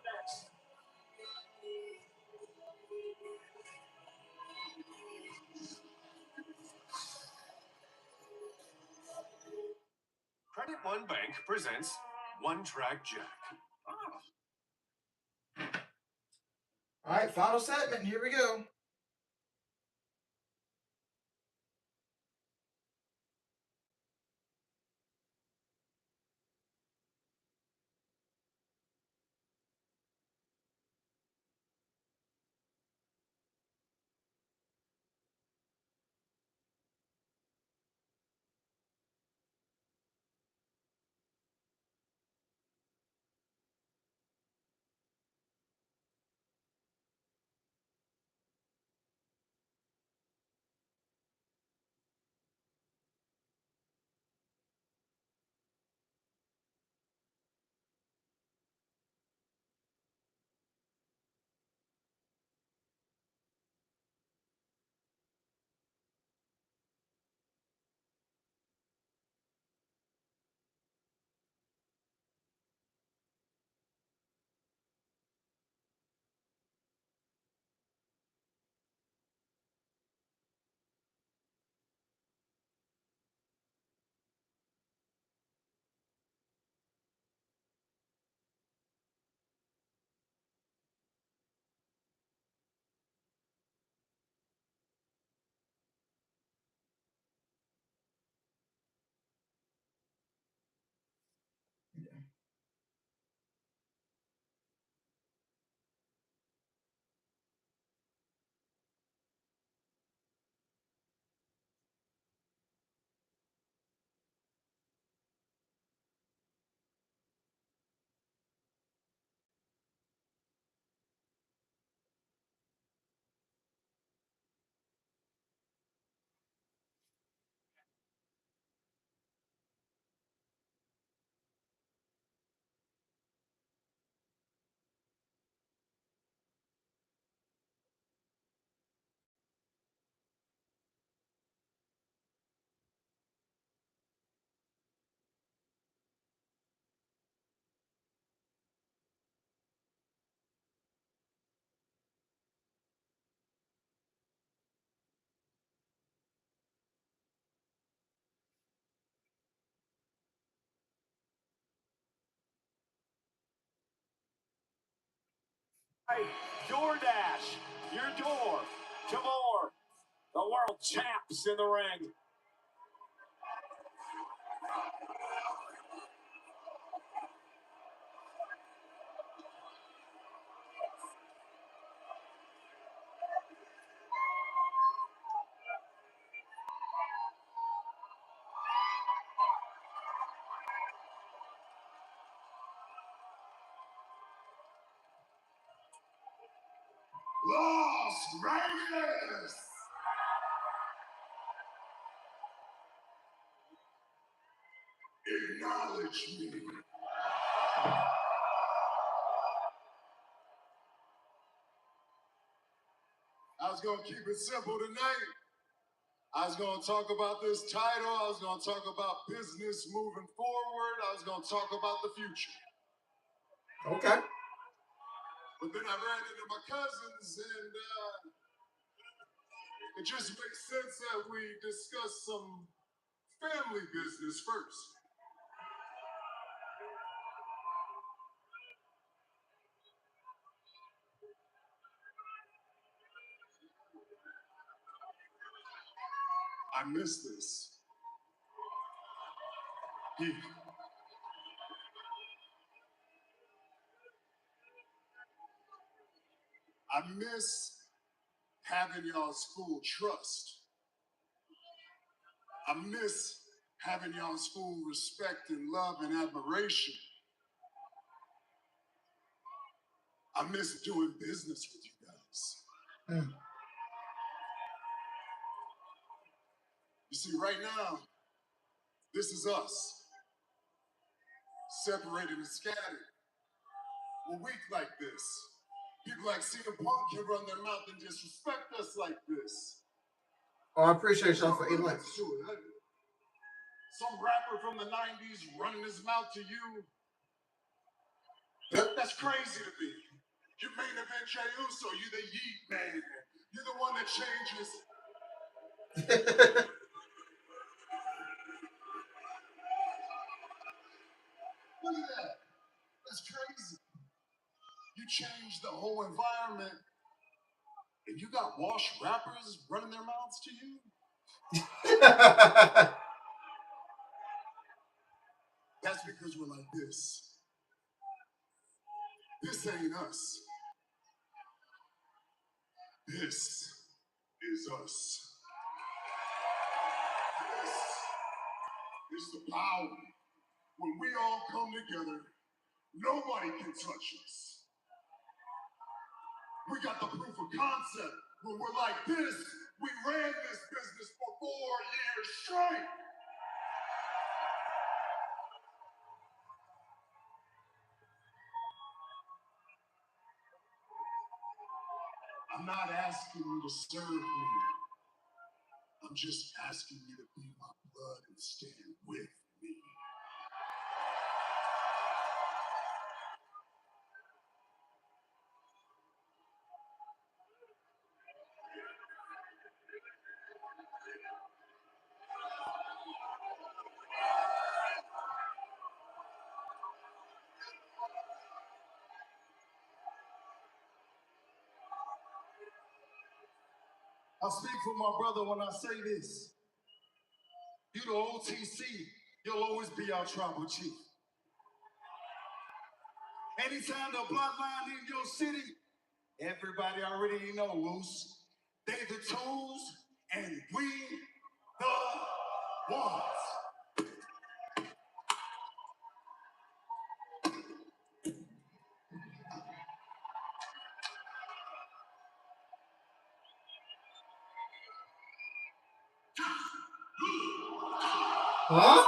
next. Credit One Bank presents One Track Jack. All right, final segment. Here we go. DoorDash, your door to more. The world champs in the ring. Las Vegas! Acknowledge me. I was gonna keep it simple tonight. I was gonna talk about this title. I was gonna talk about business moving forward. I was gonna talk about the future. Okay. But then I ran into my cousins, and it just makes sense that we discuss some family business first. miss this. Yeah. I miss having y'all's full trust. I miss having y'all's full respect and love and admiration. I miss doing business with you guys. You see, right now, this is us, separated and scattered. We're weak like this. People like CM Punk can run their mouth and disrespect us like this. Oh, I appreciate y'all for 8 likes. Some rapper from the 90s running his mouth to you. That's crazy to me. You main event Jey Uso, you the Yeet Man. You're the one that changes. Look at that. That's crazy. You changed the whole environment, and you got washed rappers running their mouths to you? That's because we're like this. This ain't us. This is us. This is the power. When we all come together, nobody can touch us. We got the proof of concept. When we're like this, we ran this business for 4 years straight. I'm not asking you to serve me. I'm just asking you to be my blood and stand with me. I speak for my brother when I say this. You the OTC, you'll always be our tribal chief. Anytime the bloodline in your city, everybody already knows they the tools and we the ones. Huh?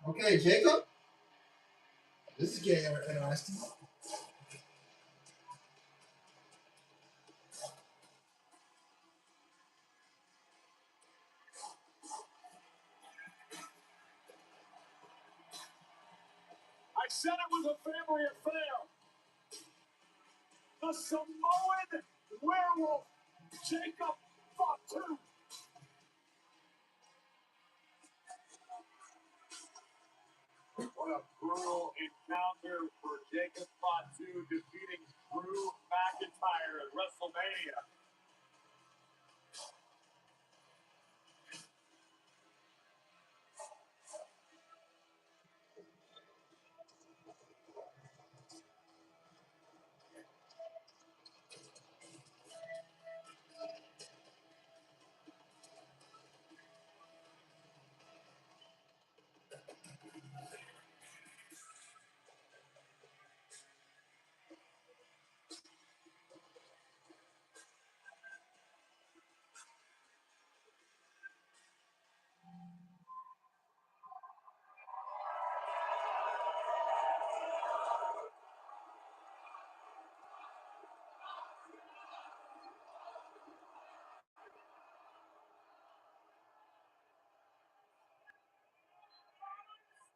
Okay, Jacob. This is getting interesting. I said it was a family affair. The Samoan werewolf, Jacob Fatu. What a brutal encounter for Jacob Fatu, defeating Drew McIntyre at WrestleMania.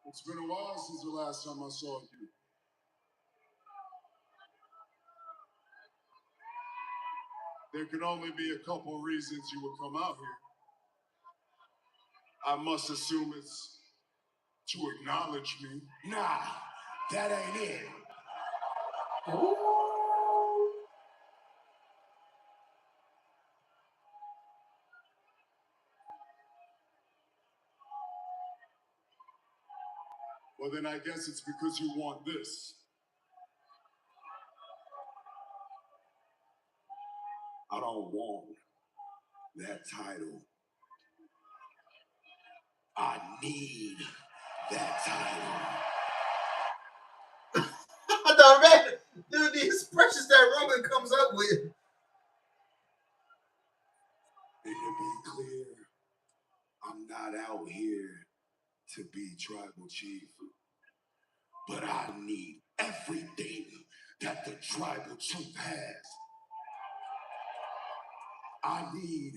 It's been a while since the last time I saw you. There can only be a couple reasons you would come out here. I must assume it's to acknowledge me. Nah, that ain't it. Well, then I guess it's because you want this. I don't want that title. I need that title. I thought, man, dude, the expressions that Roman comes up with. And to be clear, I'm not out here to be tribal chief, but I need everything that the tribal chief has. I need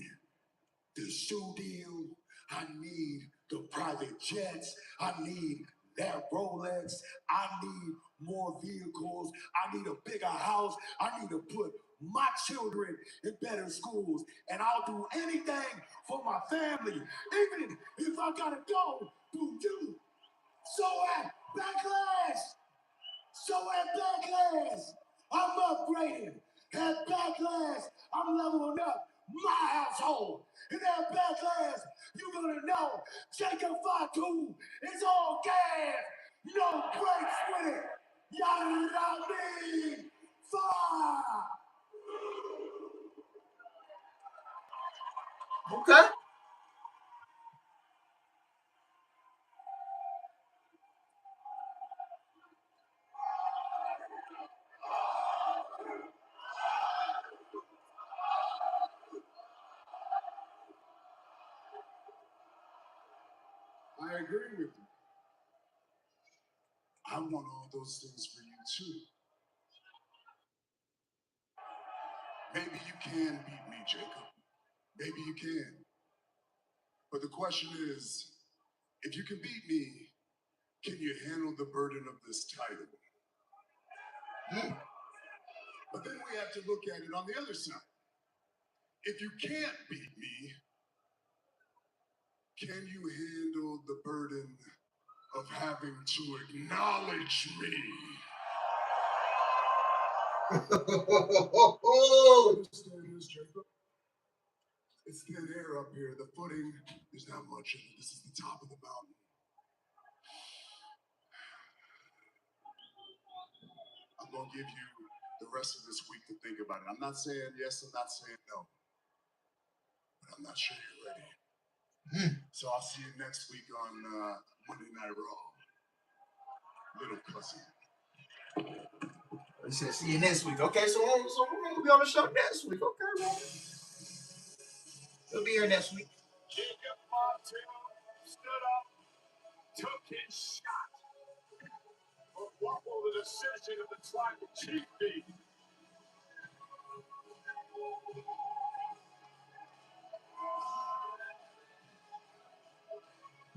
the shoe deal. I need the private jets. I need that Rolex. I need more vehicles. I need a bigger house. I need to put my children in better schools. And I'll do anything for my family, even if I gotta go through you. So at Backlash, I'm upgrading. At Backlash, I'm leveling up my household. And at Backlash, you're gonna know Jacob Fatu is all gas, no brakes with it. Yada me, fire. Okay. I agree with you. I want all those things for you too. Maybe you can beat me, Jacob. Maybe you can. But the question is, if you can beat me, can you handle the burden of this title? But then we have to look at it on the other side. If you can't beat me, can you handle the burden of having to acknowledge me? Understand this, Jacob? It's thin air up here. The footing, there's not much of it. This is the top of the mountain. I'm going to give you the rest of this week to think about it. I'm not saying yes, I'm not saying no. But I'm not sure you're ready. So I'll see you next week on Monday Night Raw. Little cousin. He said, see you next week. Okay, so we're going to be on the show next week. Okay, well. We'll be here next week. Jacob Fatu stood up, took his shot. But what will the decision of the tribal chief be?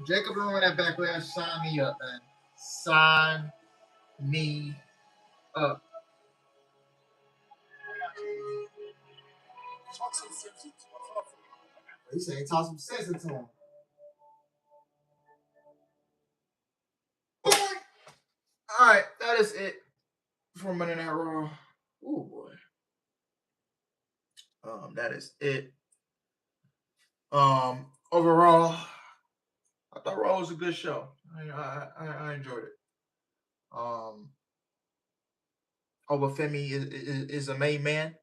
Jacob, remember that Backlash? Sign me up, man. Sign me up. Talk some sense into He said he talk some sense into him. All right, that is it for Monday Night Raw. Oh boy. That is it. Overall, I thought Raw was a good show. I enjoyed it. Obafemi is a main man.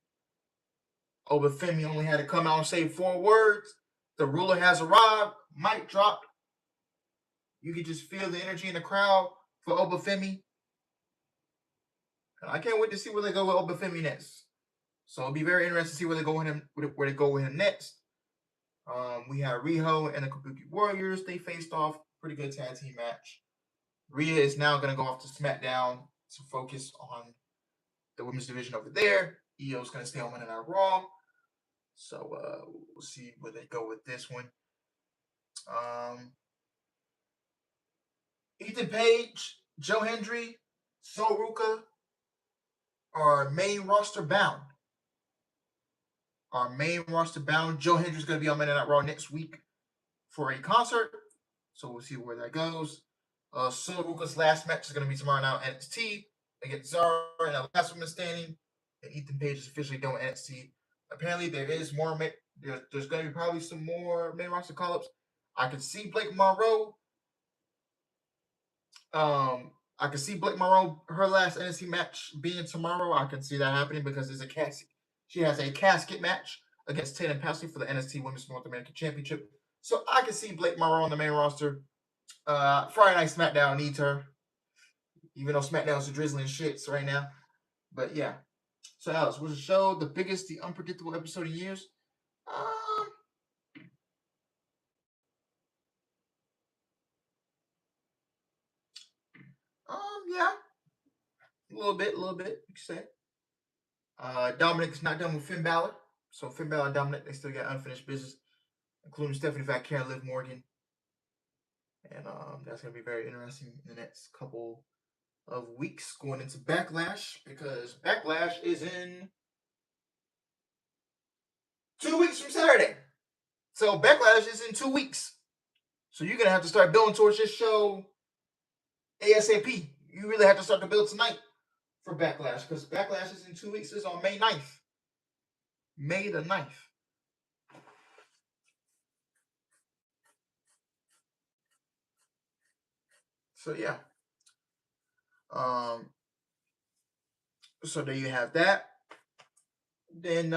Obafemi only had to come out and say 4 words. The ruler has arrived. Mic dropped. You could just feel the energy in the crowd for Obafemi. And I can't wait to see where they go with Obafemi next. So it'll be very interesting to see where they go with him next. We had Riho and the Kabuki Warriors. They faced off. Pretty good tag team match. Rhea is now going to go off to SmackDown to focus on the women's division over there. Io's going to stay on Monday Night Raw. So we'll see where they go with this one. Ethan Page, Joe Hendry, Sol Ruka are main roster bound. Joe Hendry's going to be on Monday Night Raw next week for a concert. So we'll see where that goes. Sol Ruka's last match is going to be tomorrow night at NXT against Zara and the last woman standing. And Ethan Page is officially done with NXT. Apparently, there is more. There's going to be probably some more main roster call-ups. I can see Blake Monroe I can see Blake Monroe, her last NXT match being tomorrow. I can see that happening because it's a casket. She has a casket match against Tatum Pasley for the NXT Women's North American Championship. So I can see Blake Monroe on the main roster. Friday Night SmackDown needs her, even though SmackDown's a drizzling shits right now. But yeah. So Alex, was the show the biggest, the unpredictable episode in years? Yeah. A little bit, you could say. Dominic's not done with Finn Balor. So Finn Balor and Dominic, they still got unfinished business, including Stephanie Vaquer and Liv Morgan. And that's going to be very interesting in the next couple of weeks going into Backlash, because Backlash is in 2 weeks from Saturday. So Backlash is in 2 weeks. So you're going to have to start building towards this show ASAP. You really have to start to build tonight for Backlash, because Backlash is in 2 weeks. It's on May 9th. May the 9th. So yeah. So there you have that. Then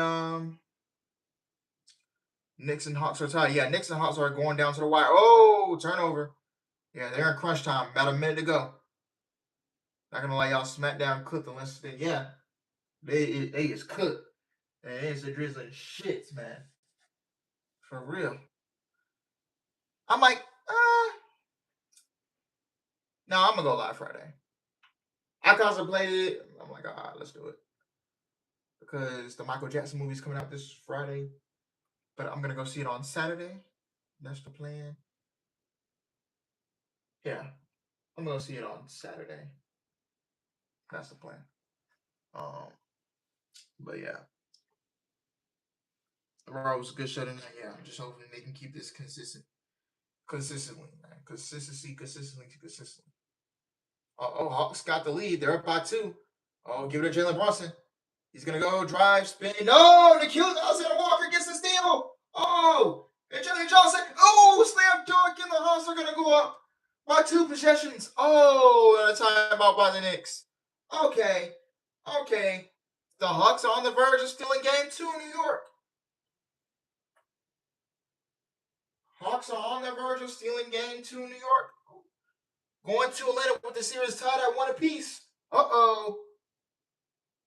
Knicks and Hawks are tied. Yeah, Knicks and Hawks are going down to the wire. Oh, turnover. Yeah, they're in crunch time. About a minute to go. Not gonna let y'all SmackDown cook unless they is cooked. And it's the drizzling shits, man. For real. I'm like, no, I'm gonna go live Friday. I contemplated it. I'm like, all right, let's do it. Because the Michael Jackson movie's coming out this Friday. But I'm gonna go see it on Saturday. That's the plan. Yeah. I'm gonna see it on Saturday. That's the plan. But yeah. Raw was a good show tonight. Yeah, I'm just hoping they can keep this consistently, man. Consistently. Hawks got the lead. They're up by 2. Oh, give it to Jalen Brunson. He's gonna go drive, spin. No, Nikhil Alexander Walker gets the steal. Oh, and Jalen Johnson. Oh, slam dunk, and the Hawks are gonna go up by 2 possessions. Oh, and a timeout by the Knicks. Okay. The Hawks are on the verge of stealing game 2 in New York. Hawks are on the verge of stealing game 2 in New York. Going to Atlanta with the series tied at 1 apiece. Uh-oh.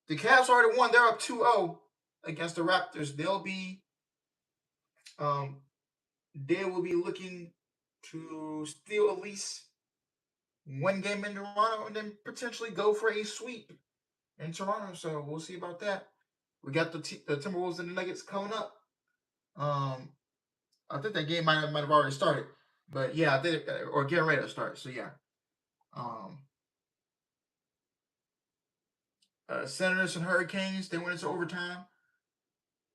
The Cavs already won. They're up 2-0 against the Raptors. They will be looking to steal at least 1 game in Toronto and then potentially go for a sweep in Toronto. So we'll see about that. We got the Timberwolves and the Nuggets coming up. I think that game might have already started. But yeah, I think, or getting ready to start. So yeah. Senators and Hurricanes, they went into overtime.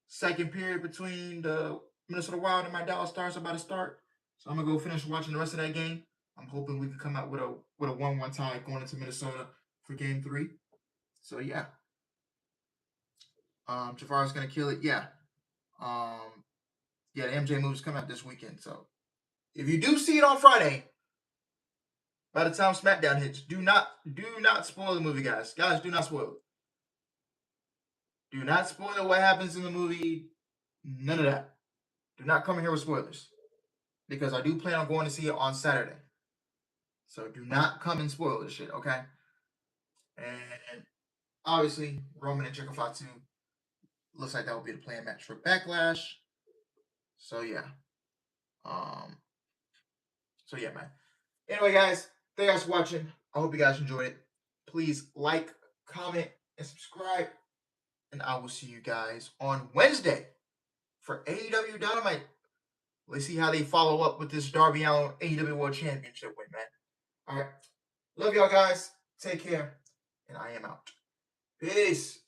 Second period between the Minnesota Wild and my Dallas Stars about to start. So I'm gonna go finish watching the rest of that game. I'm hoping we can come out with a 1-1 tie going into Minnesota for game 3. So yeah. Jafari's gonna kill it. Yeah. The MJ moves come out this weekend. So if you do see it on Friday, by the time SmackDown hits, do not spoil the movie, guys. Guys, do not spoil it. Do not spoil what happens in the movie. None of that. Do not come in here with spoilers. Because I do plan on going to see it on Saturday. So do not come and spoil this shit, okay? And obviously, Roman and Jericho Fatu looks like that will be the planned match for Backlash. So yeah. So yeah, man. Anyway, guys, thank you guys for watching. I hope you guys enjoyed it. Please like, comment, and subscribe. And I will see you guys on Wednesday for AEW Dynamite. Let's see how they follow up with this Darby Allin AEW World Championship win, man. All right. Love y'all, guys. Take care. And I am out. Peace.